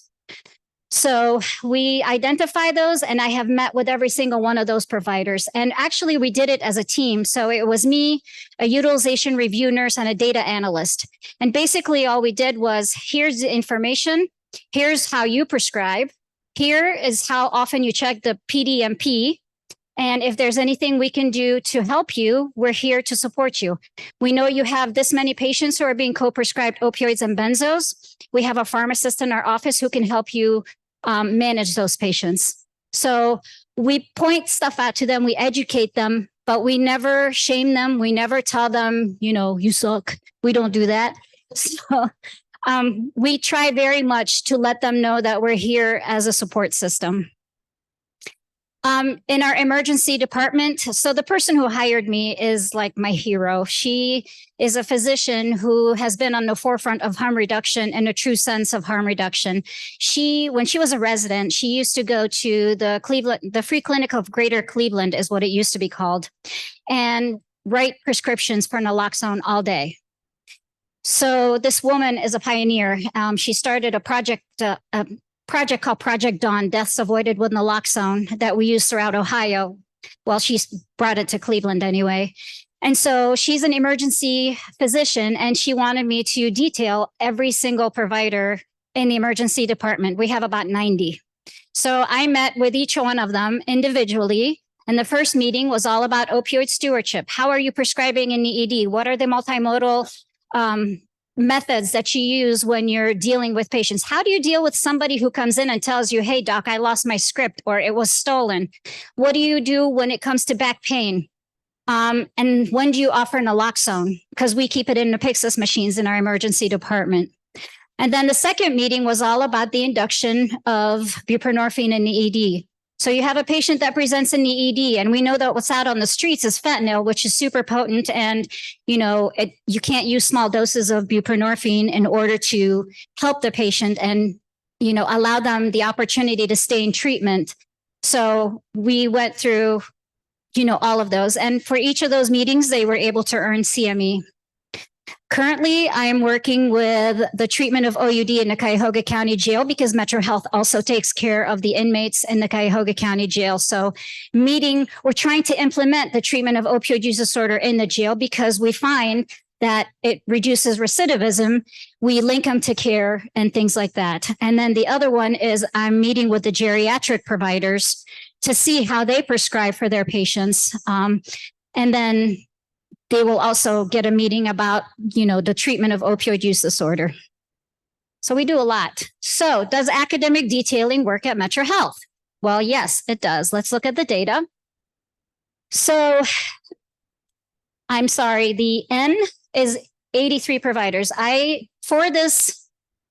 So we identify those, and I have met with every single one of those providers. And actually, we did it as a team. So it was me, a utilization review nurse, and a data analyst. And basically, all we did was, here's the information. Here's how you prescribe. Here is how often you check the PDMP. And if there's anything we can do to help you, we're here to support you. We know you have this many patients who are being co-prescribed opioids and benzos. We have a pharmacist in our office who can help you manage those patients. So we point stuff out to them, we educate them, but we never shame them. We never tell them, you suck. We don't do that. So we try very much to let them know that we're here as a support system. In our emergency department, so the person who hired me is like my hero. She is a physician who has been on the forefront of harm reduction in a true sense of harm reduction. When she was a resident, she used to go to the Free Clinic of Greater Cleveland is what it used to be called, and write prescriptions for naloxone all day. So this woman is a pioneer. She started a project called Project Dawn, Deaths Avoided with Naloxone, that we use throughout Ohio. Well, she's brought it to Cleveland anyway. And so she's an emergency physician, and she wanted me to detail every single provider in the emergency department. We have about 90. So I met with each one of them individually. And the first meeting was all about opioid stewardship. How are you prescribing in the ED? What are the multimodal methods that you use when you're dealing with patients? How do you deal with somebody who comes in and tells you, hey, doc, I lost my script or it was stolen? What do you do when it comes to back pain? And when do you offer naloxone? Because we keep it in the Pyxis machines in our emergency department. And then the second meeting was all about the induction of buprenorphine in the ED. So you have a patient that presents in the ED, and we know that what's out on the streets is fentanyl, which is super potent. And, you can't use small doses of buprenorphine in order to help the patient and, allow them the opportunity to stay in treatment. So we went through, all of those. And for each of those meetings, they were able to earn CME. Currently, I am working with the treatment of OUD in the Cuyahoga County Jail because Metro Health also takes care of the inmates in the Cuyahoga County Jail. So we're trying to implement the treatment of opioid use disorder in the jail because we find that it reduces recidivism. We link them to care and things like that. And then the other one is I'm meeting with the geriatric providers to see how they prescribe for their patients. And then they will also get a meeting about, the treatment of opioid use disorder. So we do a lot. So does academic detailing work at Metro Health? Well, yes, it does. Let's look at the data. So I'm sorry, the N is 83 providers.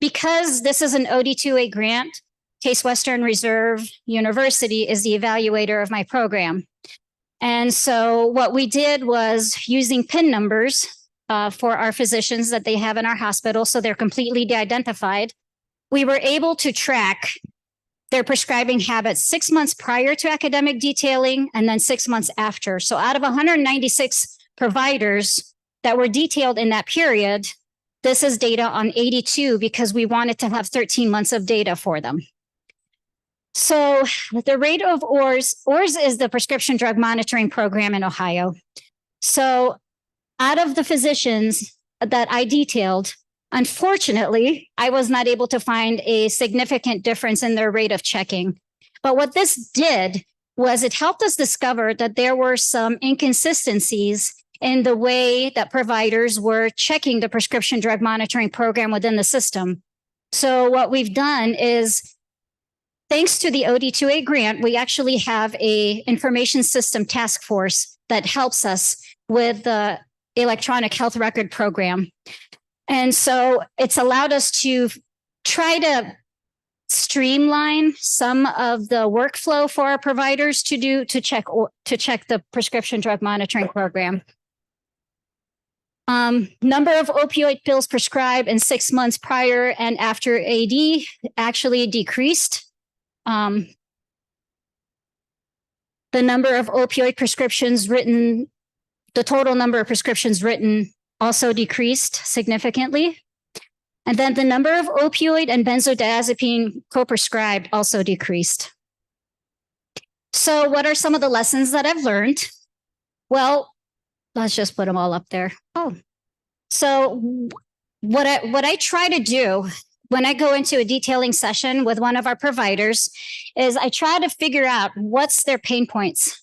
Because this is an OD2A grant, Case Western Reserve University is the evaluator of my program. And so what we did was using PIN numbers for our physicians that they have in our hospital, so they're completely de-identified. We were able to track their prescribing habits 6 months prior to academic detailing and then 6 months after. So out of 196 providers that were detailed in that period, this is data on 82 because we wanted to have 13 months of data for them. So the rate of ORS is the prescription drug monitoring program in Ohio. So out of the physicians that I detailed, unfortunately, I was not able to find a significant difference in their rate of checking. But what this did was it helped us discover that there were some inconsistencies in the way that providers were checking the prescription drug monitoring program within the system. So what we've done is, thanks to the OD2A grant, we actually have a information system task force that helps us with the electronic health record program. And so it's allowed us to try to streamline some of the workflow for our providers to check the prescription drug monitoring program. Number of opioid pills prescribed in 6 months prior and after AD actually decreased. The number of opioid prescriptions written, the total number of prescriptions written also decreased significantly. And then the number of opioid and benzodiazepine co-prescribed also decreased. So what are some of the lessons that I've learned? Well, let's just put them all up there. Oh, so what I try to do when I go into a detailing session with one of our providers is I try to figure out what's their pain points,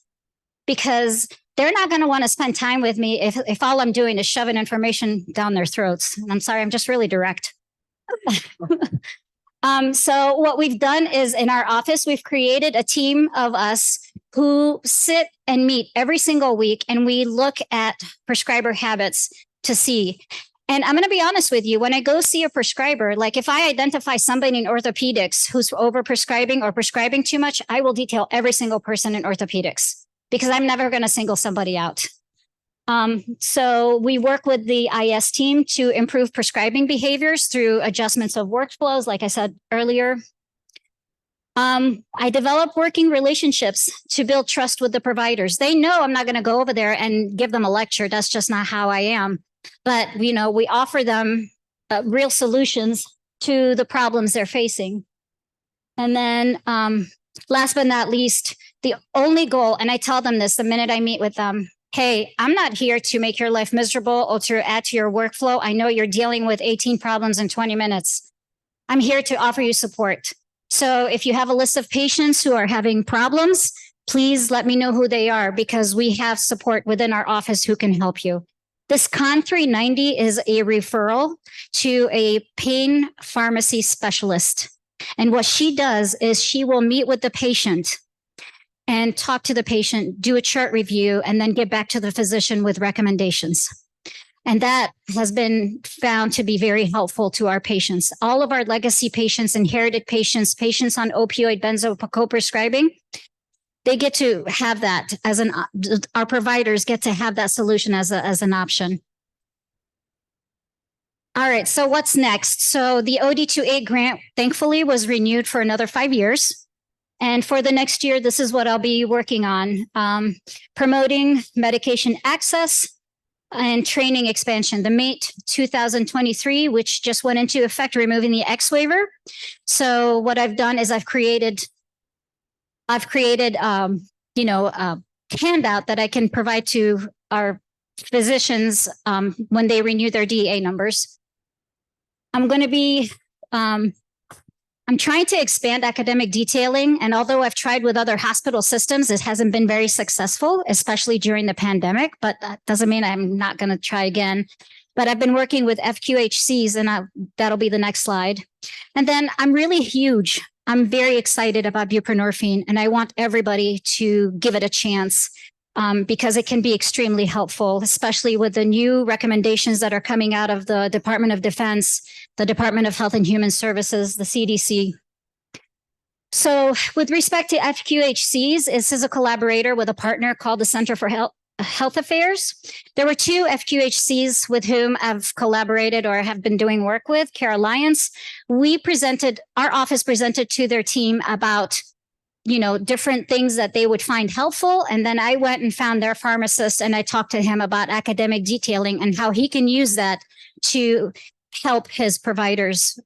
because they're not going to want to spend time with me if all I'm doing is shoving information down their throats. And I'm sorry, I'm just really direct. So what we've done is in our office, we've created a team of us who sit and meet every single week, and we look at prescriber habits to see. And I'm going to be honest with you, when I go see a prescriber, like if I identify somebody in orthopedics who's overprescribing or prescribing too much, I will detail every single person in orthopedics because I'm never going to single somebody out. So we work with the IS team to improve prescribing behaviors through adjustments of workflows, like I said earlier. I develop working relationships to build trust with the providers. They know I'm not going to go over there and give them a lecture. That's just not how I am. But, you know, we offer them real solutions to the problems they're facing. And then last but not least, the only goal, and I tell them this the minute I meet with them, hey, I'm not here to make your life miserable or to add to your workflow. I know you're dealing with 18 problems in 20 minutes. I'm here to offer you support. So if you have a list of patients who are having problems, please let me know who they are, because we have support within our office who can help you. This CON 390 is a referral to a pain pharmacy specialist. And what she does is she will meet with the patient and talk to the patient, do a chart review, and then get back to the physician with recommendations. And that has been found to be very helpful to our patients. All of our legacy patients, inherited patients, patients on opioid benzo co-prescribing, they get to have that as our providers get to have that solution as an option. All right, so what's next? So the OD2A grant, thankfully, was renewed for another 5 years. And for the next year, this is what I'll be working on, promoting medication access and training expansion. The MATE 2023, which just went into effect, removing the X waiver. So what I've done is I've created a handout that I can provide to our physicians when they renew their DEA numbers. I'm going to be I'm trying to expand academic detailing, and although I've tried with other hospital systems, it hasn't been very successful, especially during the pandemic, but that doesn't mean I'm not going to try again. But I've been working with FQHCs, and that'll be the next slide. And then I'm really huge. I'm very excited about buprenorphine, and I want everybody to give it a chance because it can be extremely helpful, especially with the new recommendations that are coming out of the Department of Defense, the Department of Health and Human Services, the CDC. So with respect to FQHCs, this is a collaborator with a partner called the Center for Health Affairs. There were 2 FQHCs with whom I've collaborated or have been doing work with, Care Alliance. Our office presented to their team about different things that they would find helpful. And then I went and found their pharmacist, and I talked to him about academic detailing and how he can use that to help his providers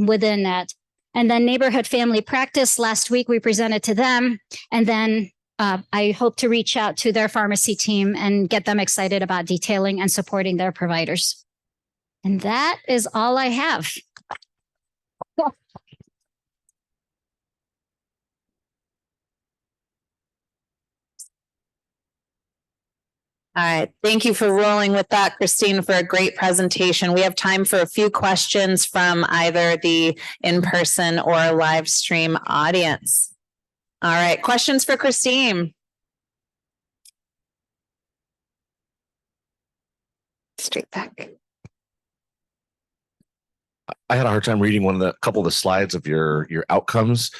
within that. And then neighborhood family practice, last week we presented to them. And then I hope to reach out to their pharmacy team and get them excited about detailing and supporting their providers. And that is all I have. All right. Thank you for rolling with that, Christine, for a great presentation. We have time for a few questions from either the in-person or live stream audience. All right. Questions for Christine? Straight back. I had a hard time reading couple of the slides of your outcomes.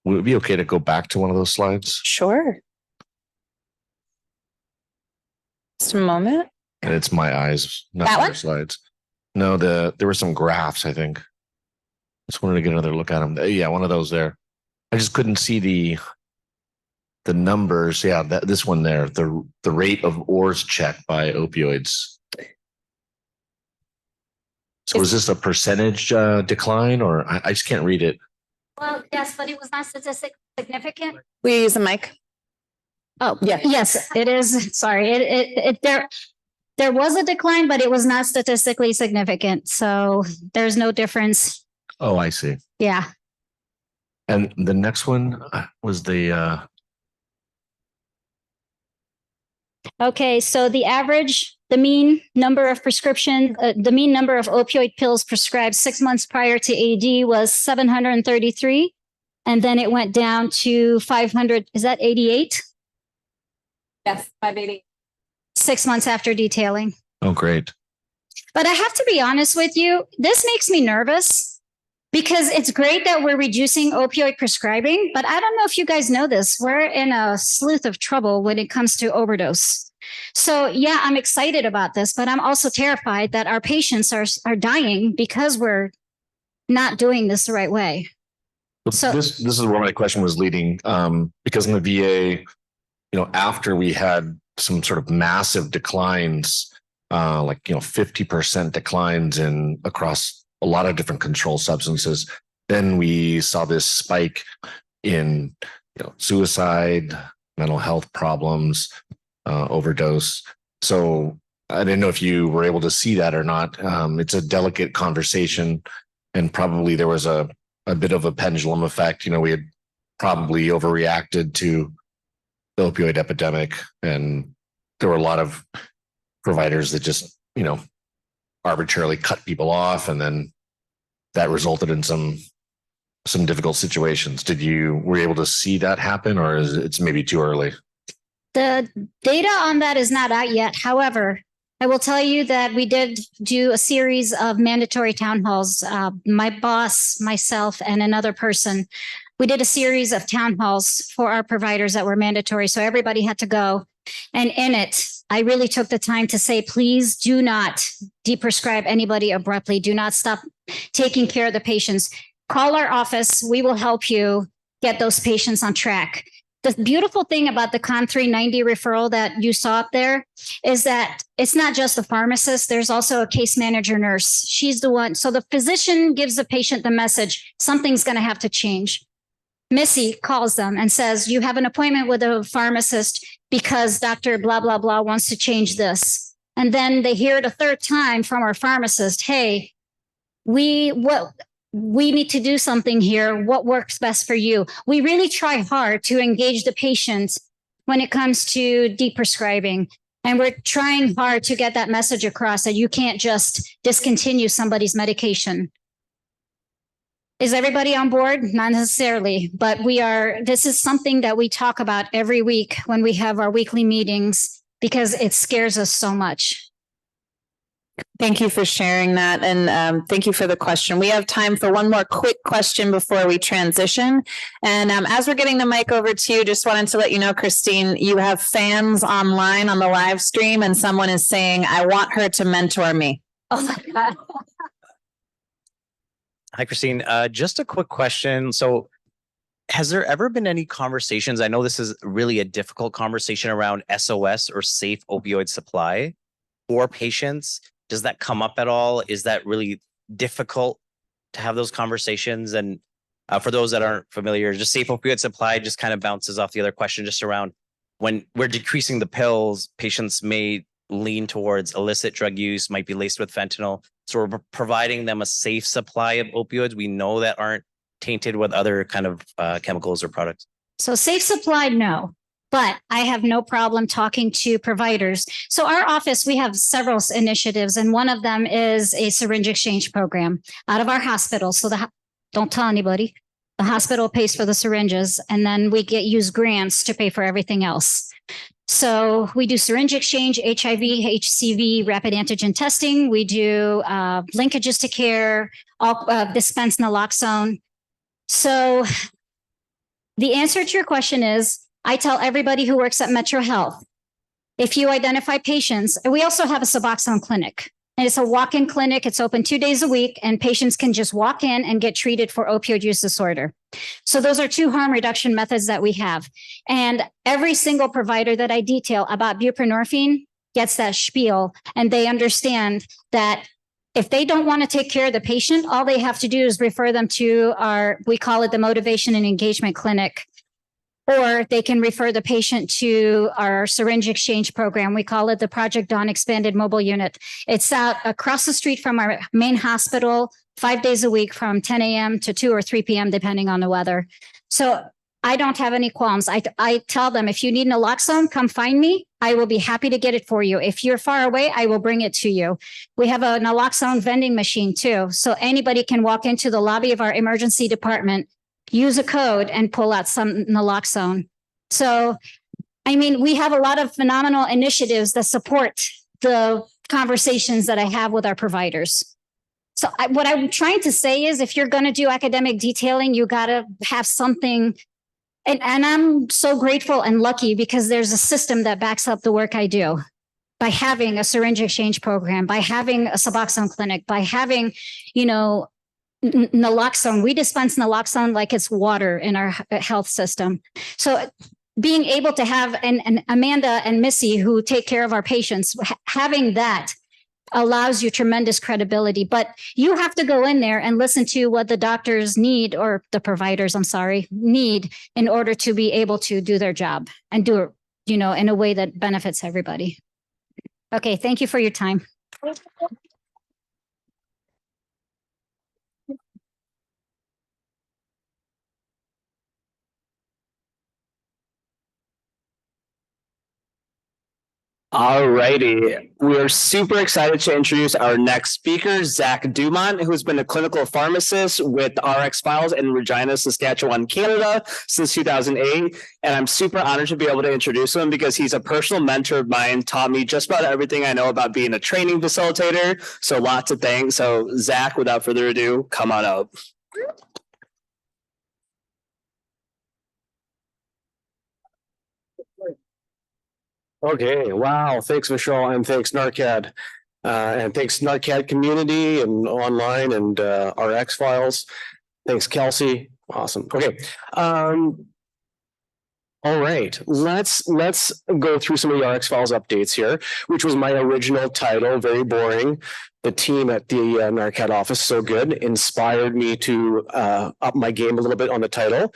Would it be okay to go back to one of those slides? Sure. Just a moment. And it's my eyes, not That the one? other slides. No, there were some graphs, I think. Just wanted to get another look at them. Yeah, one of those there. I just couldn't see the numbers. Yeah, this one there, the rate of ORS check by opioids. So is this a percentage decline, or I just can't read it? Well, yes, but it was not statistically significant. Will you use the mic? Oh, yeah, yes, it is. Sorry, there was a decline, but it was not statistically significant. So there's no difference. Oh, I see. Yeah. And the next one was the Okay, so the mean number of the mean number of opioid pills prescribed 6 months prior to AD was 733. And then it went down to 500. Is that 88? Yes, 580. 6 months after detailing. Oh, great. But I have to be honest with you, this makes me nervous because it's great that we're reducing opioid prescribing, but I don't know if you guys know this. We're in a sleuth of trouble when it comes to overdose. So yeah, I'm excited about this, but I'm also terrified that our patients are dying because we're not doing this the right way. So this is where my question was leading, because in the VA, after we had some sort of massive declines, 50% declines across a lot of different control substances, then we saw this spike in suicide, mental health problems, overdose. So I didn't know if you were able to see that or not. It's a delicate conversation, and probably there was a bit of a pendulum effect. We had probably overreacted to the opioid epidemic, and there were a lot of providers that just, arbitrarily cut people off, and then that resulted in some difficult situations. Were you able to see that happen, or is it's maybe too early? the data on that is not out yet. However, I will tell you that we did do a series of mandatory town halls. My boss, myself, and another person, we did a series of town halls for our providers that were mandatory. So everybody had to go. And in it, I really took the time to say, please do not deprescribe anybody abruptly. Do not stop taking care of the patients. Call our office. We will help you get those patients on track. The beautiful thing about the CON 390 referral that you saw up there is that it's not just the pharmacist. There's also a case manager nurse. She's the one. So the physician gives the patient the message, something's going to have to change. Missy calls them and says, you have an appointment with a pharmacist because Dr. blah, blah, blah wants to change this. And then they hear it a third time from our pharmacist. Hey, we need to do something here. What works best for you? We really try hard to engage the patient when it comes to deprescribing. And we're trying hard to get that message across that you can't just discontinue somebody's medication. Is everybody on board? Not necessarily, but this is something that we talk about every week when we have our weekly meetings because it scares us so much. Thank you for sharing that. And thank you for the question. We have time for one more quick question before we transition. And as we're getting the mic over to you, just wanted to let you know, Christine, you have fans online on the live stream, and someone is saying, I want her to mentor me. Oh my God. Hi, Christine. Just a quick question. So has there ever been any conversations? I know this is really a difficult conversation around SOS or safe opioid supply for patients. Does that come up at all? Is that really difficult to have those conversations? And for those that aren't familiar, just safe opioid supply just kind of bounces off the other question just around when we're decreasing the pills, patients may lean towards illicit drug use, might be laced with fentanyl. So we're providing them a safe supply of opioids we know that aren't tainted with other kind of chemicals or products. So safe supply, no. but I have no problem talking to providers. So our office, we have several initiatives, and one of them is a syringe exchange program out of our hospital. So don't tell anybody. The hospital pays for the syringes, and then we use grants to pay for everything else. So we do syringe exchange, HIV, HCV, rapid antigen testing. We do linkages to care, dispense naloxone. So the answer to your question is, I tell everybody who works at Metro Health, if you identify patients, and we also have a Suboxone clinic. And it's a walk-in clinic. It's open 2 days a week, and patients can just walk in and get treated for opioid use disorder. So those are 2 harm reduction methods that we have. And every single provider that I detail about buprenorphine gets that spiel, and they understand that if they don't want to take care of the patient, all they have to do is refer them to we call it the motivation and engagement clinic. Or they can refer the patient to our syringe exchange program. We call it the Project Dawn Expanded Mobile Unit. It's out across the street from our main hospital, 5 days a week from 10 a.m. to 2 or 3 p.m., depending on the weather. So I don't have any qualms. I tell them, if you need naloxone, come find me. I will be happy to get it for you. If you're far away, I will bring it to you. We have a naloxone vending machine too. So anybody can walk into the lobby of our emergency department, use a code, and pull out some naloxone. So, I mean, we have a lot of phenomenal initiatives that support the conversations that I have with our providers. So what I'm trying to say is, if you're going to do academic detailing, you got to have something. And I'm so grateful and lucky because there's a system that backs up the work I do. By having a syringe exchange program, by having a Suboxone clinic, by having, naloxone. We dispense naloxone like it's water in our health system. So being able to have and Amanda and Missy, who take care of our patients, having that allows you tremendous credibility. But you have to go in there and listen to what the doctors need, or the providers, need in order to be able to do their job and do it, in a way that benefits everybody. Okay, thank you for your time. All righty. We're super excited to introduce our next speaker, Zach Dumont, who's been a clinical pharmacist with RX Files in Regina, Saskatchewan, Canada since 2008. And I'm super honored to be able to introduce him because he's a personal mentor of mine, taught me just about everything I know about being a training facilitator. So lots of thanks. So Zach, without further ado, come on up. Okay, wow. Thanks, Michelle, and thanks, NaRCAD. And thanks, NaRCAD community and online and RX Files. Thanks, Kelsey. Awesome. Okay. All right, let's go through some of the RX Files updates here, which was my original title, very boring. The team at the NaRCAD office, so good, inspired me to up my game a little bit on the title.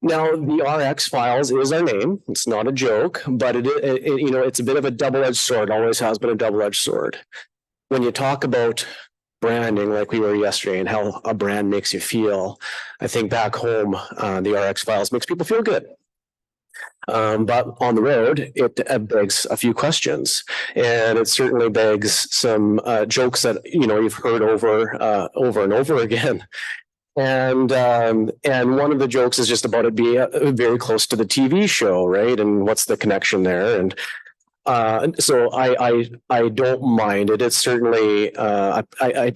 Now, the RX Files is our name. It's not a joke, but it's a bit of a double-edged sword. Always has been a double-edged sword. When you talk about branding, like we were yesterday, and how a brand makes you feel, I think back home, the RX Files makes people feel good. But on the road, it begs a few questions, and it certainly begs some jokes that you've heard over and over again. And one of the jokes is just about it being very close to the TV show, right? And what's the connection there? And so I don't mind it. It's certainly I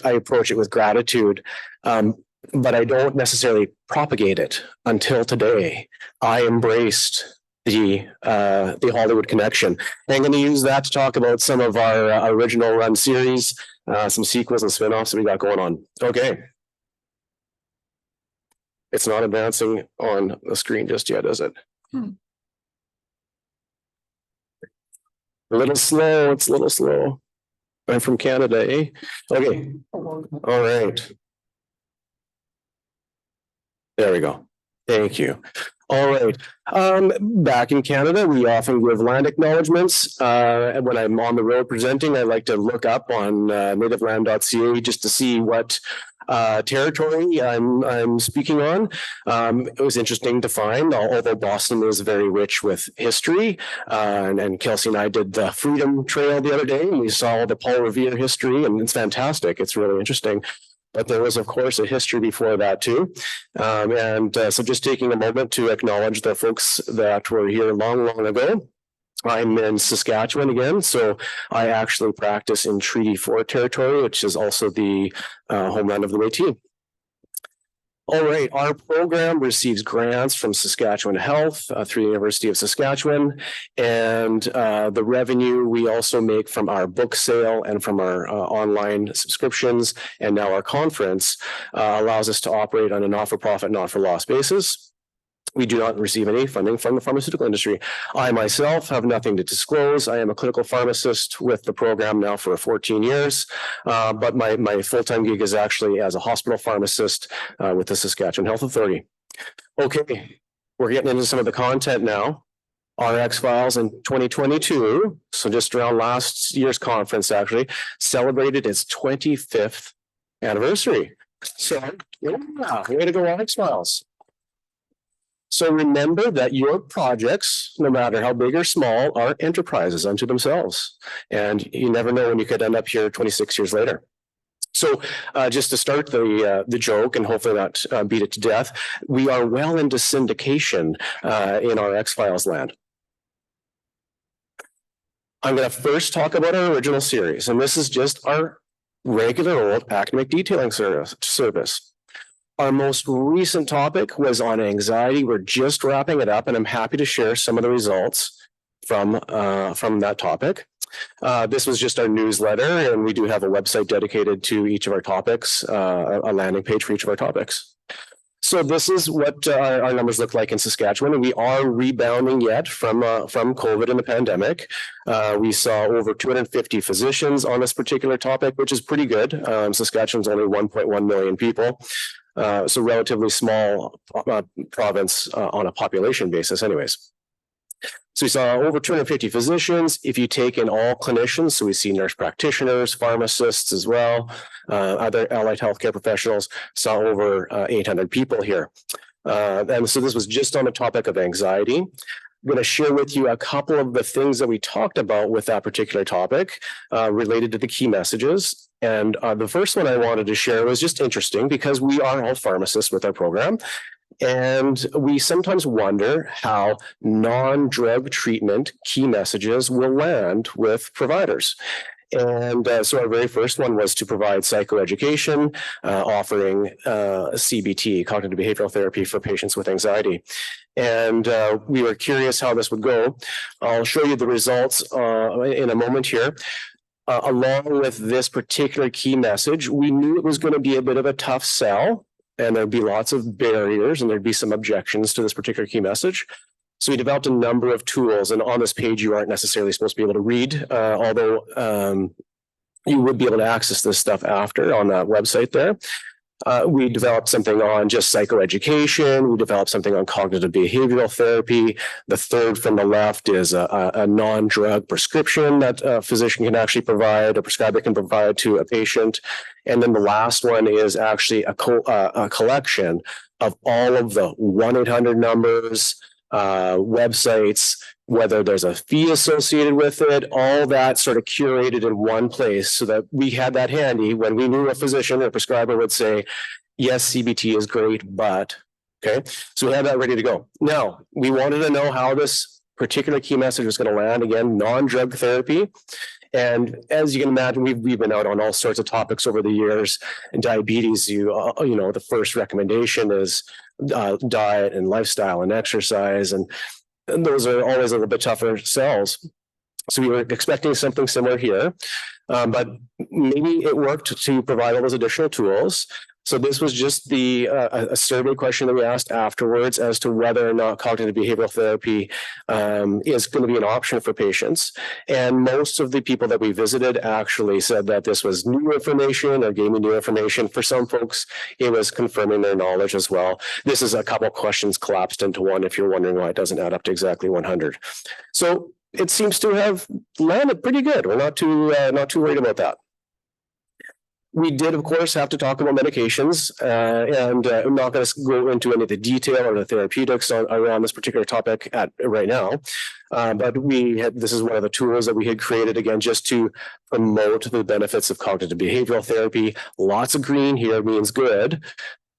approach it with gratitude, but I don't necessarily propagate it. Until today, I embraced the Hollywood connection. And I'm going to use that to talk about some of our original run series, some sequels and spinoffs that we got going on. Okay. It's not advancing on the screen just yet, is it? A little slow. It's a little slow. I'm from Canada, eh? Okay. All right. There we go. Thank you. All right. Back in Canada, we often give land acknowledgements. When I'm on the road presenting, I like to look up on nativeland.ca just to see what Territory I'm speaking on. It was interesting to find, although Boston is very rich with history, and Kelsey and I did the Freedom Trail the other day, and we saw the Paul Revere history, and it's fantastic. It's really interesting. But there was, of course, a history before that too. So just taking a moment to acknowledge the folks that were here long, long ago. I'm in Saskatchewan again, so I actually practice in Treaty 4 territory, which is also the homeland of the Métis. All right, our program receives grants from Saskatchewan Health through the University of Saskatchewan, and the revenue we also make from our book sale and from our online subscriptions, and now our conference allows us to operate on a not-for-profit, not-for-loss basis. We do not receive any funding from the pharmaceutical industry. I myself have nothing to disclose. I am a clinical pharmacist with the program now for 14 years, but my full-time gig is actually as a hospital pharmacist with the Saskatchewan Health Authority. Okay, we're getting into some of the content now. RX Files in 2022, so just around last year's conference actually, celebrated its 25th anniversary. So yeah, way to go RX Files. So remember that your projects, no matter how big or small, are enterprises unto themselves. And you never know when you could end up here 26 years later. So just to start the joke and hopefully not beat it to death, we are well into syndication in our X-Files land. I'm going to first talk about our original series, and this is just our regular old academic detailing service. Our most recent topic was on anxiety. We're just wrapping it up, and I'm happy to share some of the results from that topic. This was just our newsletter, and we do have a website dedicated to each of our topics, a landing page for each of our topics. So this is what our numbers look like in Saskatchewan, and we are rebounding yet from COVID and the pandemic. We saw over 250 physicians on this particular topic, which is pretty good. Saskatchewan's only 1.1 million people. So relatively small province on a population basis anyways. So we saw over 250 physicians. If you take in all clinicians, so we see nurse practitioners, pharmacists as well, other allied healthcare professionals, saw over 800 people here. And so this was just on the topic of anxiety. I'm going to share with you a couple of the things that we talked about with that particular topic related to the key messages. And the first one I wanted to share was just interesting because we are all pharmacists with our program. And we sometimes wonder how non-drug treatment key messages will land with providers. And so our very first one was to provide psychoeducation, offering CBT, cognitive behavioral therapy for patients with anxiety. And we were curious how this would go. I'll show you the results in a moment here. Along with this particular key message, we knew it was going to be a bit of a tough sell, and there'd be lots of barriers and there'd be some objections to this particular key message. So we developed a number of tools, and on this page, you aren't necessarily supposed to be able to read, although you would be able to access this stuff after on that website there. We developed something on just psychoeducation. We developed something on cognitive behavioral therapy. The third from the left is a non-drug prescription that a physician can actually provide, a prescriber can provide to a patient. And then the last one is actually a collection of all of the 1-800 numbers, websites, whether there's a fee associated with it, all that sort of curated in one place so that we had that handy when we knew a physician or prescriber would say, yes, CBT is great, but, okay. So we had that ready to go. Now, we wanted to know how this particular key message was going to land. Again, non-drug therapy. And as you can imagine, we've been out on all sorts of topics over the years. And diabetes, you know, the first recommendation is diet and lifestyle and exercise. And those are always a little bit tougher sells. So we were expecting something similar here, but maybe it worked to provide all those additional tools. So this was just a survey question that we asked afterwards as to whether or not cognitive behavioral therapy is going to be an option for patients. And most of the people that we visited actually said that this was new information or gave me new information. For some folks, it was confirming their knowledge as well. This is a couple of questions collapsed into one if you're wondering why it doesn't add up to exactly 100. So it seems to have landed pretty good. We're not too worried about that. We did, of course, have to talk about medications, and I'm not going to go into any of the detail or the therapeutics around this particular topic right now. But this is one of the tools that we had created, again, just to promote the benefits of cognitive behavioral therapy. Lots of green here means good.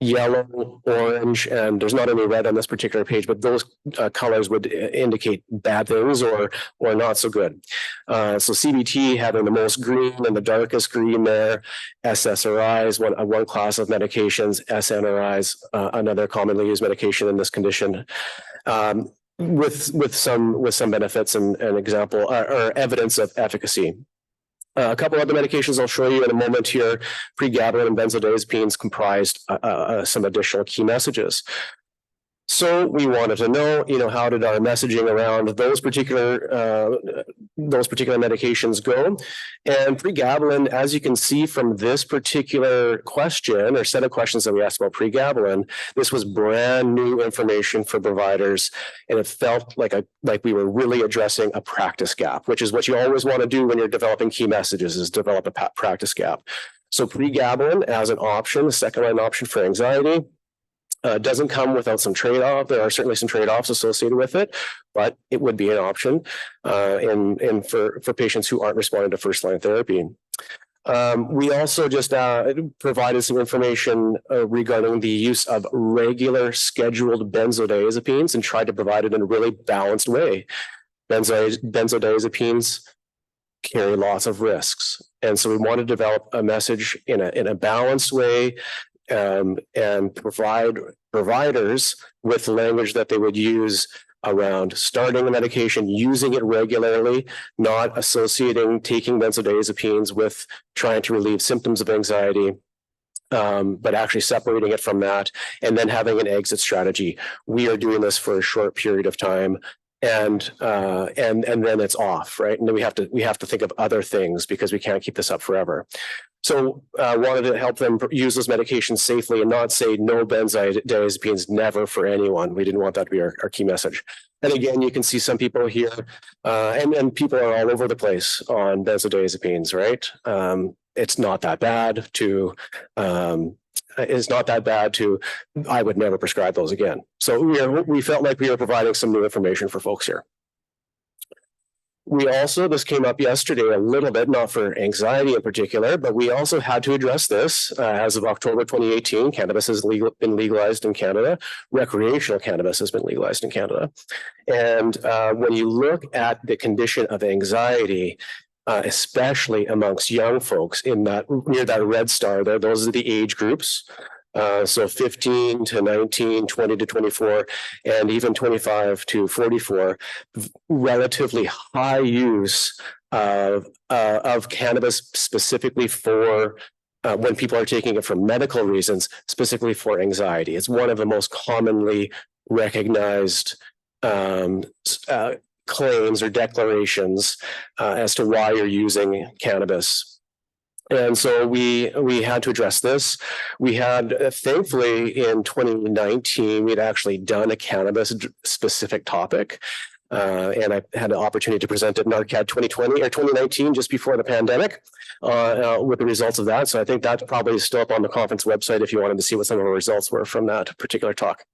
Yellow, orange, and there's not any red on this particular page, but those colors would indicate bad things or not so good. So CBT having the most green and the darkest green there. SSRI is one class of medications. SNRIs, another commonly used medication in this condition. With some benefits and example or evidence of efficacy. A couple other medications I'll show you in a moment here. Pregabalin and benzodiazepines comprised some additional key messages. So we wanted to know, how did our messaging around those particular medications go? And pregabalin, as you can see from this particular question or set of questions that we asked about pregabalin, this was brand new information for providers, and it felt like we were really addressing a practice gap, which is what you always want to do when you're developing key messages, is develop a practice gap. So pregabalin as an option, a second-line option for anxiety. Doesn't come without some trade-off. There are certainly some trade-offs associated with it, but it would be an option for patients who aren't responding to first-line therapy. We also just provided some information regarding the use of regular scheduled benzodiazepines and tried to provide it in a really balanced way. Benzodiazepines carry lots of risks, and so we want to develop a message in a balanced way. And provide providers with language that they would use around starting the medication, using it regularly, not associating taking benzodiazepines with trying to relieve symptoms of anxiety, but actually separating it from that, and then having an exit strategy. We are doing this for a short period of time, and then it's off, right? And then we have to think of other things because we can't keep this up forever. So wanted to help them use those medications safely and not say no benzodiazepines, never for anyone. We didn't want that to be our key message. And again, you can see some people here, and people are all over the place on benzodiazepines, right? It's not that bad to, I would never prescribe those again. So we felt like we were providing some new information for folks here. We also, this came up yesterday a little bit, not for anxiety in particular, but we also had to address this. As of October 2018, cannabis has been legalized in Canada. Recreational cannabis has been legalized in Canada. And when you look at the condition of anxiety, especially amongst young folks near that red star there, those are the age groups. So 15 to 19, 20 to 24, and even 25 to 44, relatively high use of cannabis specifically for when people are taking it for medical reasons, specifically for anxiety. It's one of the most commonly recognized claims or declarations as to why you're using cannabis. And so we had to address this. We had, thankfully, in 2019, we'd actually done a cannabis specific topic. And I had an opportunity to present at NaRCAD2020 or 2019, just before the pandemic, with the results of that. So I think that's probably still up on the conference website if you wanted to see what some of the results were from that particular talk.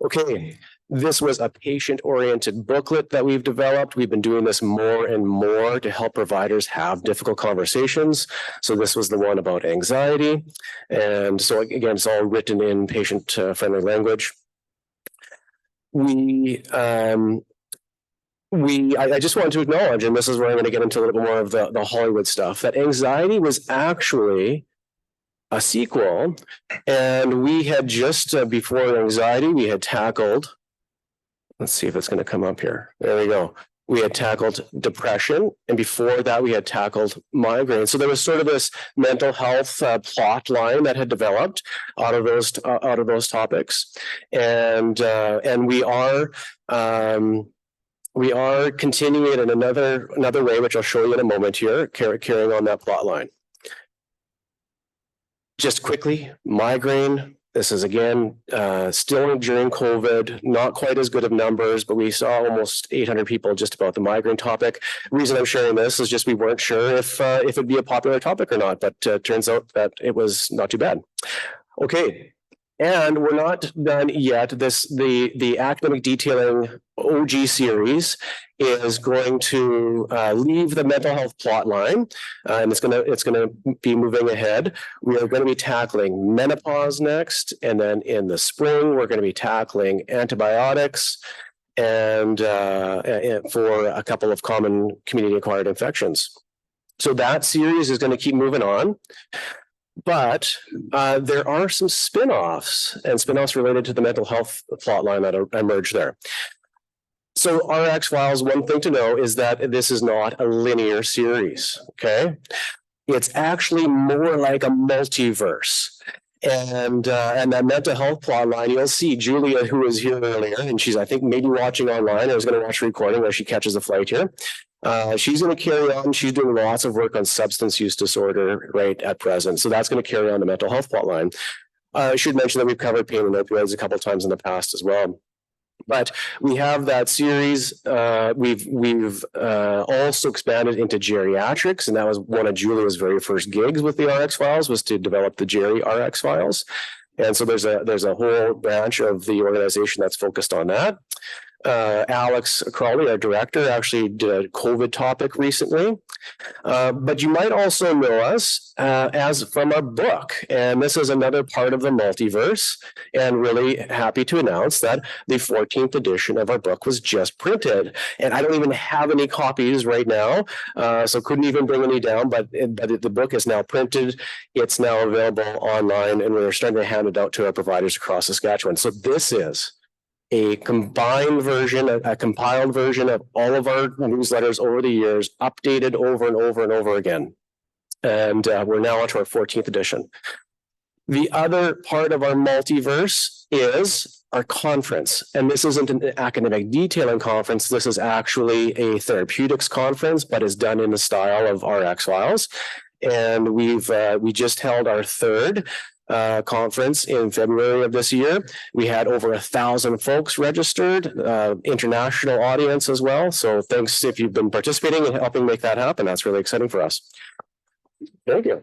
Okay. This was a patient-oriented booklet that we've developed. We've been doing this more and more to help providers have difficult conversations. So this was the one about anxiety. And so again, it's all written in patient-friendly language. I just wanted to acknowledge, and this is where I'm going to get into a little bit more of the Hollywood stuff, that anxiety was actually a sequel. And we had just before anxiety, we had tackled, let's see if it's going to come up here. There we go. We had tackled depression, and before that, we had tackled migraine. So there was sort of this mental health plot line that had developed out of those topics, and we are continuing it in another way, which I'll show you in a moment here, carrying on that plot line. Just quickly, migraine. This is again, still during COVID, not quite as good of numbers, but we saw almost 800 people just about the migraine topic. The reason I'm sharing this is just we weren't sure if it'd be a popular topic or not, but turns out that it was not too bad. Okay. And we're not done yet. The academic detailing OG series is going to leave the mental health plot line, and it's gonna be moving ahead. We are going to be tackling menopause next, and then in the spring we're going to be tackling antibiotics and for a couple of common community-acquired infections. So that series is going to keep moving on. But there are some spin-offs related to the mental health plot line that emerged there. So RX Files, one thing to know is that this is not a linear series, okay? It's actually more like a multiverse. And that mental health plot line, you'll see Julia, who was here earlier, and she's, I think, maybe watching online. I was going to watch a recording where she catches a flight here. She's going to carry on. She's doing lots of work on substance use disorder right at present. So that's going to carry on the mental health plot line. I should mention that we've covered pain and opioids a couple of times in the past as well. But we have that series. We've also expanded into geriatrics, and that was one of Julia's very first gigs with the RX Files, was to develop the Geri RX Files. And so there's a whole branch of the organization that's focused on that. Alex Crawley, our director, actually did a COVID topic recently. But you might also know us as from our book. And this is another part of the multiverse. And really happy to announce that the 14th edition of our book was just printed. And I don't even have any copies right now. So couldn't even bring any down. But the book is now printed. It's now available online. And we're starting to hand it out to our providers across Saskatchewan. So this is a combined version, a compiled version of all of our newsletters over the years, updated over and over and over again. And we're now on to our 14th edition. The other part of our multiverse is our conference. And this isn't an academic detailing conference. This is actually a therapeutics conference, but is done in the style of RX Files. And we just held our third conference in February of this year. We had over 1,000 folks registered, international audience as well. So thanks if you've been participating and helping make that happen. That's really exciting for us. Thank you.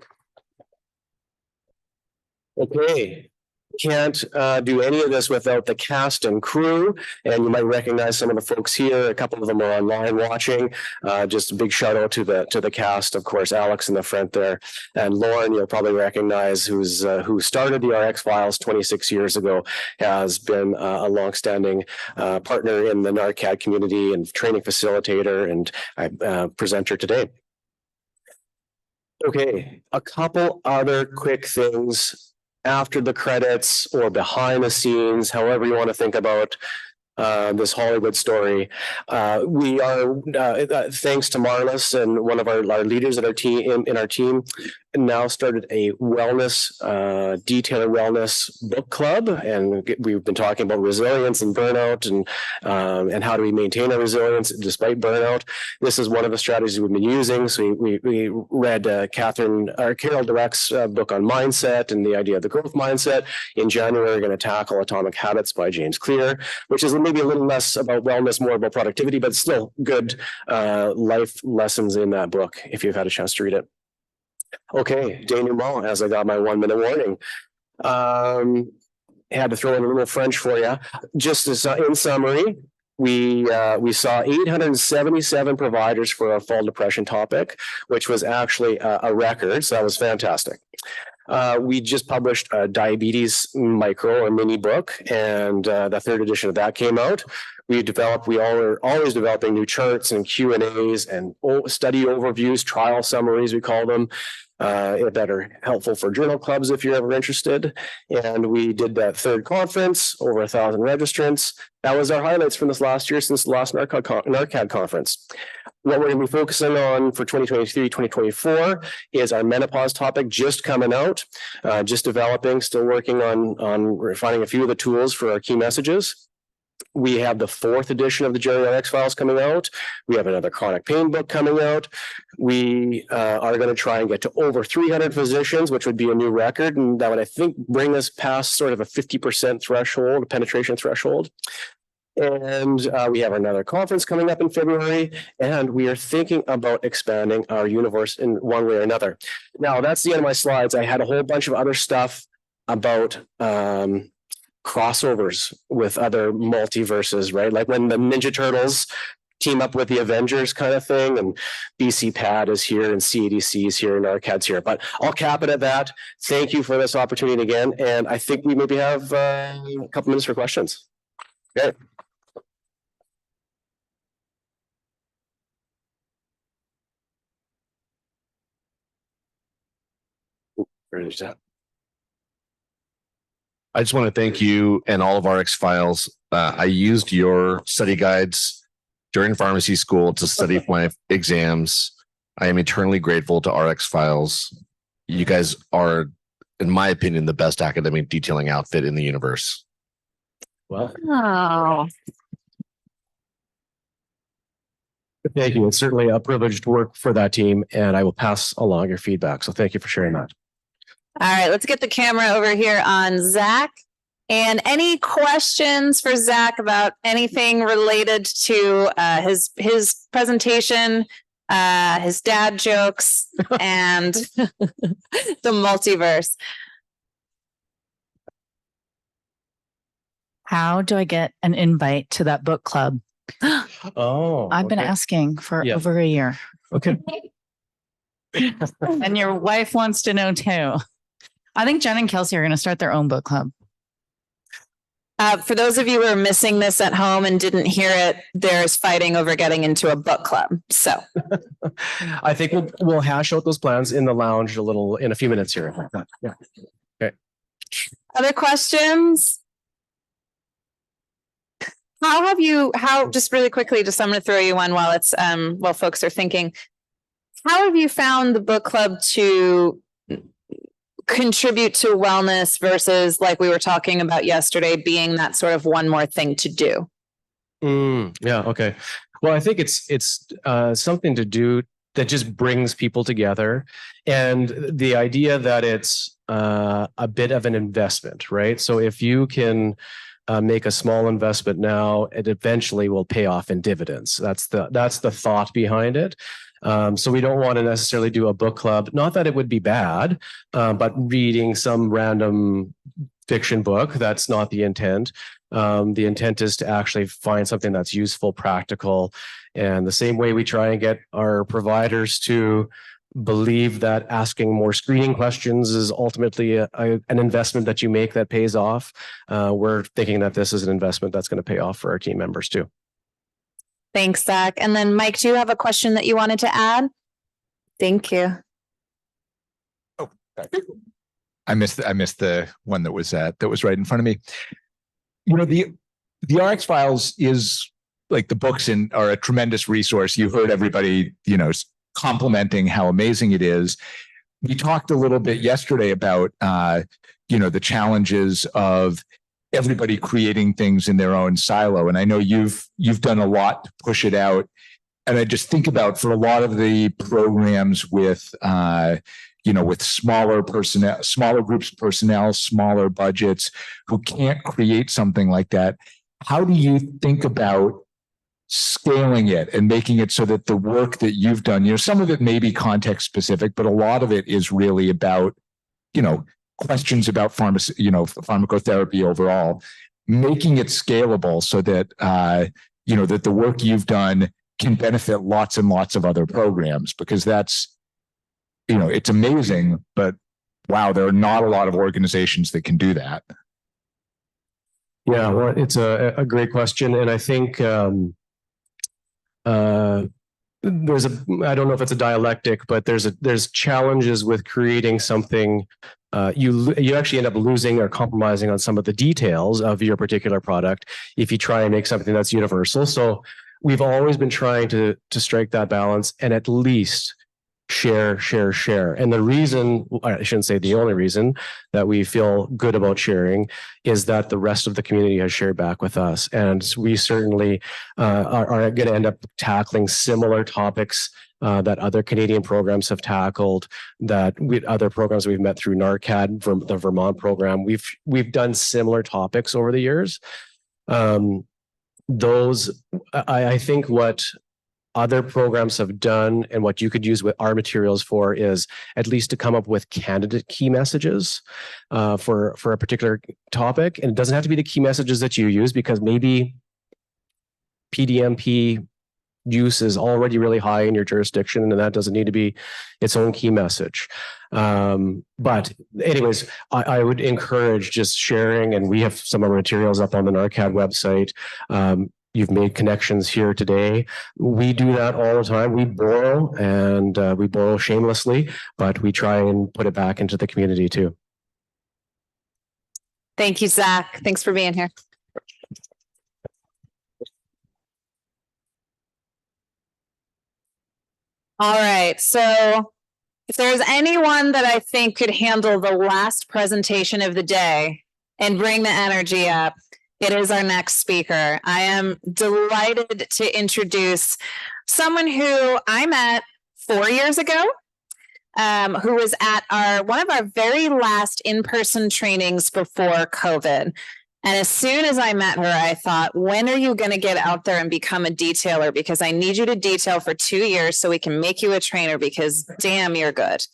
Okay. Can't do any of this without the cast and crew, and you might recognize some of the folks here. A couple of them are online watching. Just a big shout out to the cast, of course, Alex in the front there, and Lauren. You'll probably recognize who started the RX Files 26 years ago, has been a longstanding partner in the NaRCAD community and training facilitator and presenter today. Okay, a couple other quick things after the credits or behind the scenes, however you want to think about this Hollywood story. We are, thanks to Marlis and one of our leaders at our team, in our team, now started a wellness, detailing wellness book club. And we've been talking about resilience and burnout and how do we maintain our resilience despite burnout. This is one of the strategies we've been using. So we read Carol Dweck's book on mindset and the idea of the growth mindset. In January, we're going to tackle Atomic Habits by James Clear, which is maybe a little less about wellness, more about productivity, but still good life lessons in that book if you've had a chance to read it. Okay, denouement, as I got my 1 minute warning. Had to throw in a little French for you. Just as in summary, we saw 877 providers for our fall depression topic, which was actually a record. So that was fantastic. We just published a diabetes micro or mini book, and the third edition of that came out. We are always developing new charts and Q&As and study overviews, trial summaries, we call them, that are helpful for journal clubs if you're ever interested. And we did that third conference, over 1,000 registrants. That was our highlights from this last year since the last NaRCAD conference. What we're going to be focusing on for 2023, 2024 is our menopause topic just coming out, just developing, still working on refining a few of the tools for our key messages. we have the 4th edition of the Jerry RX files coming out. We have another chronic pain book coming out. We are going to try and get to over 300 physicians, which would be a new record. And that would, I think, bring us past sort of a 50% threshold, a penetration threshold. And we have another conference coming up in February, and we are thinking about expanding our universe in one way or another. Now, that's the end of my slides. I had a whole bunch of other stuff about crossovers with other multiverses, right? Like when the Ninja Turtles team up with the Avengers kind of thing, and BC Pad is here and CADC is here and NaRCAD's here. But I'll cap it at that. Thank you for this opportunity again. And I think we maybe have a couple minutes for questions. Okay. I just want to thank you and all of RX Files. I used your study guides during pharmacy school to study for my exams. I am eternally grateful to RX Files. You guys are, in my opinion, the best academic detailing outfit in the universe. Well, Oh, thank you. It's certainly a privilege to work for that team, and I will pass along your feedback. So thank you for sharing that. all right. Let's get the camera over here on Zach. And any questions for Zach about anything related to his presentation, his dad jokes, and the multiverse? How do I get an invite to that book club? Oh, I've been asking for over a year. Okay. And your wife wants to know too. I think Jen and Kelsey are going to start their own book club. For those of you who are missing this at home and didn't hear it, there's fighting over getting into a book club. So I think we'll hash out those plans in the lounge in a few minutes here. Yeah. Okay. other questions? Just really quickly, I'm going to throw you one while folks are thinking. How have you found the book club to contribute to wellness versus, like we were talking about yesterday, being that sort of one more thing to do? Yeah. Okay. Well, I think it's something to do that just brings people together, and the idea that it's a bit of an investment, right? So if you can make a small investment now, it eventually will pay off in dividends. That's the thought behind it. So we don't want to necessarily do a book club. Not that it would be bad, but reading some random fiction book, that's not the intent. The intent is to actually find something that's useful, practical. And the same way we try and get our providers to believe that asking more screening questions is ultimately an investment that you make that pays off. We're thinking that this is an investment that's going to pay off for our team members too. Thanks, Zach. And then Mike, do you have a question that you wanted to add? Thank you. Oh, I missed the one that was right in front of me. You know, the RX Files is like the books are a tremendous resource. You heard everybody, complimenting how amazing it is. We talked a little bit yesterday about, the challenges of everybody creating things in their own silo. And I know you've done a lot to push it out. And I just think about, for a lot of the programs with, with smaller groups of personnel, smaller budgets, who can't create something like that. How do you think about scaling it and making it so that the work that you've done, some of it may be context specific, but a lot of it is really about, questions about pharmacotherapy overall, making it scalable so that, that the work you've done can benefit lots and lots of other programs, because that's, it's amazing, but wow, there are not a lot of organizations that can do that. Yeah, well, it's a great question. And I think, I don't know if it's a dialectic, but there's challenges with creating something. You actually end up losing or compromising on some of the details of your particular product if you try and make something that's universal. So we've always been trying to strike that balance and at least share, share, share. And the reason, I shouldn't say the only reason that we feel good about sharing is that the rest of the community has shared back with us. And we certainly are going to end up tackling similar topics that other Canadian programs have tackled, that other programs we've met through NaRCAD, the Vermont program. We've done similar topics over the years. I think what other programs have done and what you could use with our materials for is at least to come up with candidate key messages for a particular topic. And it doesn't have to be the key messages that you use, because maybe PDMP use is already really high in your jurisdiction, and that doesn't need to be its own key message. But anyways, I would encourage just sharing, and we have some of our materials up on the NaRCAD website. You've made connections here today. We do that all the time. We borrow, and we borrow shamelessly, but we try and put it back into the community too. Thank you, Zach. Thanks for being here. All right, so if there's anyone that I think could handle the last presentation of the day and bring the energy up, it is our next speaker. I am delighted to introduce someone who I met 4 years ago, who was at one of our very last in-person trainings before COVID. And as soon as I met her, I thought, when are you going to get out there and become a detailer? Because I need you to detail for 2 years so we can make you a trainer, because damn, you're good.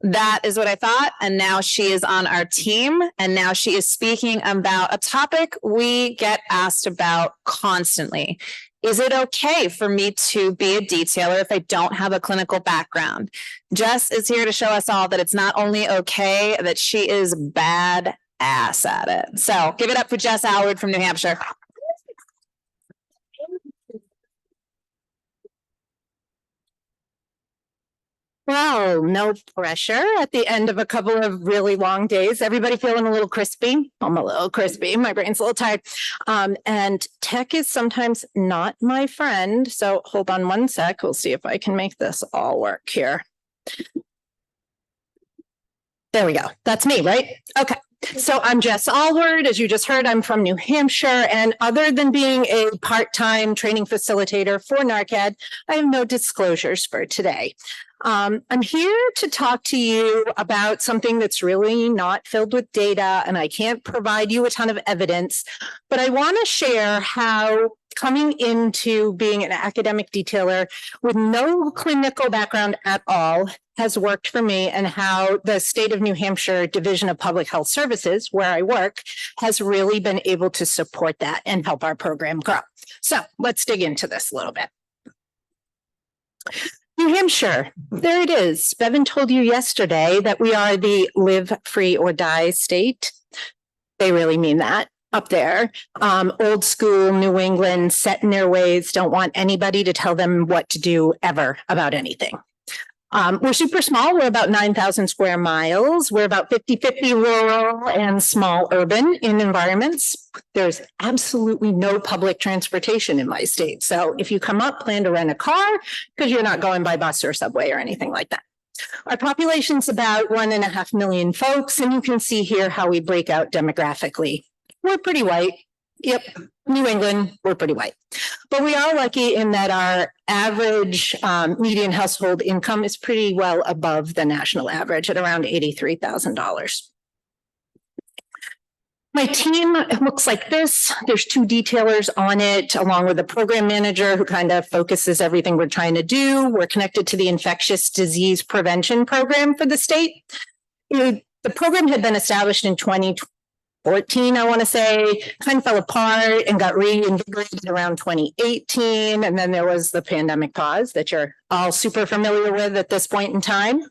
That is what I thought. And now she is on our team. And now she is speaking about a topic we get asked about constantly. Is it okay for me to be a detailer if I don't have a clinical background? Jess is here to show us all that it's not only okay, that she is badass at it. So give it up for Jess Howard from New Hampshire. Well, no pressure at the end of a couple of really long days. Everybody feeling a little crispy? I'm a little crispy. My brain's a little tired. And tech is sometimes not my friend. So hold on one sec. We'll see if I can make this all work here. There we go. That's me, right? Okay. So I'm Jess Allward. As you just heard, I'm from New Hampshire. And other than being a part-time training facilitator for NaRCAD, I have no disclosures for today. I'm here to talk to you about something that's really not filled with data, and I can't provide you a ton of evidence, but I want to share how coming into being an academic detailer with no clinical background at all has worked for me, and how the state of New Hampshire Division of Public Health Services, where I work, has really been able to support that and help our program grow. So let's dig into this a little bit. New Hampshire, there it is. Bevan told you yesterday that we are the live free or die state. They really mean that up there. Old school New England, set in their ways, don't want anybody to tell them what to do ever about anything. We're super small. We're about 9,000 square miles. We're about 50-50 rural and small urban in environments. There's absolutely no public transportation in my state. So if you come up, plan to rent a car, because you're not going by bus or subway or anything like that. Our population's about 1.5 million folks, and you can see here how we break out demographically. We're pretty white. Yep, New England, we're pretty white. But we are lucky in that our average median household income is pretty well above the national average at around $83,000. My team looks like this. There's 2 detailers on it, along with a program manager who kind of focuses everything we're trying to do. We're connected to the infectious disease prevention program for the state. The program had been established in 2014, I want to say, kind of fell apart and got reinvigorated around 2018. And then there was the pandemic pause that you're all super familiar with at this point in time.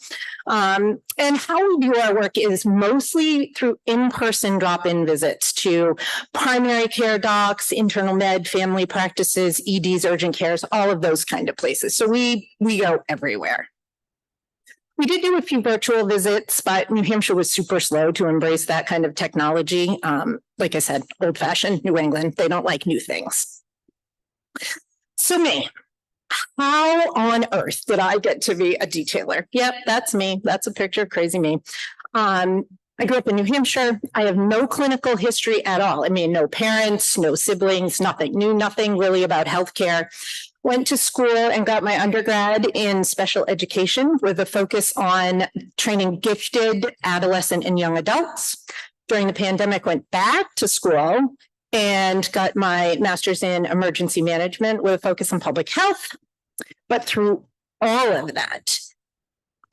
And how we do our work is mostly through in-person drop-in visits to primary care docs, internal med, family practices, EDs, urgent cares, all of those kind of places. So we go everywhere. We did do a few virtual visits, but New Hampshire was super slow to embrace that kind of technology. Like I said, old-fashioned New England, they don't like new things. So me, how on earth did I get to be a detailer? Yep, that's me. That's a picture of crazy me. I grew up in New Hampshire. I have no clinical history at all. I mean, no parents, no siblings, nothing. Knew nothing really about healthcare. Went to school and got my undergrad in special education with a focus on training gifted adolescent and young adults. During the pandemic, went back to school and got my master's in emergency management with a focus on public health. But through all of that,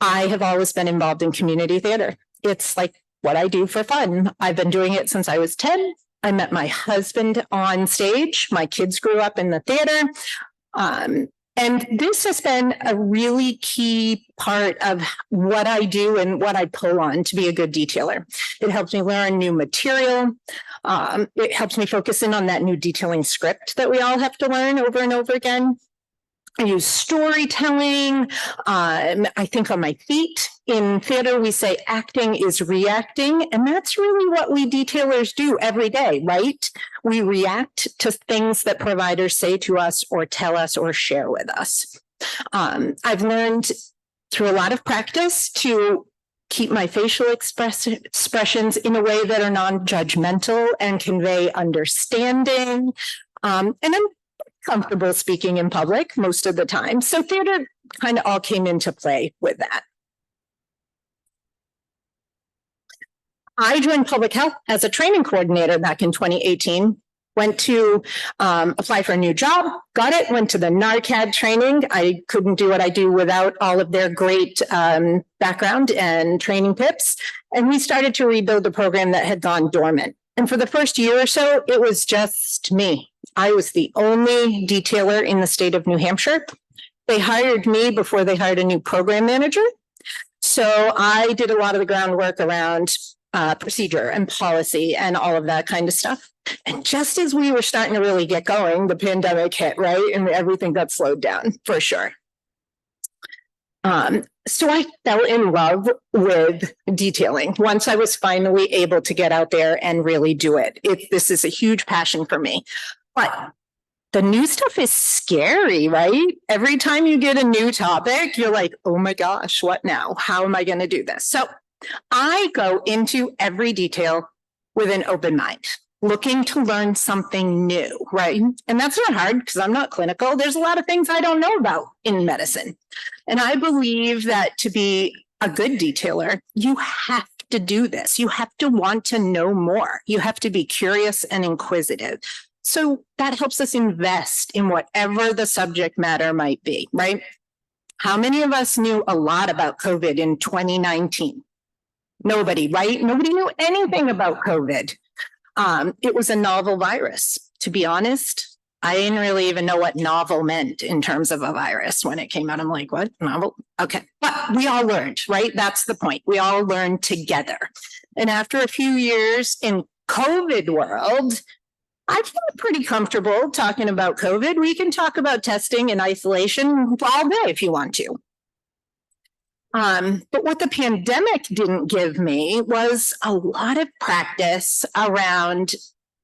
I have always been involved in community theater. It's like what I do for fun. I've been doing it since I was 10. I met my husband on stage. My kids grew up in the theater. And this has been a really key part of what I do and what I pull on to be a good detailer. It helps me learn new material. It helps me focus in on that new detailing script that we all have to learn over and over again. I use storytelling. I think on my feet. In theater, we say acting is reacting, and that's really what we detailers do every day, right? We react to things that providers say to us or tell us or share with us. I've learned through a lot of practice to keep my facial expressions in a way that are non-judgmental and convey understanding. And I'm comfortable speaking in public most of the time. So theater kind of all came into play with that. I joined public health as a training coordinator back in 2018. Went to apply for a new job, got it, went to the NaRCAD training. I couldn't do what I do without all of their great background and training tips. And we started to rebuild the program that had gone dormant. And for the first year or so, it was just me. I was the only detailer in the state of New Hampshire. They hired me before they hired a new program manager. So I did a lot of the groundwork around procedure and policy and all of that kind of stuff. And just as we were starting to really get going, the pandemic hit, right? And everything got slowed down for sure. So I fell in love with detailing once I was finally able to get out there and really do it. This is a huge passion for me. But the new stuff is scary, right? Every time you get a new topic, you're like, oh my gosh, what now? How am I going to do this? So I go into every detail with an open mind, looking to learn something new, right? And that's not hard because I'm not clinical. There's a lot of things I don't know about in medicine. And I believe that to be a good detailer, you have to do this. You have to want to know more. You have to be curious and inquisitive. So that helps us invest in whatever the subject matter might be, right? How many of us knew a lot about COVID in 2019? Nobody, right? Nobody knew anything about COVID. It was a novel virus. To be honest, I didn't really even know what novel meant in terms of a virus when it came out. I'm like, what? Novel? Okay. But we all learned, right? That's the point. We all learned together. And after a few years in COVID world, I feel pretty comfortable talking about COVID. We can talk about testing and isolation all day if you want to. But what the pandemic didn't give me was a lot of practice around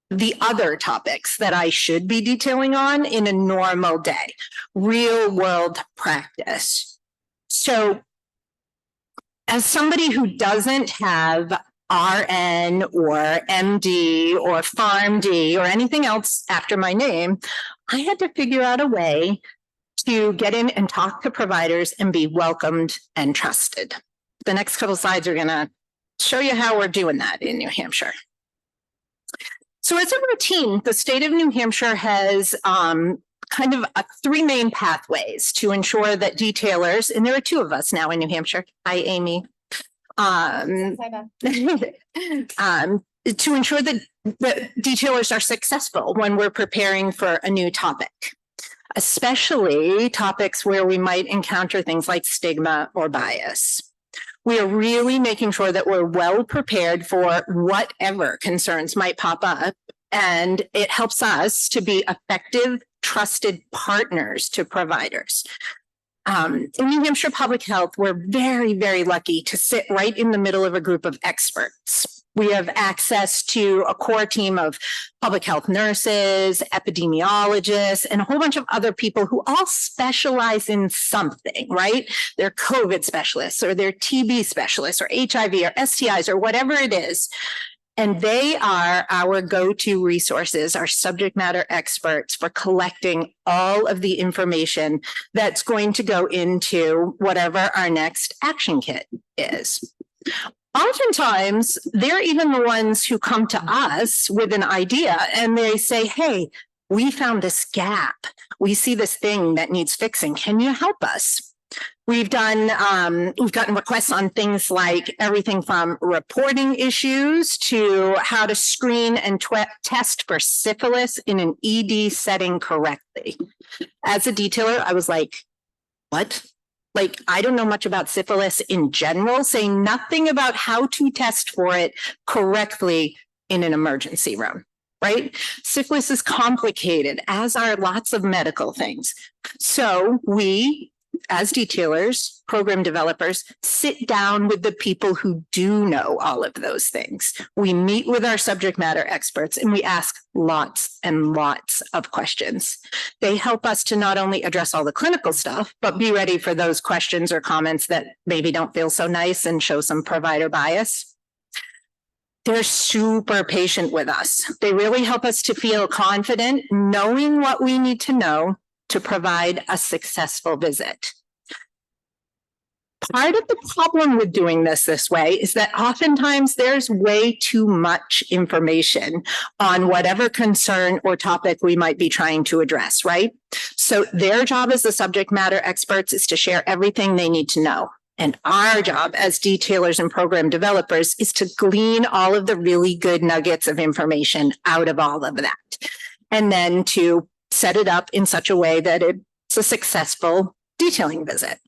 the other topics that I should be detailing on in a normal day, real world practice. So as somebody who doesn't have RN or MD or PharmD or anything else after my name, I had to figure out a way to get in and talk to providers and be welcomed and trusted. The next couple slides are going to show you how we're doing that in New Hampshire. So as a routine, the state of New Hampshire has kind of three main pathways to ensure that detailers, and there are two of us now in New Hampshire. Hi, Amy. To ensure that the detailers are successful when we're preparing for a new topic, especially topics where we might encounter things like stigma or bias. We are really making sure that we're well prepared for whatever concerns might pop up, and it helps us to be effective, trusted partners to providers. In New Hampshire Public Health, we're very, very lucky to sit right in the middle of a group of experts. We have access to a core team of public health nurses, epidemiologists, and a whole bunch of other people who all specialize in something, right? They're COVID specialists or they're TB specialists or HIV or STIs or whatever it is. And they are our go-to resources, our subject matter experts for collecting all of the information that's going to go into whatever our next action kit is. Oftentimes, they're even the ones who come to us with an idea and they say, hey, we found this gap. We see this thing that needs fixing. Can you help us? We've gotten requests on things like everything from reporting issues to how to screen and test for syphilis in an ED setting correctly. As a detailer, I was like, what? Like, I don't know much about syphilis in general, say nothing about how to test for it correctly in an emergency room, right? Syphilis is complicated, as are lots of medical things. So we, as detailers, program developers, sit down with the people who do know all of those things. We meet with our subject matter experts and we ask lots and lots of questions. They help us to not only address all the clinical stuff, but be ready for those questions or comments that maybe don't feel so nice and show some provider bias. They're super patient with us. They really help us to feel confident, knowing what we need to know to provide a successful visit. Part of the problem with doing this way is that oftentimes there's way too much information on whatever concern or topic we might be trying to address, right? So their job as the subject matter experts is to share everything they need to know. And our job as detailers and program developers is to glean all of the really good nuggets of information out of all of that. And then to set it up in such a way that it's a successful detailing visit.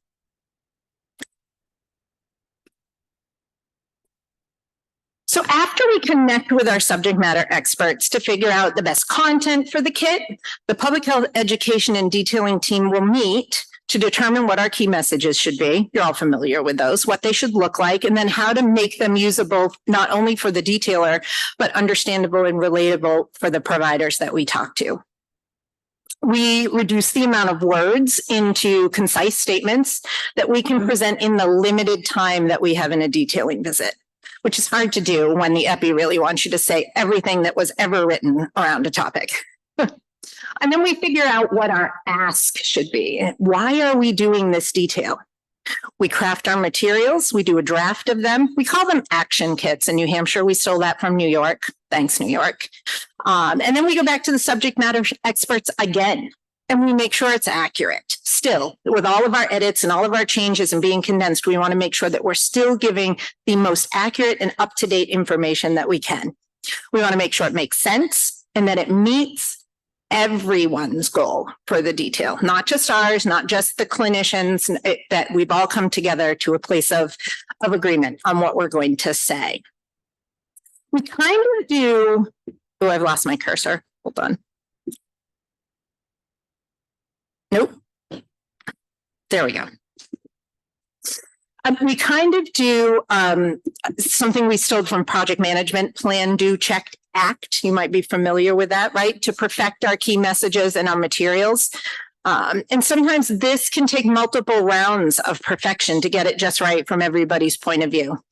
So after we connect with our subject matter experts to figure out the best content for the kit, the public health education and detailing team will meet to determine what our key messages should be. You're all familiar with those, what they should look like, and then how to make them usable, not only for the detailer, but understandable and relatable for the providers that we talk to. We reduce the amount of words into concise statements that we can present in the limited time that we have in a detailing visit, which is hard to do when the epi really wants you to say everything that was ever written around a topic. And then we figure out what our ask should be. Why are we doing this detail? We craft our materials. We do a draft of them. We call them action kits. In New Hampshire, we stole that from New York. Thanks, New York. And then we go back to the subject matter experts again, and we make sure it's accurate. Still, with all of our edits and all of our changes and being condensed, we want to make sure that we're still giving the most accurate and up-to-date information that we can. We want to make sure it makes sense and that it meets everyone's goal for the detail, not just ours, not just the clinicians, that we've all come together to a place of agreement on what we're going to say. We kind of do, oh, I've lost my cursor. Hold on. Nope. There we go. We kind of do something we stole from project management, plan, do, check, act. You might be familiar with that, right? To perfect our key messages and our materials. And sometimes this can take multiple rounds of perfection to get it just right from everybody's point of view.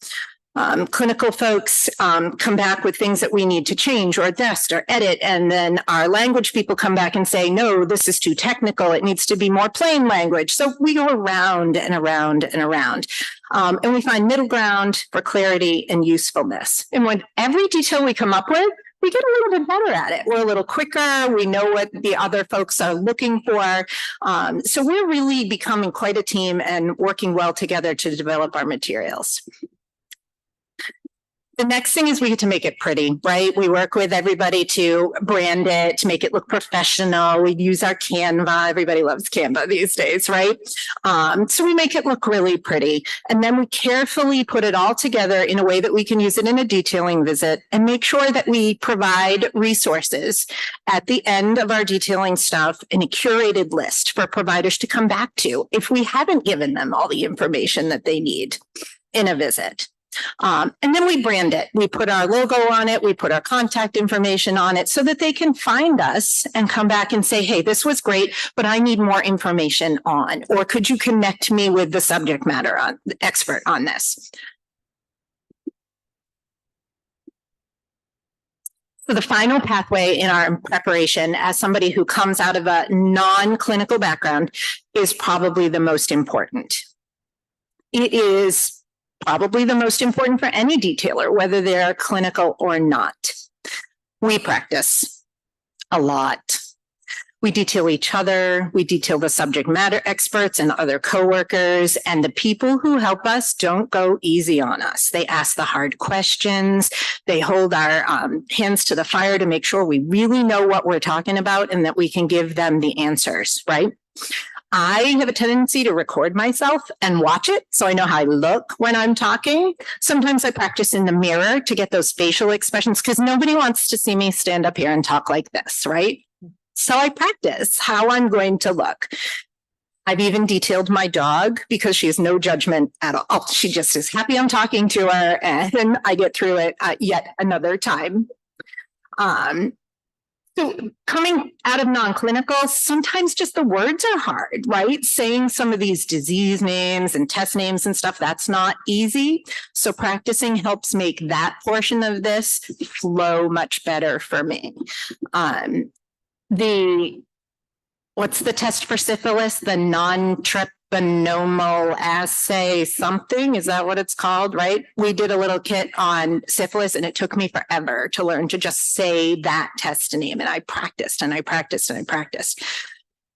Clinical folks come back with things that we need to change or adjust or edit. And then our language people come back and say, no, this is too technical. It needs to be more plain language. So we go around and around and around. And we find middle ground for clarity and usefulness. And with every detail we come up with, we get a little bit better at it. We're a little quicker. We know what the other folks are looking for. So we're really becoming quite a team and working well together to develop our materials. The next thing is we get to make it pretty, right? We work with everybody to brand it, to make it look professional. We use our Canva. Everybody loves Canva these days, right? So we make it look really pretty. And then we carefully put it all together in a way that we can use it in a detailing visit and make sure that we provide resources at the end of our detailing stuff in a curated list for providers to come back to if we haven't given them all the information that they need in a visit. And then we brand it. We put our logo on it. We put our contact information on it so that they can find us and come back and say, hey, this was great, but I need more information on, or could you connect me with the subject matter expert on this? So the final pathway in our preparation as somebody who comes out of a non-clinical background is probably the most important. It is probably the most important for any detailer, whether they're clinical or not. We practice a lot. We detail each other. We detail the subject matter experts and other coworkers, and the people who help us don't go easy on us. They ask the hard questions. They hold our hands to the fire to make sure we really know what we're talking about and that we can give them the answers, right? I have a tendency to record myself and watch it so I know how I look when I'm talking. Sometimes I practice in the mirror to get those facial expressions because nobody wants to see me stand up here and talk like this, right? So I practice how I'm going to look. I've even detailed my dog because she has no judgment at all. She just is happy I'm talking to her and I get through it yet another time. So coming out of non-clinical, sometimes just the words are hard, right? Saying some of these disease names and test names and stuff, that's not easy. So practicing helps make that portion of this flow much better for me. What's the test for syphilis? The non-treponemal assay something, is that what it's called, right? We did a little kit on syphilis and it took me forever to learn to just say that test name. And I practiced and I practiced and I practiced.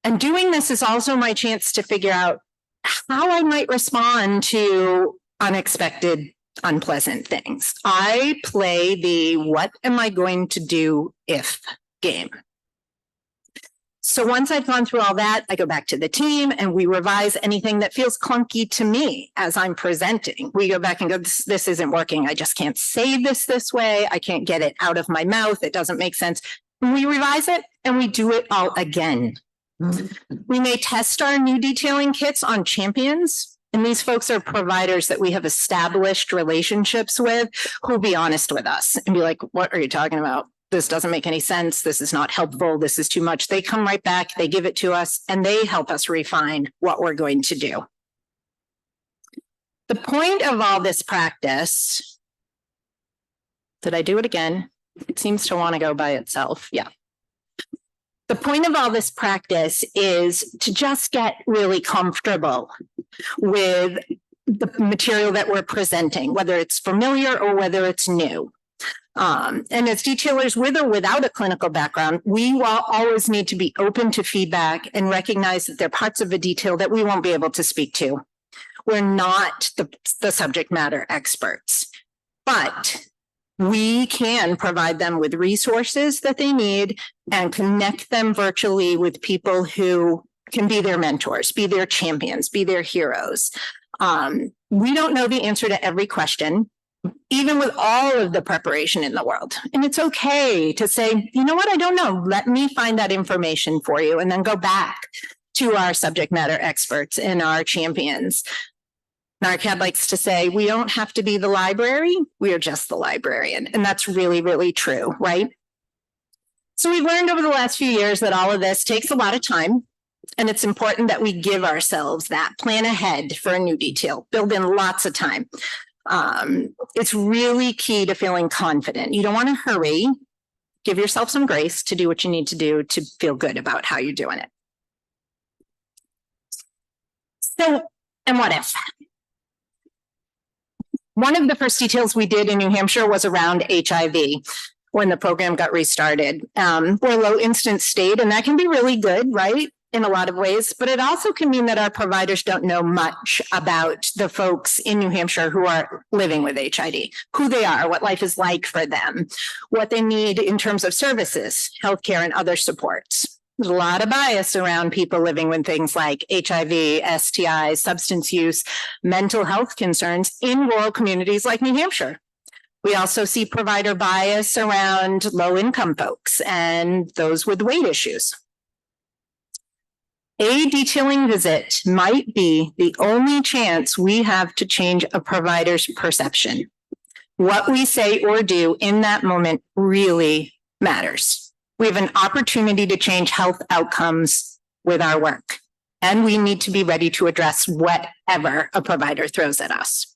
And doing this is also my chance to figure out how I might respond to unexpected, unpleasant things. I play the what am I going to do if game. So once I've gone through all that, I go back to the team and we revise anything that feels clunky to me as I'm presenting. We go back and go, this isn't working. I just can't say this way. I can't get it out of my mouth. It doesn't make sense. And we revise it and we do it all again. We may test our new detailing kits on champions. And these folks are providers that we have established relationships with who'll be honest with us and be like, what are you talking about? This doesn't make any sense. This is not helpful. This is too much. They come right back. They give it to us and they help us refine what we're going to do. The point of all this practice, did I do it again? It seems to want to go by itself. Yeah. The point of all this practice is to just get really comfortable with the material that we're presenting, whether it's familiar or whether it's new. And as detailers with or without a clinical background, we will always need to be open to feedback and recognize that there are parts of a detail that we won't be able to speak to. We're not the subject matter experts, but we can provide them with resources that they need and connect them virtually with people who can be their mentors, be their champions, be their heroes. We don't know the answer to every question, even with all of the preparation in the world. And it's okay to say, you know what, I don't know. Let me find that information for you and then go back to our subject matter experts and our champions. NaRCAD likes to say, we don't have to be the library. We are just the librarian. And that's really, really true, right? So we've learned over the last few years that all of this takes a lot of time. And it's important that we give ourselves that plan ahead for a new detail, build in lots of time. It's really key to feeling confident. You don't want to hurry. Give yourself some grace to do what you need to do to feel good about how you're doing it. So, and what if? One of the first details we did in New Hampshire was around HIV when the program got restarted. We're a low incidence state, and that can be really good, right? In a lot of ways, but it also can mean that our providers don't know much about the folks in New Hampshire who are living with HIV, who they are, what life is like for them, what they need in terms of services, healthcare, and other supports. There's a lot of bias around people living with things like HIV, STIs, substance use, mental health concerns in rural communities like New Hampshire. We also see provider bias around low-income folks and those with weight issues. A detailing visit might be the only chance we have to change a provider's perception. What we say or do in that moment really matters. We have an opportunity to change health outcomes with our work, and we need to be ready to address whatever a provider throws at us.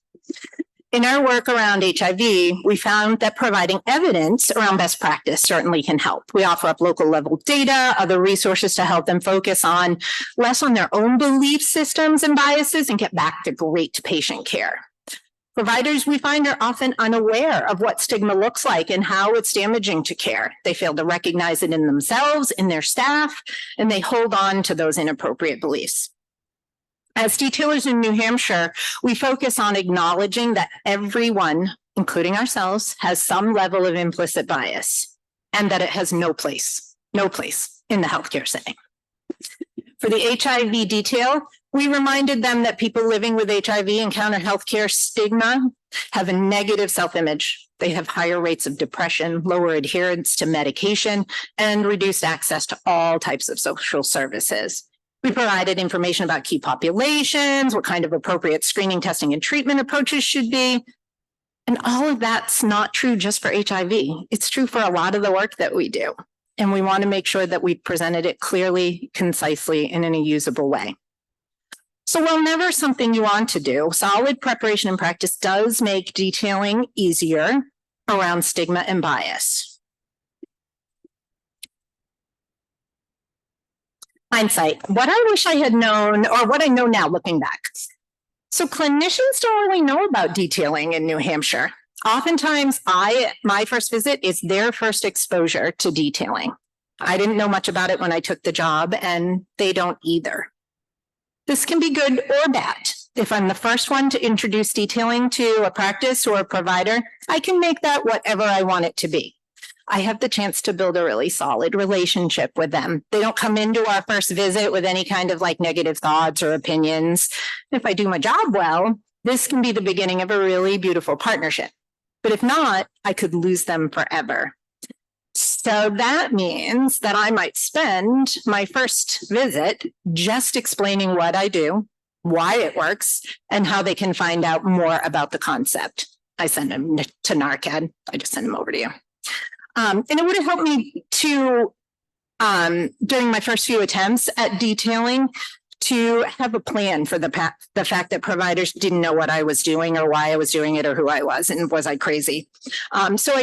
In our work around HIV, we found that providing evidence around best practice certainly can help. We offer up local level data, other resources to help them focus on less on their own belief systems and biases and get back to great patient care. Providers, we find, are often unaware of what stigma looks like and how it's damaging to care. They fail to recognize it in themselves, in their staff, and they hold on to those inappropriate beliefs. As detailers in New Hampshire, we focus on acknowledging that everyone, including ourselves, has some level of implicit bias and that it has no place in the healthcare setting. For the HIV detail, we reminded them that people living with HIV encounter healthcare stigma, have a negative self-image. They have higher rates of depression, lower adherence to medication, and reduced access to all types of social services. We provided information about key populations, what kind of appropriate screening, testing, and treatment approaches should be. And all of that's not true just for HIV. It's true for a lot of the work that we do. And we want to make sure that we presented it clearly, concisely, and in a usable way. So while never something you want to do, solid preparation and practice does make detailing easier around stigma and bias. Hindsight, what I wish I had known, or what I know now looking back. So clinicians don't really know about detailing in New Hampshire. Oftentimes, my first visit is their first exposure to detailing. I didn't know much about it when I took the job, and they don't either. This can be good or bad. If I'm the first one to introduce detailing to a practice or a provider, I can make that whatever I want it to be. I have the chance to build a really solid relationship with them. They don't come into our first visit with any kind of like negative thoughts or opinions. If I do my job well, this can be the beginning of a really beautiful partnership. But if not, I could lose them forever. So that means that I might spend my first visit just explaining what I do, why it works, and how they can find out more about the concept. I send them to NaRCAD. I just send them over to you. And it would have helped me to, during my first few attempts at detailing, to have a plan for the fact that providers didn't know what I was doing or why I was doing it or who I was, and was I crazy? So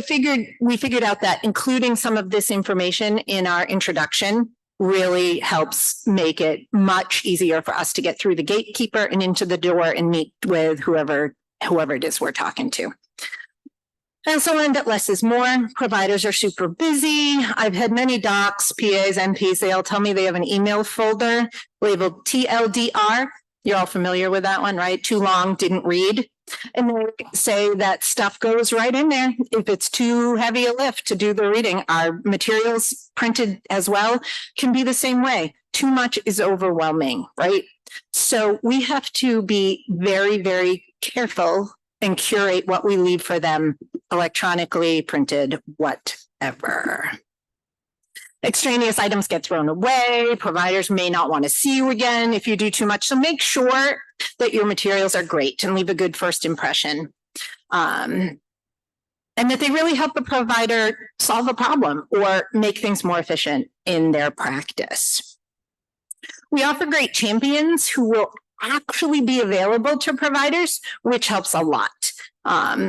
we figured out that including some of this information in our introduction really helps make it much easier for us to get through the gatekeeper and into the door and meet with whoever it is we're talking to. I also learned that less is more. Providers are super busy. I've had many docs, PAs, NPs, they all tell me they have an email folder labeled TLDR. You're all familiar with that one, right? Too long, didn't read. And they say that stuff goes right in there. If it's too heavy a lift to do the reading, our materials printed as well can be the same way. Too much is overwhelming, right? So we have to be very, very careful and curate what we leave for them, electronically, printed, whatever. Extraneous items get thrown away. Providers may not want to see you again if you do too much. So make sure that your materials are great and leave a good first impression. And that they really help the provider solve a problem or make things more efficient in their practice. We offer great champions who will actually be available to providers, which helps a lot.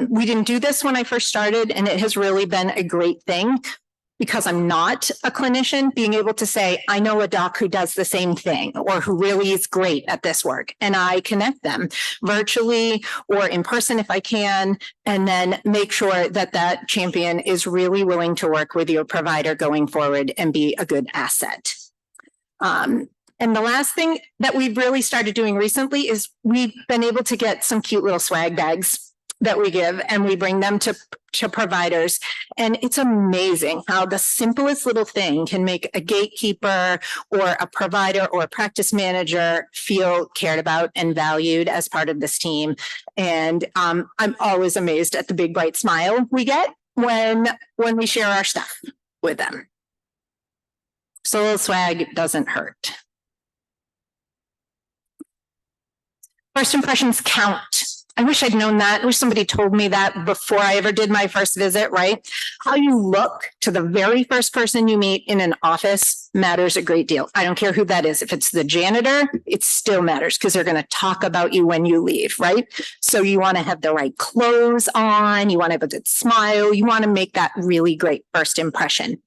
We didn't do this when I first started, and it has really been a great thing because I'm not a clinician, being able to say, I know a doc who does the same thing or who really is great at this work, and I connect them virtually or in person if I can, and then make sure that that champion is really willing to work with your provider going forward and be a good asset. And the last thing that we've really started doing recently is we've been able to get some cute little swag bags that we give, and we bring them to providers. And it's amazing how the simplest little thing can make a gatekeeper or a provider or a practice manager feel cared about and valued as part of this team. And I'm always amazed at the big bright smile we get when we share our stuff with them. So a little swag doesn't hurt. First impressions count. I wish I'd known that. I wish somebody told me that before I ever did my first visit, right? How you look to the very first person you meet in an office matters a great deal. I don't care who that is. If it's the janitor, it still matters because they're going to talk about you when you leave, right? So you want to have the right clothes on. You want to have a good smile. You want to make that really great first impression.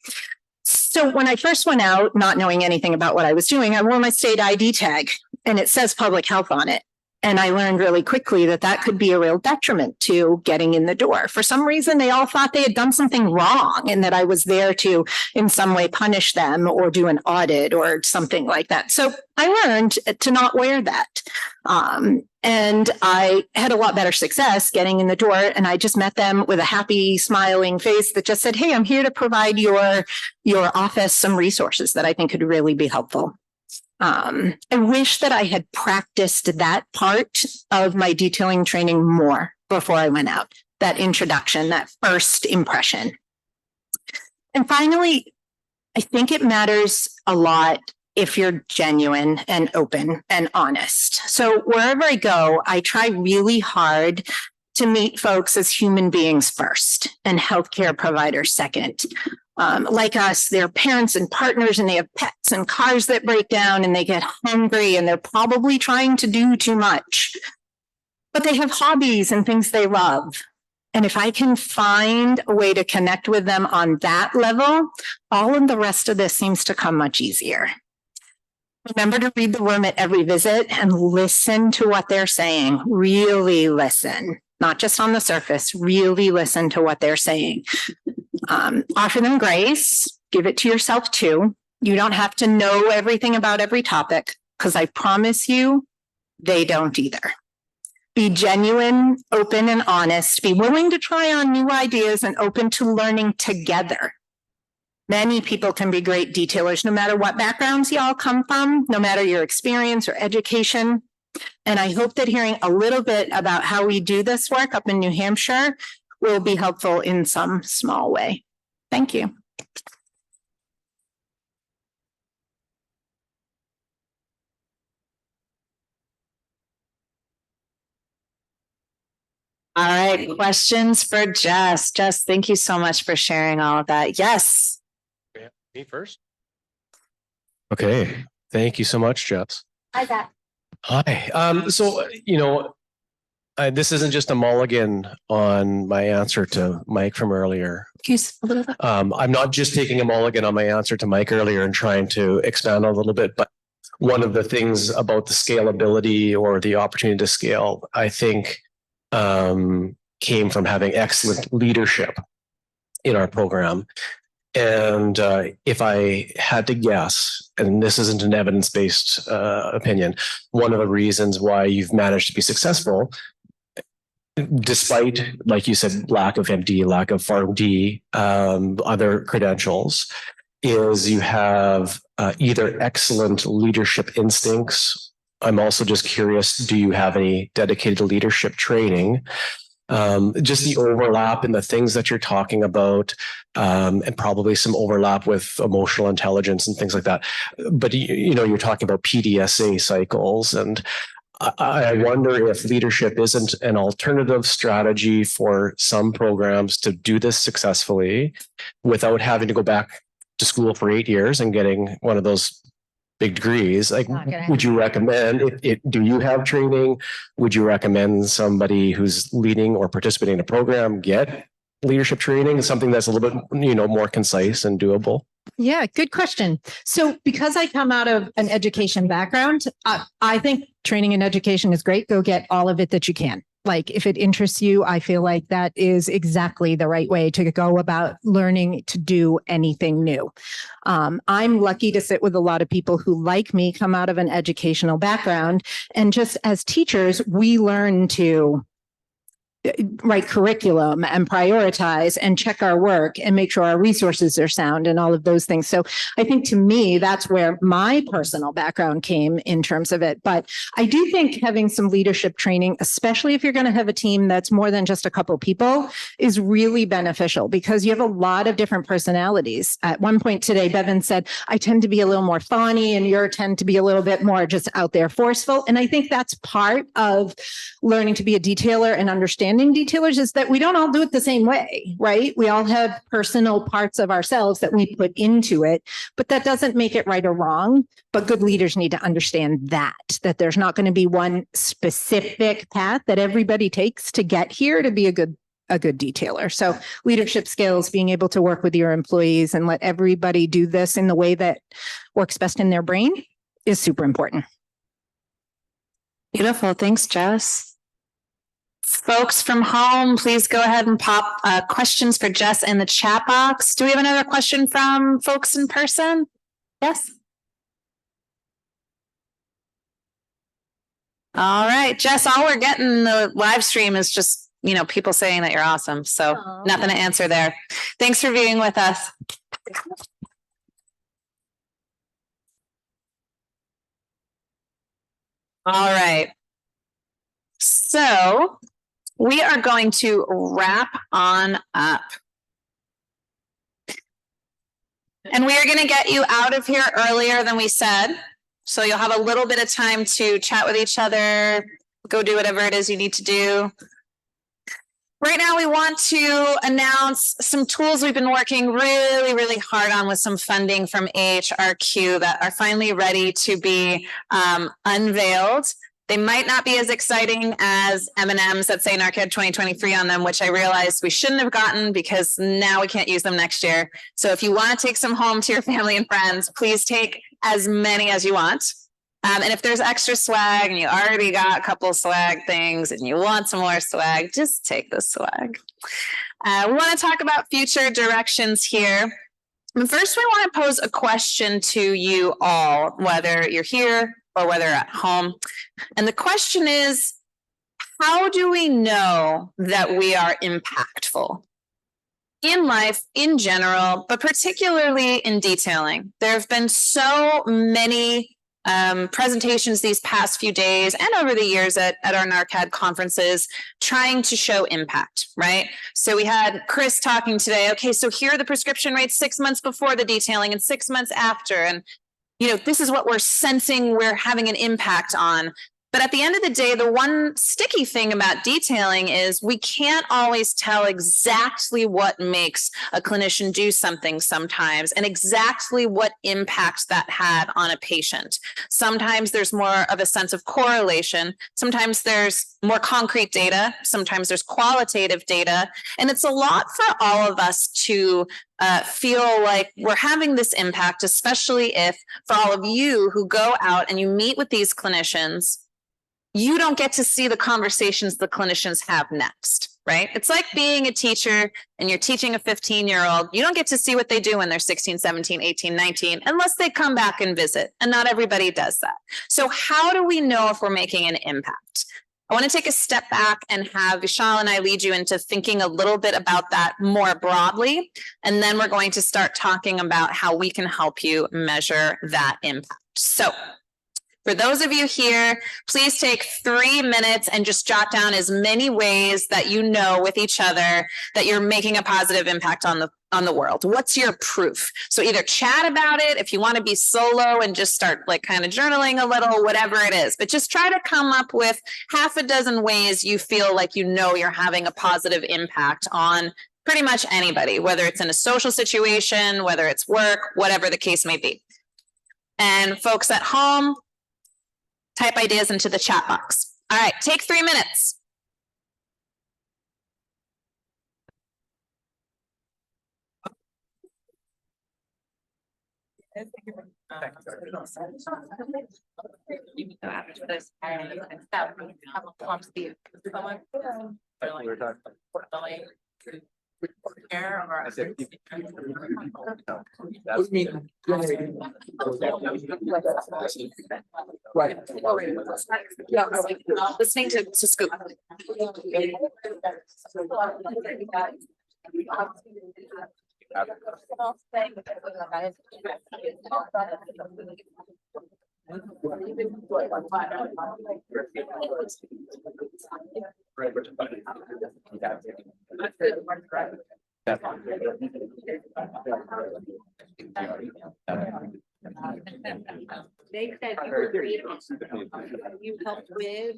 So when I first went out, not knowing anything about what I was doing, I wore my state ID tag and it says public health on it. And I learned really quickly that that could be a real detriment to getting in the door. For some reason, they all thought they had done something wrong and that I was there to in some way punish them or do an audit or something like that. So I learned to not wear that. And I had a lot better success getting in the door. And I just met them with a happy, smiling face that just said, hey, I'm here to provide your office some resources that I think could really be helpful. I wish that I had practiced that part of my detailing training more before I went out, that introduction, that first impression. And finally, I think it matters a lot if you're genuine and open and honest. So wherever I go, I try really hard to meet folks as human beings first and healthcare providers second. Like us, they're parents and partners and they have pets and cars that break down and they get hungry and they're probably trying to do too much. But they have hobbies and things they love. And if I can find a way to connect with them on that level, all of the rest of this seems to come much easier. Remember to read the room at every visit and listen to what they're saying. Really listen, not just on the surface, really listen to what they're saying. Offer them grace, give it to yourself too. You don't have to know everything about every topic because I promise you, they don't either. Be genuine, open, and honest. Be willing to try on new ideas and open to learning together. Many people can be great detailers, no matter what backgrounds you all come from, no matter your experience or education. And I hope that hearing a little bit about how we do this work up in New Hampshire will be helpful in some small way. Thank you. All right, questions for Jess. Jess, thank you so much for sharing all of that. Yes. Me first. Okay, thank you so much, Jess. Hi, Zach. Hi. So, this isn't just a mulligan on my answer to Mike from earlier. I'm not just taking a mulligan on my answer to Mike earlier and trying to expand a little bit, but one of the things about the scalability or the opportunity to scale, I think, came from having excellent leadership in our program. And if I had to guess, and this isn't an evidence-based opinion, one of the reasons why you've managed to be successful, despite, like you said, lack of MD, lack of PharmD, other credentials, is you have either excellent leadership instincts. I'm also just curious, do you have any dedicated leadership training? Just the overlap in the things that you're talking about, and probably some overlap with emotional intelligence and things like that. But you're talking about PDSA cycles, and I wonder if leadership isn't an alternative strategy for some programs to do this successfully without having to go back to school for 8 years and getting one of those big degrees. Like, would you recommend it? Do you have training? Would you recommend somebody who's leading or participating in a program get leadership training, something that's a little bit, more concise and doable? Yeah, good question. So because I come out of an education background, I think training in education is great. Go get all of it that you can. Like if it interests you, I feel like that is exactly the right way to go about learning to do anything new. I'm lucky to sit with a lot of people who, like me, come out of an educational background. And just as teachers, we learn to write curriculum and prioritize and check our work and make sure our resources are sound and all of those things. So I think to me, that's where my personal background came in terms of it. But I do think having some leadership training, especially if you're going to have a team that's more than just a couple people, is really beneficial because you have a lot of different personalities. At one point today, Bevan said, I tend to be a little more fawny and you tend to be a little bit more just out there forceful. And I think that's part of learning to be a detailer and understanding detailers is that we don't all do it the same way, right? We all have personal parts of ourselves that we put into it, but that doesn't make it right or wrong. But good leaders need to understand that there's not going to be one specific path that everybody takes to get here to be a good detailer. So leadership skills, being able to work with your employees and let everybody do this in the way that works best in their brain is super important. Beautiful. Thanks, Jess. Folks from home, please go ahead and pop questions for Jess in the chat box. Do we have another question from folks in person? Yes. All right, Jess, all we're getting in the live stream is just, people saying that you're awesome. So nothing to answer there. Thanks for being with us. All right. So we are going to wrap on up. And we are going to get you out of here earlier than we said. So you'll have a little bit of time to chat with each other, go do whatever it is you need to do. Right now, we want to announce some tools we've been working really, really hard on with some funding from AHRQ that are finally ready to be unveiled. They might not be as exciting as M&Ms that say NaRCAD2023 on them, which I realized we shouldn't have gotten because now we can't use them next year. So if you want to take some home to your family and friends, please take as many as you want. And if there's extra swag and you already got a couple swag things and you want some more swag, just take the swag. We want to talk about future directions here. But first, we want to pose a question to you all, whether you're here or whether at home. And the question is, how do we know that we are impactful? In life, in general, but particularly in detailing. There have been so many presentations these past few days and over the years at our NaRCAD conferences trying to show impact, right? So we had Chris talking today, okay, so here are the prescription rates 6 months before the detailing and 6 months after. And this is what we're sensing we're having an impact on. But at the end of the day, the one sticky thing about detailing is we can't always tell exactly what makes a clinician do something sometimes and exactly what impact that had on a patient. Sometimes there's more of a sense of correlation. Sometimes there's more concrete data. Sometimes there's qualitative data. And it's a lot for all of us to feel like we're having this impact, especially if for all of you who go out and you meet with these clinicians, you don't get to see the conversations the clinicians have next, right? It's like being a teacher and you're teaching a 15-year-old. You don't get to see what they do when they're 16, 17, 18, 19, unless they come back and visit. And not everybody does that. So how do we know if we're making an impact? I want to take a step back and have Vishal and I lead you into thinking a little bit about that more broadly. And then we're going to start talking about how we can help you measure that impact. So for those of you here, please take 3 minutes and just jot down as many ways that you know with each other that you're making a positive impact on the world. What's your proof? So either chat about it if you want to be solo and just start like kind of journaling a little, whatever it is, but just try to come up with 6 ways you feel like you're having a positive impact on pretty much anybody, whether it's in a social situation, whether it's work, whatever the case may be. And folks at home, type ideas into the chat box. All right, take 3 minutes. Right. Yeah, listening to Scoop. They said you helped with.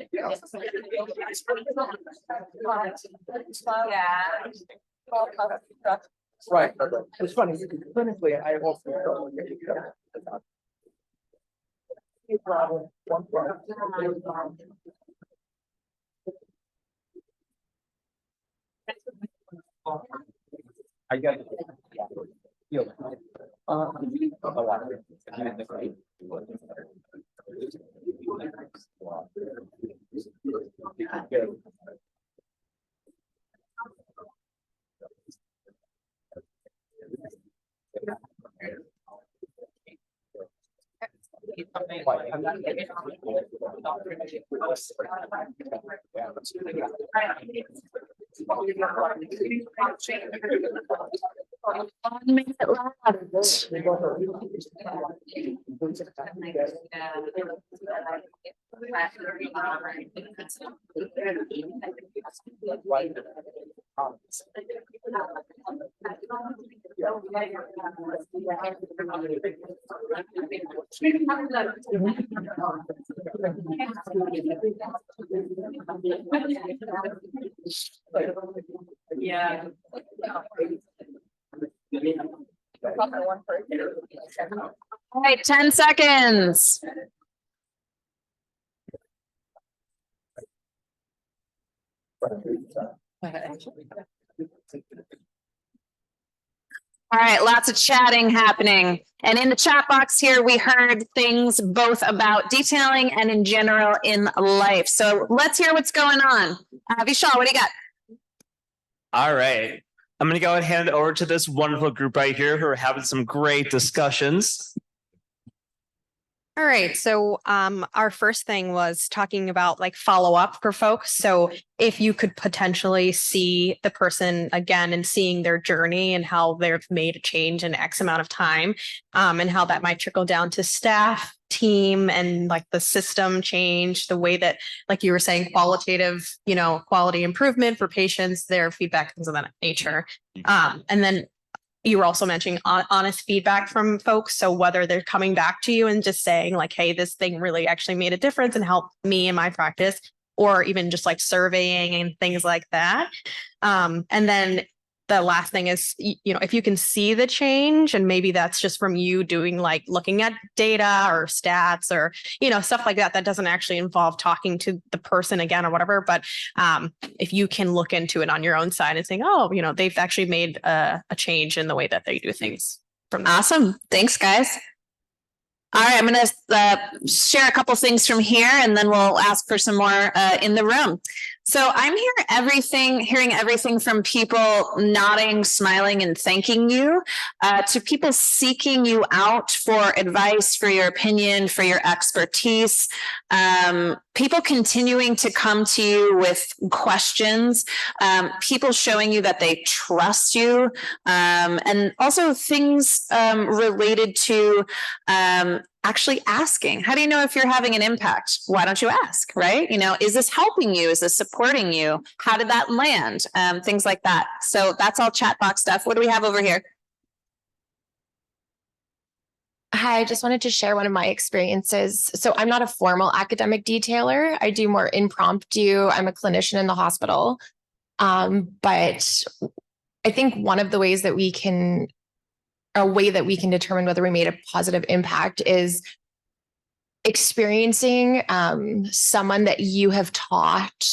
Right. It's funny. Clinically, I also. One problem. I got it. Yeah. All right, 10 seconds. All right, lots of chatting happening. And in the chat box here, we heard things both about detailing and in general in life. So let's hear what's going on. Vishal, what do you got? All right. I'm going to go ahead and hand it over to this wonderful group right here who are having some great discussions. All right. So our first thing was talking about like follow up for folks. So if you could potentially see the person again and seeing their journey and how they've made a change in X amount of time, and how that might trickle down to staff, team, and like the system change, the way that, like you were saying, qualitative, quality improvement for patients, their feedback, things of that nature. And then you were also mentioning honest feedback from folks. So whether they're coming back to you and just saying like, hey, this thing really actually made a difference and helped me in my practice, or even just like surveying and things like that. And then the last thing is, if you can see the change, and maybe that's just from you doing like looking at data or stats or, stuff like that, that doesn't actually involve talking to the person again or whatever. But if you can look into it on your own side and saying, oh, they've actually made a change in the way that they do things. Awesome. Thanks, guys. All right, I'm going to share a couple things from here, and then we'll ask for some more in the room. So I'm hearing everything from people nodding, smiling, and thanking you, to people seeking you out for advice, for your opinion, for your expertise, people continuing to come to you with questions, people showing you that they trust you, and also things related to actually asking. How do you know if you're having an impact? Why don't you ask, right? Is this helping you? Is this supporting you? How did that land? Things like that. So that's all chat box stuff. What do we have over here? Hi, I just wanted to share one of my experiences. So I'm not a formal academic detailer. I do more impromptu. I'm a clinician in the hospital. But I think one of the ways that we can determine whether we made a positive impact is experiencing someone that you have taught,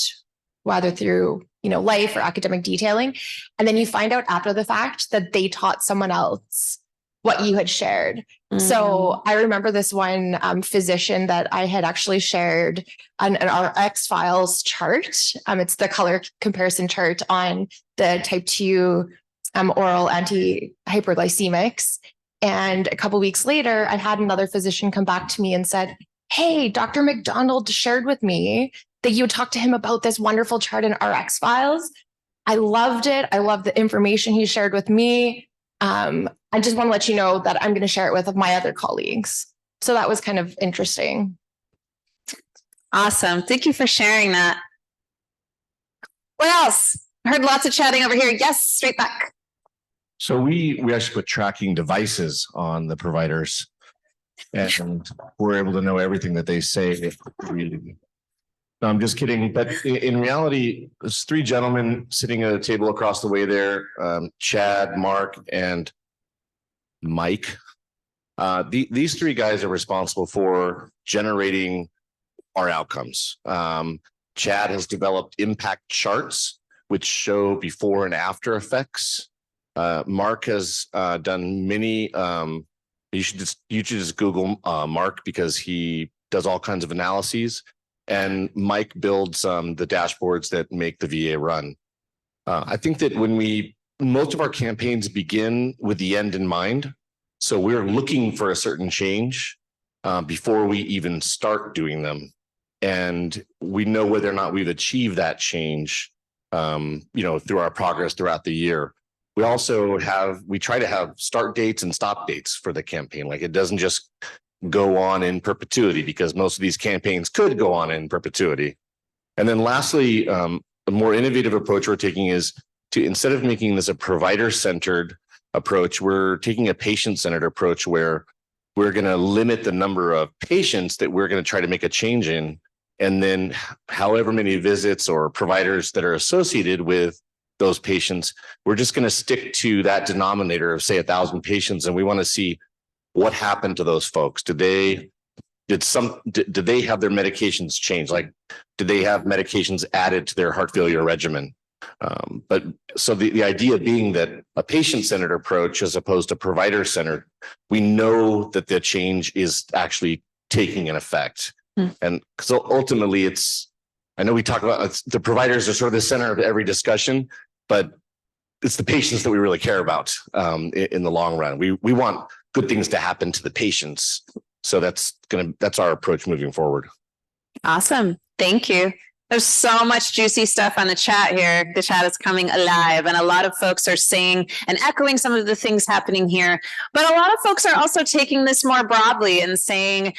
whether through life or academic detailing, and then you find out after the fact that they taught someone else what you had shared. So I remember this one physician that I had actually shared an RX files chart. It's the color comparison chart on the type 2 oral anti-hyperglycemics. And a couple weeks later, I had another physician come back to me and said, hey, Dr. McDonald shared with me that you talked to him about this wonderful chart in RX files. I loved it. I love the information he shared with me. I just want to let you know that I'm going to share it with my other colleagues. So that was kind of interesting. Awesome. Thank you for sharing that. What else? I heard lots of chatting over here. Yes, straight back. So we actually put tracking devices on the providers, and we're able to know everything that they say. No, I'm just kidding. But in reality, there's three gentlemen sitting at a table across the way there, Chad, Mark, and Mike. These three guys are responsible for generating our outcomes. Chad has developed impact charts, which show before and after effects. Mark has done many, you should just Google Mark because he does all kinds of analyses. And Mike builds the dashboards that make the VA run. I think that most of our campaigns begin with the end in mind. So we're looking for a certain change before we even start doing them. And we know whether or not we've achieved that change, through our progress throughout the year. We also try to have start dates and stop dates for the campaign. Like, it doesn't just go on in perpetuity, because most of these campaigns could go on in perpetuity. And then lastly, a more innovative approach we're taking is to, instead of making this a provider-centered approach, we're taking a patient-centered approach where we're going to limit the number of patients that we're going to try to make a change in. And then however many visits or providers that are associated with those patients, we're just going to stick to that denominator of, say, 1,000 patients. And we want to see what happened to those folks. Did they have their medications changed? Like, did they have medications added to their heart failure regimen? But so the idea being that a patient-centered approach as opposed to provider-centered, we know that the change is actually taking an effect. And so ultimately I know we talk about the providers are sort of the center of every discussion, but it's the patients that we really care about in the long run. We want good things to happen to the patients. So that's our approach moving forward. Awesome. Thank you. There's so much juicy stuff on the chat here. The chat is coming alive, and a lot of folks are saying and echoing some of the things happening here. But a lot of folks are also taking this more broadly and saying,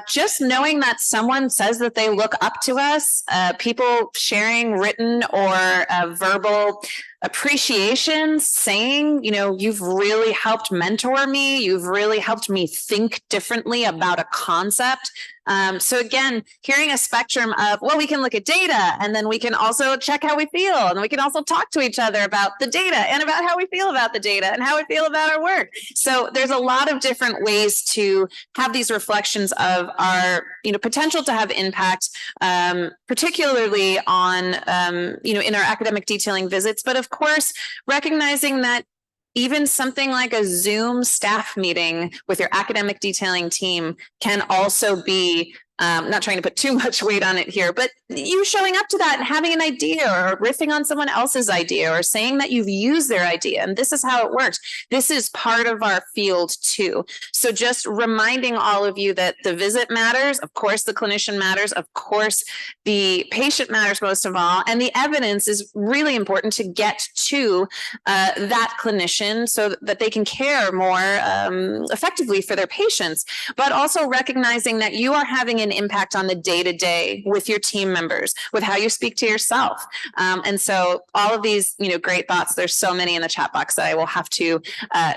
just knowing that someone says that they look up to us, people sharing written or verbal appreciation, saying, you've really helped mentor me. You've really helped me think differently about a concept. So again, hearing a spectrum of, well, we can look at data, and then we can also check how we feel, and we can also talk to each other about the data and about how we feel about the data and how we feel about our work. So there's a lot of different ways to have these reflections of our, potential to have impact, particularly on, in our academic detailing visits, but of course, recognizing that even something like a Zoom staff meeting with your academic detailing team can also be, not trying to put too much weight on it here, but you showing up to that and having an idea or riffing on someone else's idea or saying that you've used their idea and this is how it works. This is part of our field too. So just reminding all of you that the visit matters. Of course, the clinician matters. Of course, the patient matters most of all. And the evidence is really important to get to that clinician so that they can care more effectively for their patients, but also recognizing that you are having an impact on the day-to-day with your team members, with how you speak to yourself. And so all of these, great thoughts, there's so many in the chat box that I will have to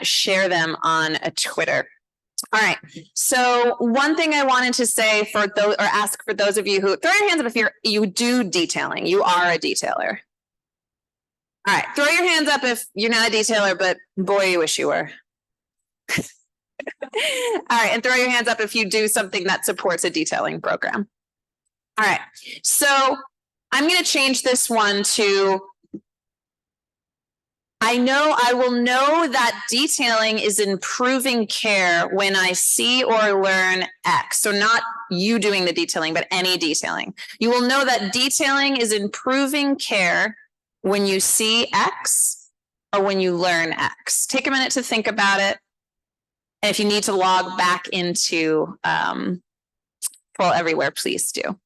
share them on Twitter. All right. So one thing I wanted to say for those, or ask for those of you who, throw your hands up if you do detailing, you are a detailer. All right. Throw your hands up if you're not a detailer, but boy, you wish you were. All right. And throw your hands up if you do something that supports a detailing program. All right. So I'm going to change this one to, I will know that detailing is improving care when I see or learn X. So not you doing the detailing, but any detailing. You will know that detailing is improving care when you see X or when you learn X? Take a minute to think about it. And if you need to log back into Full Everywhere, please do.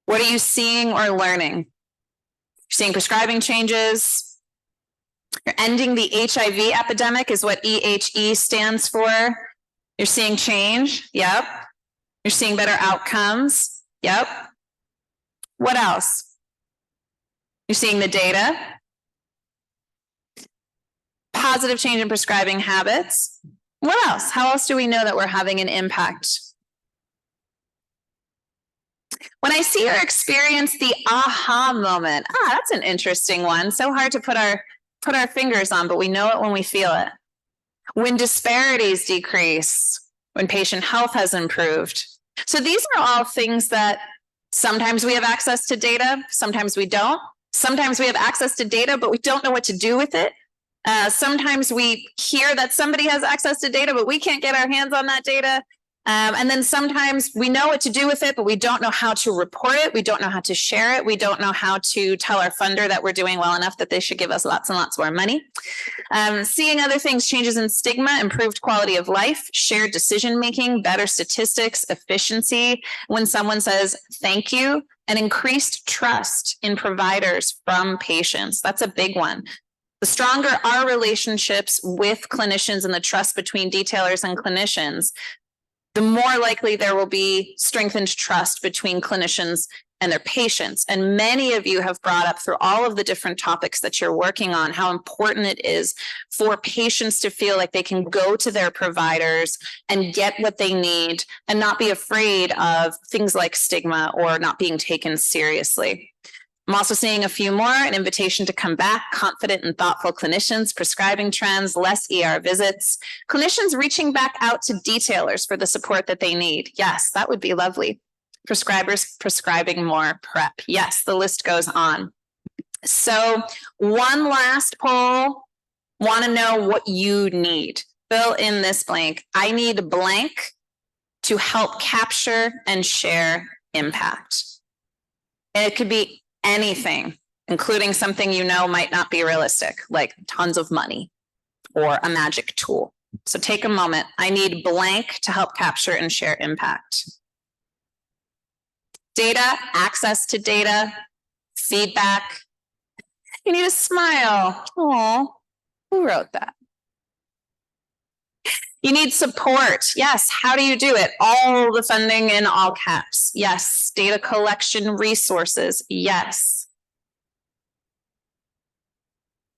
What are you seeing or learning? You're seeing prescribing changes. You're ending the HIV epidemic is what EHE stands for. You're seeing change. Yep. You're seeing better outcomes. Yep. What else? You're seeing the data. Positive change in prescribing habits. What else? How else do we know that we're having an impact? When I see or experience the aha moment, that's an interesting one. So hard to put our fingers on, but we know it when we feel it. When disparities decrease, when patient health has improved. So these are all things that sometimes we have access to data, sometimes we don't. Sometimes we have access to data, but we don't know what to do with it. Sometimes we hear that somebody has access to data, but we can't get our hands on that data. And then sometimes we know what to do with it, but we don't know how to report it. We don't know how to share it. We don't know how to tell our funder that we're doing well enough that they should give us lots and lots more money. Seeing other things, changes in stigma, improved quality of life, shared decision-making, better statistics, efficiency. When someone says thank you, and increased trust in providers from patients. That's a big one. The stronger our relationships with clinicians and the trust between detailers and clinicians, the more likely there will be strengthened trust between clinicians and their patients. And many of you have brought up through all of the different topics that you're working on how important it is for patients to feel like they can go to their providers and get what they need and not be afraid of things like stigma or not being taken seriously. I'm also seeing a few more, an invitation to come back, confident and thoughtful clinicians, prescribing trends, less ER visits, clinicians reaching back out to detailers for the support that they need. Yes, that would be lovely. Prescribers prescribing more PrEP. Yes, the list goes on. So one last poll, want to know what you need. Fill in this blank. I need blank to help capture and share impact. And it could be anything, including something you know might not be realistic, like tons of money or a magic tool. So take a moment. I need blank to help capture and share impact. Data, access to data, feedback. You need a smile. Oh, who wrote that? You need support. Yes. How do you do it? All the funding in all caps. Yes. Data collection resources. Yes.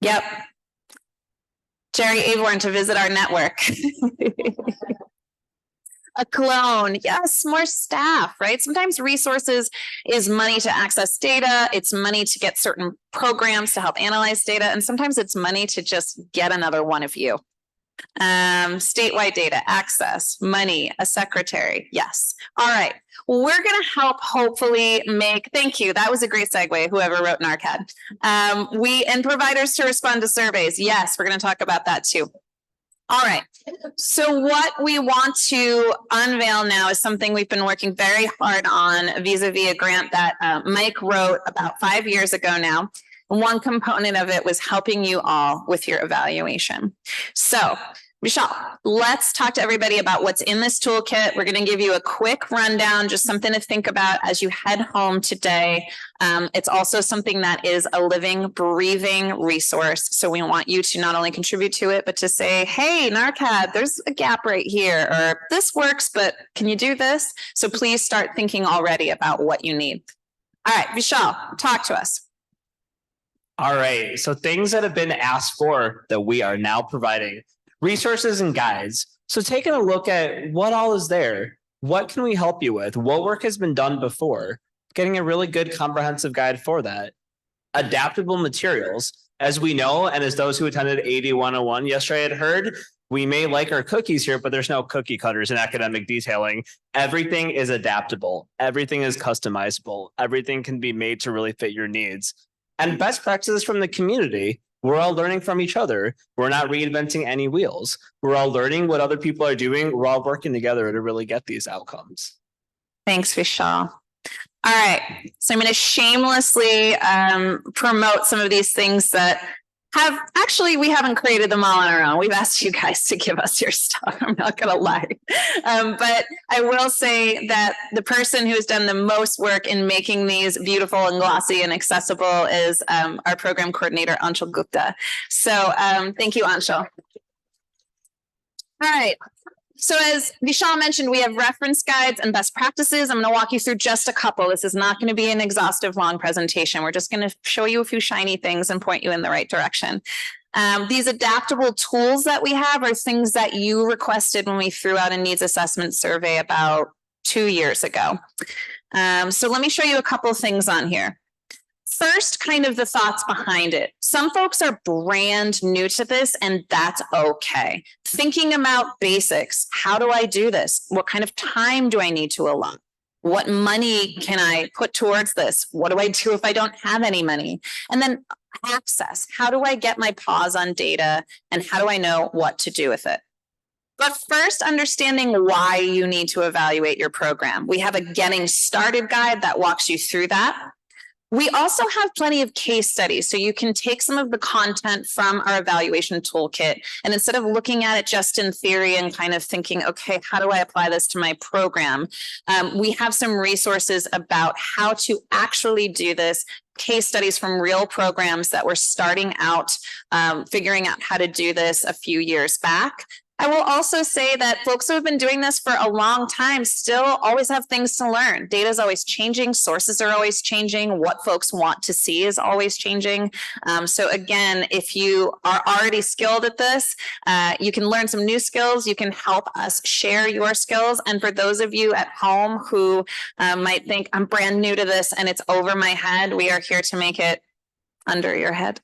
Yep. Jerry Avorn to visit our network. A clone. Yes, more staff, right? Sometimes resources is money to access data. It's money to get certain programs to help analyze data. And sometimes it's money to just get another one of you. Statewide data, access, money, a secretary. Yes. All right. Well, we're going to help hopefully make, thank you. That was a great segue, whoever wrote NaRCAD. And providers to respond to surveys. Yes, we're going to talk about that too. All right. So what we want to unveil now is something we've been working very hard on vis-a-vis a grant that Mike wrote about 5 years ago now. One component of it was helping you all with your evaluation. So, Michelle, let's talk to everybody about what's in this toolkit. We're going to give you a quick rundown, just something to think about as you head home today. It's also something that is a living, breathing resource. So we want you to not only contribute to it, but to say, hey, NaRCAD, there's a gap right here, or this works, but can you do this? So please start thinking already about what you need. All right, Michelle, talk to us. All right. So things that have been asked for that we are now providing, resources and guides. So taking a look at what all is there, what can we help you with? What work has been done before? Getting a really good comprehensive guide for that. Adaptable materials. As we know, and as those who attended AD 101 yesterday had heard, we may like our cookies here, but there's no cookie cutters in academic detailing. Everything is adaptable. Everything is customizable. Everything can be made to really fit your needs. And best practices from the community. We're all learning from each other. We're not reinventing any wheels. We're all learning what other people are doing. We're all working together to really get these outcomes. Thanks, Vishal. All right, so I'm going to shamelessly promote some of these things that we haven't created them all on our own. We've asked you guys to give us your stuff. I'm not going to lie. But I will say that the person who has done the most work in making these beautiful and glossy and accessible is our program coordinator, Anshul Gupta. So thank you, Anshul. All right. So as Vishal mentioned, we have reference guides and best practices. I'm going to walk you through just a couple. This is not going to be an exhaustive long presentation. We're just going to show you a few shiny things and point you in the right direction. These adaptable tools that we have are things that you requested when we threw out a needs assessment survey about 2 years ago. So let me show you a couple of things on here. First, kind of the thoughts behind it. Some folks are brand new to this, and that's okay. Thinking about basics. How do I do this? What kind of time do I need to allot? What money can I put towards this? What do I do if I don't have any money? And then access. How do I get my paws on data, and how do I know what to do with it? But first, understanding why you need to evaluate your program. We have a getting started guide that walks you through that. We also have plenty of case studies, so you can take some of the content from our evaluation toolkit, and instead of looking at it just in theory and kind of thinking, okay, how do I apply this to my program? We have some resources about how to actually do this, case studies from real programs that were starting out, figuring out how to do this a few years back. I will also say that folks who have been doing this for a long time still always have things to learn. Data is always changing. Sources are always changing. What folks want to see is always changing. So again, if you are already skilled at this, you can learn some new skills. You can help us share your skills. And for those of you at home who might think, I'm brand new to this and it's over my head, we are here to make it under your head.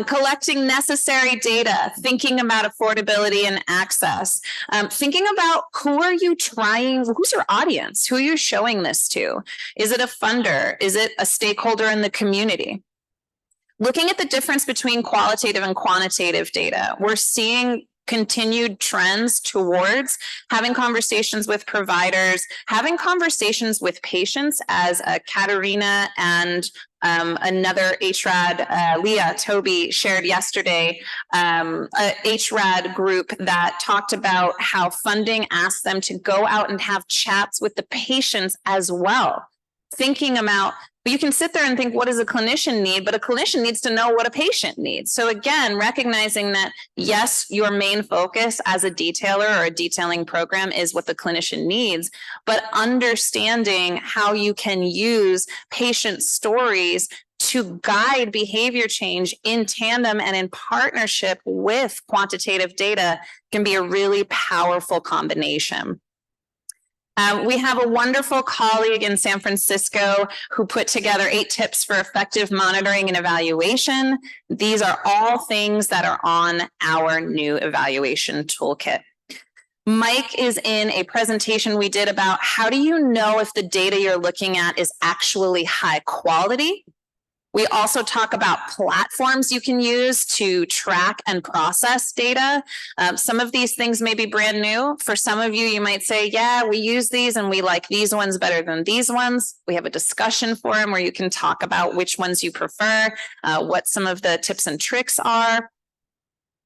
Collecting necessary data, thinking about affordability and access, thinking about who's your audience, who you're showing this to. Is it a funder? Is it a stakeholder in the community? Looking at the difference between qualitative and quantitative data, we're seeing continued trends towards having conversations with providers, having conversations with patients, as Katerina and another HRAD, Leah, Toby shared yesterday, a HRAD group that talked about how funding asked them to go out and have chats with the patients as well. Thinking about, you can sit there and think, what does a clinician need? But a clinician needs to know what a patient needs. So again, recognizing that, yes, your main focus as a detailer or a detailing program is what the clinician needs, but understanding how you can use patient stories to guide behavior change in tandem and in partnership with quantitative data can be a really powerful combination. We have a wonderful colleague in San Francisco who put together 8 tips for effective monitoring and evaluation. These are all things that are on our new evaluation toolkit. Mike is in a presentation we did about how do you know if the data you're looking at is actually high quality. We also talk about platforms you can use to track and process data. Some of these things may be brand new. For some of you, you might say, yeah, we use these and we like these ones better than these ones. We have a discussion forum where you can talk about which ones you prefer, what some of the tips and tricks are.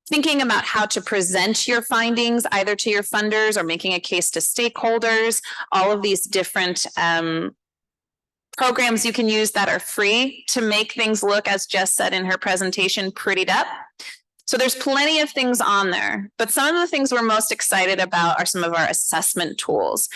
Thinking about how to present your findings either to your funders or making a case to stakeholders, all of these different programs you can use that are free to make things look, as Jess said in her presentation, prettied up. So there's plenty of things on there, but some of the things we're most excited about are some of our assessment tools.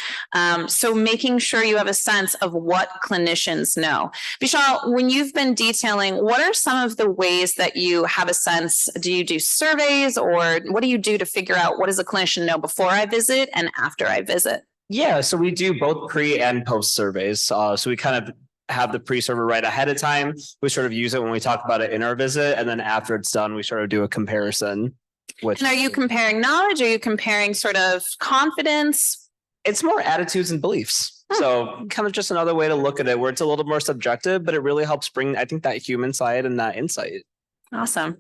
So making sure you have a sense of what clinicians know. Vishal, when you've been detailing, what are some of the ways that you have a sense? Do you do surveys, or what do you do to figure out what does a clinician know before I visit and after I visit? Yeah, so we do both pre and post surveys. So we kind of have the pre-survey right ahead of time. We sort of use it when we talk about it in our visit. And then after it's done, we sort of do a comparison. And are you comparing knowledge? Are you comparing sort of confidence? It's more attitudes and beliefs. So kind of just another way to look at it where it's a little more subjective, but it really helps bring, I think, that human side and that insight. Awesome.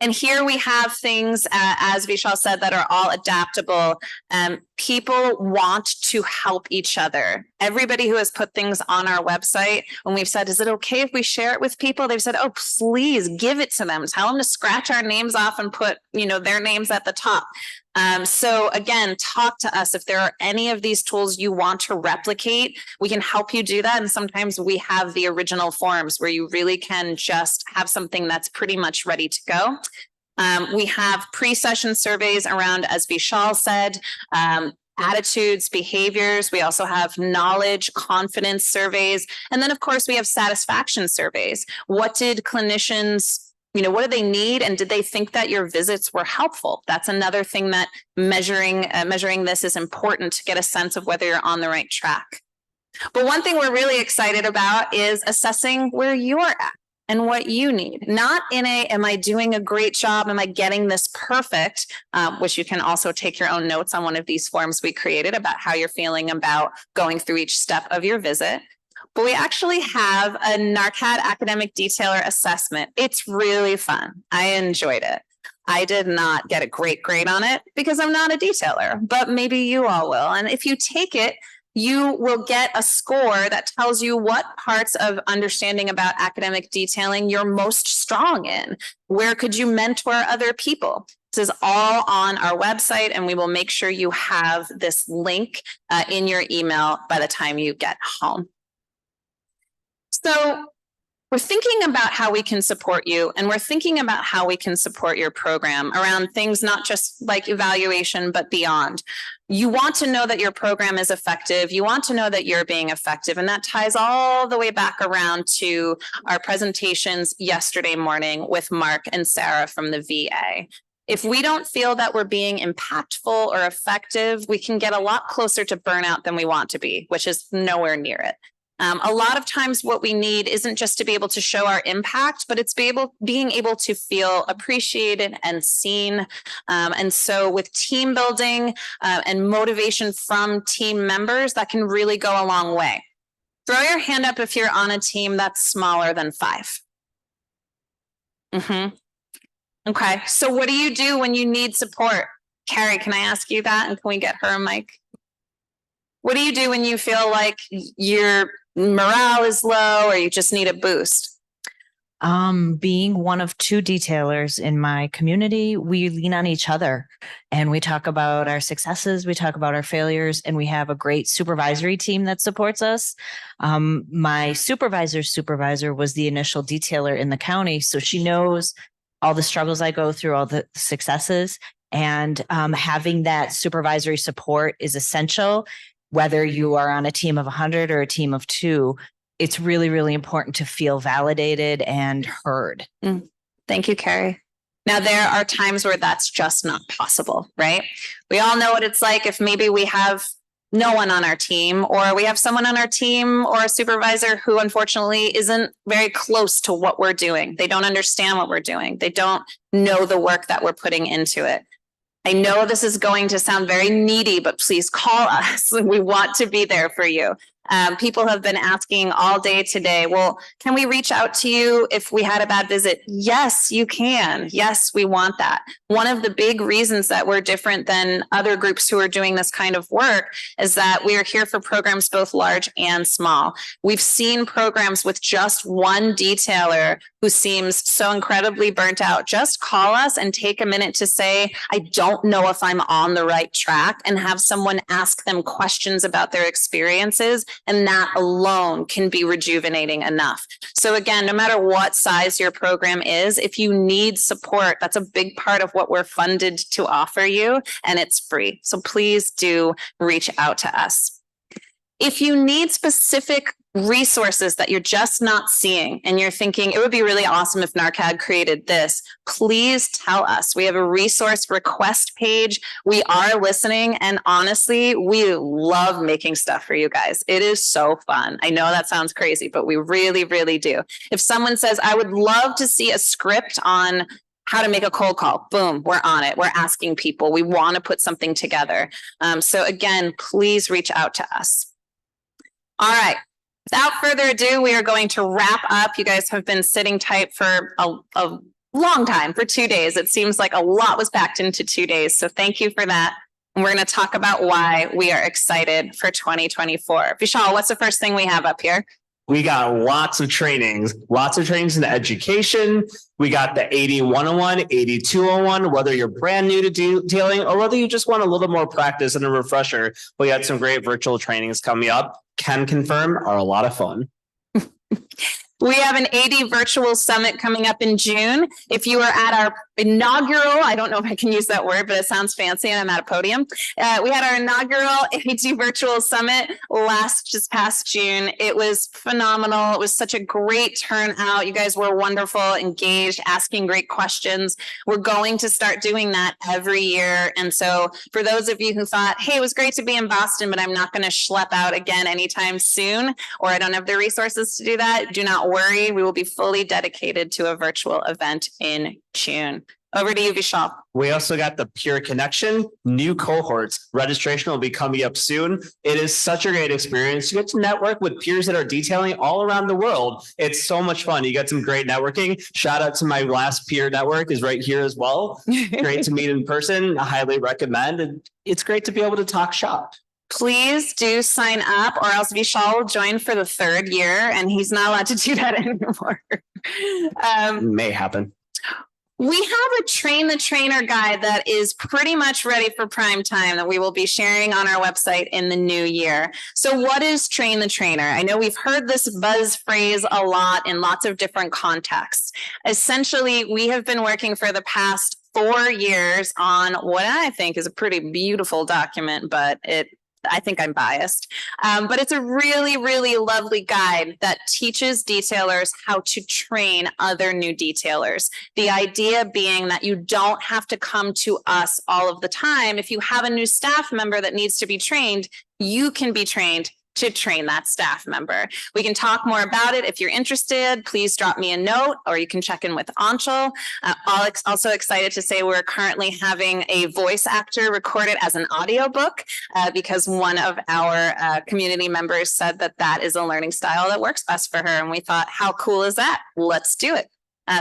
And here we have things, as Vishal said, that are all adaptable. People want to help each other. Everybody who has put things on our website, when we've said, is it okay if we share it with people? They've said, oh, please give it to them. Tell them to scratch our names off and put, their names at the top. So again, talk to us if there are any of these tools you want to replicate. We can help you do that. And sometimes we have the original forms where you really can just have something that's pretty much ready to go. We have pre-session surveys around, as Vishal said, attitudes, behaviors. We also have knowledge, confidence surveys. And then of course we have satisfaction surveys. What did clinicians what do they need? And did they think that your visits were helpful? That's another thing that measuring this is important to get a sense of whether you're on the right track. But one thing we're really excited about is assessing where you are at and what you need. Not in am I doing a great job? Am I getting this perfect? Which you can also take your own notes on one of these forms we created about how you're feeling about going through each step of your visit. But we actually have a NaRCAD academic detailer assessment. It's really fun. I enjoyed it. I did not get a great grade on it because I'm not a detailer, but maybe you all will. And if you take it, you will get a score that tells you what parts of understanding about academic detailing you're most strong in. Where could you mentor other people? This is all on our website, and we will make sure you have this link in your email by the time you get home. So we're thinking about how we can support you, and we're thinking about how we can support your program around things not just like evaluation, but beyond. You want to know that your program is effective. You want to know that you're being effective. And that ties all the way back around to our presentations yesterday morning with Mark and Sarah from the VA. If we don't feel that we're being impactful or effective, we can get a lot closer to burnout than we want to be, which is nowhere near it. A lot of times what we need isn't just to be able to show our impact, but it's being able to feel appreciated and seen. And so with team building and motivation from team members, that can really go a long way. Throw your hand up if you're on a team that's smaller than 5. Okay, so what do you do when you need support? Carrie, can I ask you that? And can we get her a mic? What do you do when you feel like your morale is low or you just need a boost? Being one of 2 detailers in my community, we lean on each other and we talk about our successes, we talk about our failures, and we have a great supervisory team that supports us. My supervisor's supervisor was the initial detailer in the county, so she knows all the struggles I go through, all the successes, and having that supervisory support is essential. Whether you are on a team of 100 or a team of 2, it's really, really important to feel validated and heard. Thank you, Carrie. Now, there are times where that's just not possible, right? We all know what it's like if maybe we have no one on our team, or we have someone on our team or a supervisor who unfortunately isn't very close to what we're doing. They don't understand what we're doing. They don't know the work that we're putting into it. I know this is going to sound very needy, but please call us. We want to be there for you. People have been asking all day today, well, can we reach out to you if we had a bad visit? Yes, you can. Yes, we want that. One of the big reasons that we're different than other groups who are doing this kind of work is that we are here for programs both large and small. We've seen programs with just one detailer who seems so incredibly burnt out. Just call us and take a minute to say, I don't know if I'm on the right track, and have someone ask them questions about their experiences. And that alone can be rejuvenating enough. So again, no matter what size your program is, if you need support, that's a big part of what we're funded to offer you, and it's free. So please do reach out to us. If you need specific resources that you're just not seeing and you're thinking it would be really awesome if NaRCAD created this, please tell us. We have a resource request page. We are listening, and honestly, we love making stuff for you guys. It is so fun. I know that sounds crazy, but we really, really do. If someone says, I would love to see a script on how to make a cold call, boom, we're on it. We're asking people. We want to put something together. So again, please reach out to us. All right. Without further ado, we are going to wrap up. You guys have been sitting tight for a long time, for 2 days. It seems like a lot was packed into 2 days. So thank you for that. And we're going to talk about why we are excited for 2024. Vishal, what's the first thing we have up here? We got lots of trainings in education. We got the 80-101, 80-201, whether you're brand new to detailing or whether you just want a little more practice and a refresher. We got some great virtual trainings coming up. Can confirm are a lot of fun. We have an AD virtual summit coming up in June. If you are at our inaugural, I don't know if I can use that word, but it sounds fancy and I'm at a podium. We had our inaugural AD virtual summit just past June. It was phenomenal. It was such a great turnout. You guys were wonderful, engaged, asking great questions. We're going to start doing that every year. And so for those of you who thought, hey, it was great to be in Boston, but I'm not going to schlep out again anytime soon, or I don't have the resources to do that, do not worry. We will be fully dedicated to a virtual event in June. Over to you, Vishal. We also got the Pure Connection, new cohorts. Registration will be coming up soon. It is such a great experience. You get to network with peers that are detailing all around the world. It's so much fun. You get some great networking. Shout out to my last peer network is right here as well. Great to meet in person. I highly recommend. And it's great to be able to talk shop. Please do sign up, or else Vishal will join for the 3rd year, and he's not allowed to do that anymore. May happen. We have a Train the Trainer guide that is pretty much ready for prime time that we will be sharing on our website in the new year. So what is Train the Trainer? I know we've heard this buzz phrase a lot in lots of different contexts. Essentially, we have been working for the past 4 years on what I think is a pretty beautiful document, but I think I'm biased, but it's a really, really lovely guide that teaches detailers how to train other new detailers. The idea being that you don't have to come to us all of the time. If you have a new staff member that needs to be trained, you can be trained to train that staff member. We can talk more about it. If you're interested, please drop me a note, or you can check in with Anshul. Also excited to say we're currently having a voice actor recorded as an audiobook because one of our community members said that that is a learning style that works best for her. And we thought, how cool is that? Let's do it.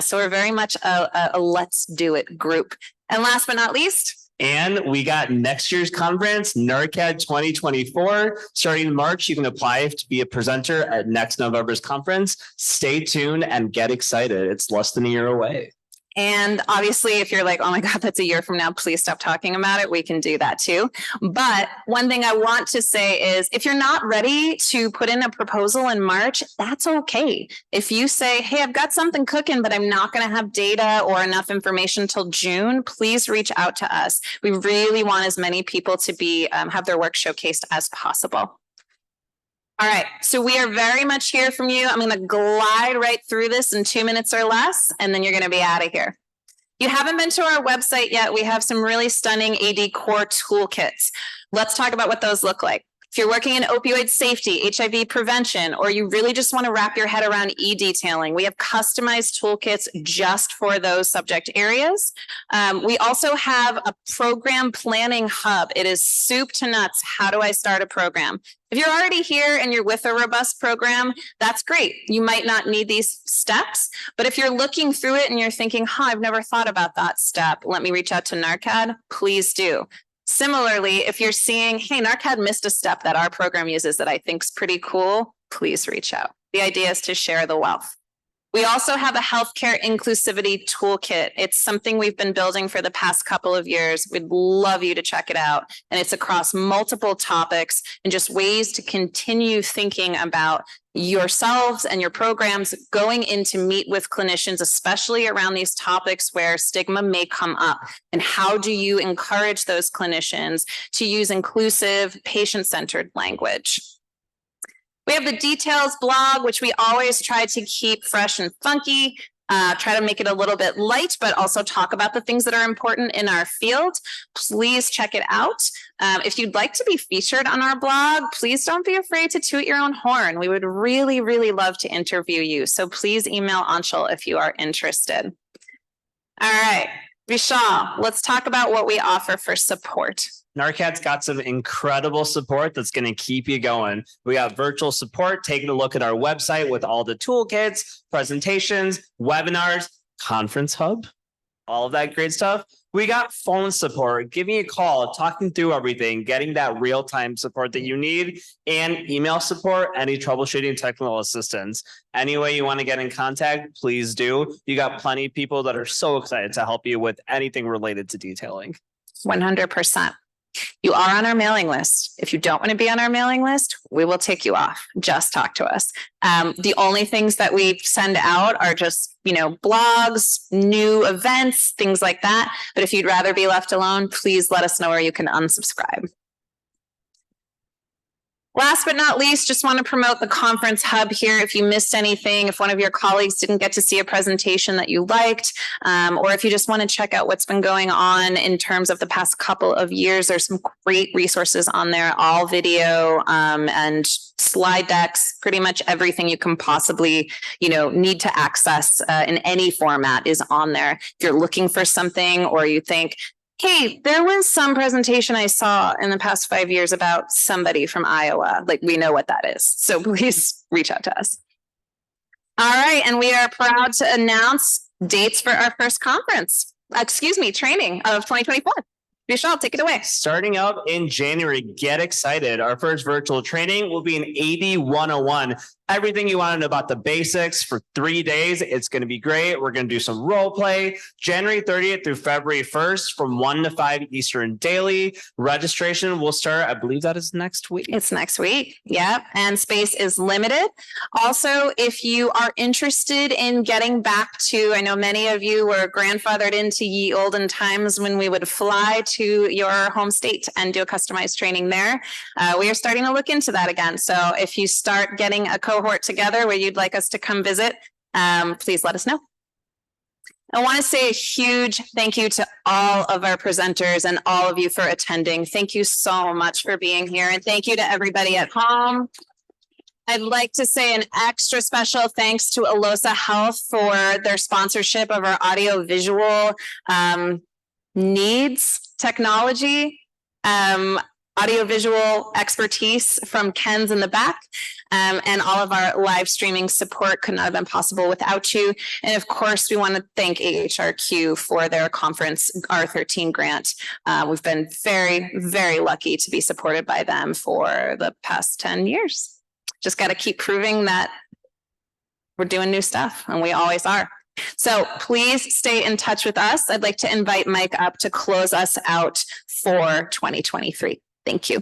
So we're very much a let's do it group. And last but not least, and we got next year's conference, NaRCAD 2024, starting in March. You can apply to be a presenter at next November's conference. Stay tuned and get excited. It's less than a year away. And obviously, if you're like, oh my God, that's a year from now, please stop talking about it. We can do that too. But one thing I want to say is if you're not ready to put in a proposal in March, that's okay. If you say, hey, I've got something cooking, but I'm not going to have data or enough information till June, please reach out to us. We really want as many people to be have their work showcased as possible. All right, so we are very much here from you. I'm going to glide right through this in 2 minutes or less, and then you're going to be out of here. You haven't been to our website yet. We have some really stunning AD core toolkits. Let's talk about what those look like. If you're working in opioid safety, HIV prevention, or you really just want to wrap your head around e-detailing, we have customized toolkits just for those subject areas. We also have a program planning hub. It is soup to nuts. How do I start a program? If you're already here and you're with a robust program, that's great. You might not need these steps, but if you're looking through it and you're thinking, I've never thought about that step, let me reach out to NaRCAD, please do. Similarly, if you're seeing, hey, NaRCAD missed a step that our program uses that I think is pretty cool, please reach out. The idea is to share the wealth. We also have a healthcare inclusivity toolkit. It's something we've been building for the past couple of years. We'd love you to check it out. And it's across multiple topics and just ways to continue thinking about yourselves and your programs going in to meet with clinicians, especially around these topics where stigma may come up. And how do you encourage those clinicians to use inclusive, patient-centered language? We have the details blog, which we always try to keep fresh and funky, try to make it a little bit light, but also talk about the things that are important in our field. Please check it out. If you'd like to be featured on our blog, please don't be afraid to toot your own horn. We would really, really love to interview you. So please email Anshul if you are interested. All right, Vishal, let's talk about what we offer for support. NaRCAD's got some incredible support that's going to keep you going. We got virtual support, taking a look at our website with all the toolkits, presentations, webinars. conference hub, all of that great stuff. We got phone support, giving a call, talking through everything, getting that real-time support that you need, and email support, any troubleshooting technical assistance. Any way you want to get in contact, please do. You got plenty of people that are so excited to help you with anything related to detailing. 100%. You are on our mailing list. If you don't want to be on our mailing list, we will take you off. Just talk to us. The only things that we send out are just, blogs, new events, things like that. But if you'd rather be left alone, please let us know where you can unsubscribe. Last but not least, just want to promote the conference hub here. If you missed anything, if one of your colleagues didn't get to see a presentation that you liked, or if you just want to check out what's been going on in terms of the past couple of years, there's some great resources on there, all video and slide decks, pretty much everything you can possibly, need to access in any format is on there. If you're looking for something or you think, hey, there was some presentation I saw in the past 5 years about somebody from Iowa. Like, we know what that is. So please reach out to us. All right. And we are proud to announce dates for our first training of 2024. Vishal, take it away. Starting up in January, get excited. Our first virtual training will be an AD 101. Everything you want to know about the basics for 3 days. It's going to be great. We're going to do some role play January 30th through February 1st from 1 to 5 Eastern daily. Registration will start, I believe that is next week. It's next week. Yep. And space is limited. Also, if you are interested in getting back to, I know many of you were grandfathered into ye olden times when we would fly to your home state and do a customized training there. We are starting to look into that again. So if you start getting a cohort together where you'd like us to come visit, please let us know. I want to say a huge thank you to all of our presenters and all of you for attending. Thank you so much for being here. And thank you to everybody at home. I'd like to say an extra special thanks to Alosa Health for their sponsorship of our audio-visual needs, technology, audiovisual expertise from Ken's in the back, and all of our live streaming support could not have been possible without you. And of course, we want to thank AHRQ for their conference R13 grant. We've been very, very lucky to be supported by them for the past 10 years. Just got to keep proving that we're doing new stuff, and we always are. So please stay in touch with us. I'd like to invite Mike up to close us out for 2023. Thank you.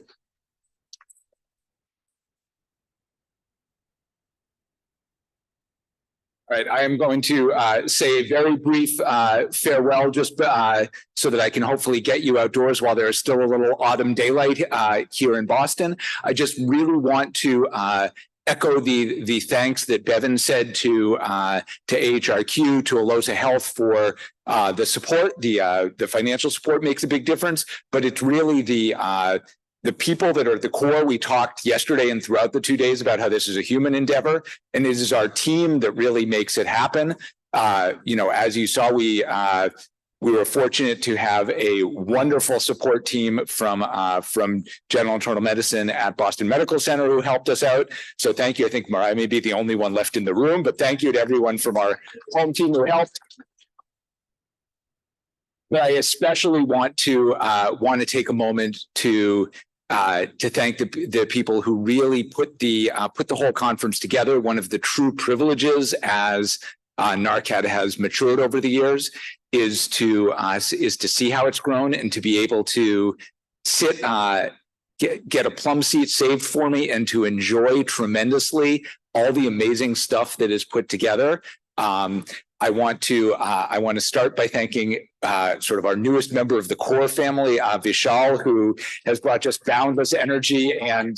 All right, I am going to say a very brief farewell, just so that I can hopefully get you outdoors while there is still a little autumn daylight here in Boston. I just really want to echo the thanks that Bevan said to AHRQ, to Alosa Health for the support. The financial support makes a big difference, but it's really the people that are at the core. We talked yesterday and throughout the 2 days about how this is a human endeavor, and it is our team that really makes it happen. As you saw, we were fortunate to have a wonderful support team from General Internal Medicine at Boston Medical Center who helped us out. So thank you. I think Mariah may be the only one left in the room, but thank you to everyone from our home team who helped. But I especially want to take a moment to thank the people who really put the whole conference together. One of the true privileges as NaRCAD has matured over the years is to see how it's grown and to be able to sit, get a plum seat saved for me and to enjoy tremendously all the amazing stuff that is put together. I want to start by thanking sort of our newest member of the core family, Vishal, who has brought just boundless energy and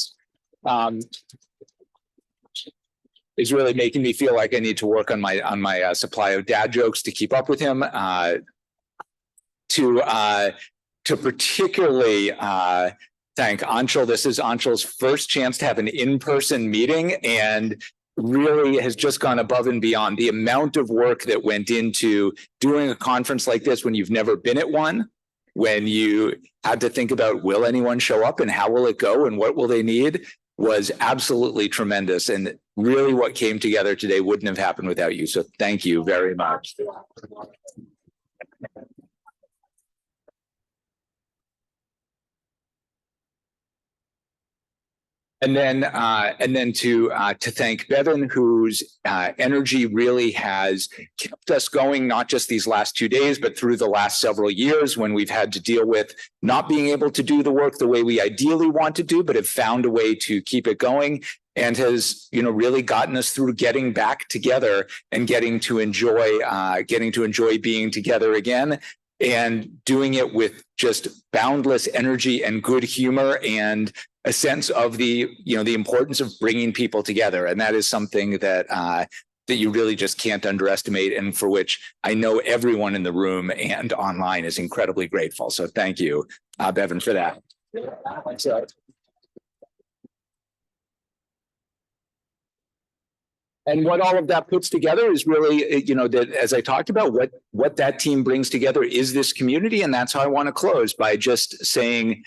is really making me feel like I need to work on my supply of dad jokes to keep up with him. To particularly thank Anshul. This is Anshul's first chance to have an in-person meeting, and really has just gone above and beyond. The amount of work that went into doing a conference like this when you've never been at one, when you had to think about, will anyone show up and how will it go and what will they need? was absolutely tremendous. And really what came together today wouldn't have happened without you. So thank you very much. And then to thank Bevan, whose energy really has kept us going, not just these last 2 days, but through the last several years when we've had to deal with not being able to do the work the way we ideally want to do, but have found a way to keep it going, and has, you know, really gotten us through getting back together and getting to enjoy being together again, and doing it with just boundless energy and good humor and a sense of the importance of bringing people together. And that is something that that you really just can't underestimate, and for which I know everyone in the room and online is incredibly grateful. So thank you, Bevan, for that. And what all of that puts together is really, you know, that as I talked about, what that team brings together is this community. And that's how I want to close, by just saying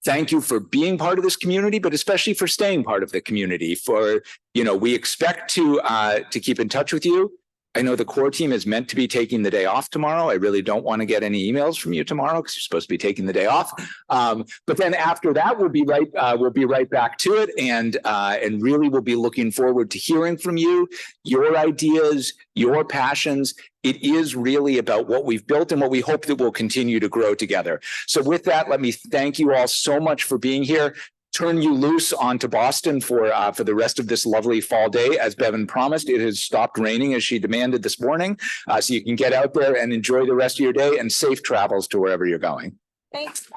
thank you for being part of this community, but especially for staying part of the community. For, you know, we expect to keep in touch with you. I know the core team is meant to be taking the day off tomorrow. I really don't want to get any emails from you tomorrow because you're supposed to be taking the day off. But then after that, we'll be right back to it, and really we'll be looking forward to hearing from you, your ideas, your passions. It is really about what we've built and what we hope that we'll continue to grow together. So with that, let me thank you all so much for being here. Turn you loose onto Boston for the rest of this lovely fall day. As Bevan promised, it has stopped raining as she demanded this morning. So you can get out there and enjoy the rest of your day, and safe travels to wherever you're going. Thanks.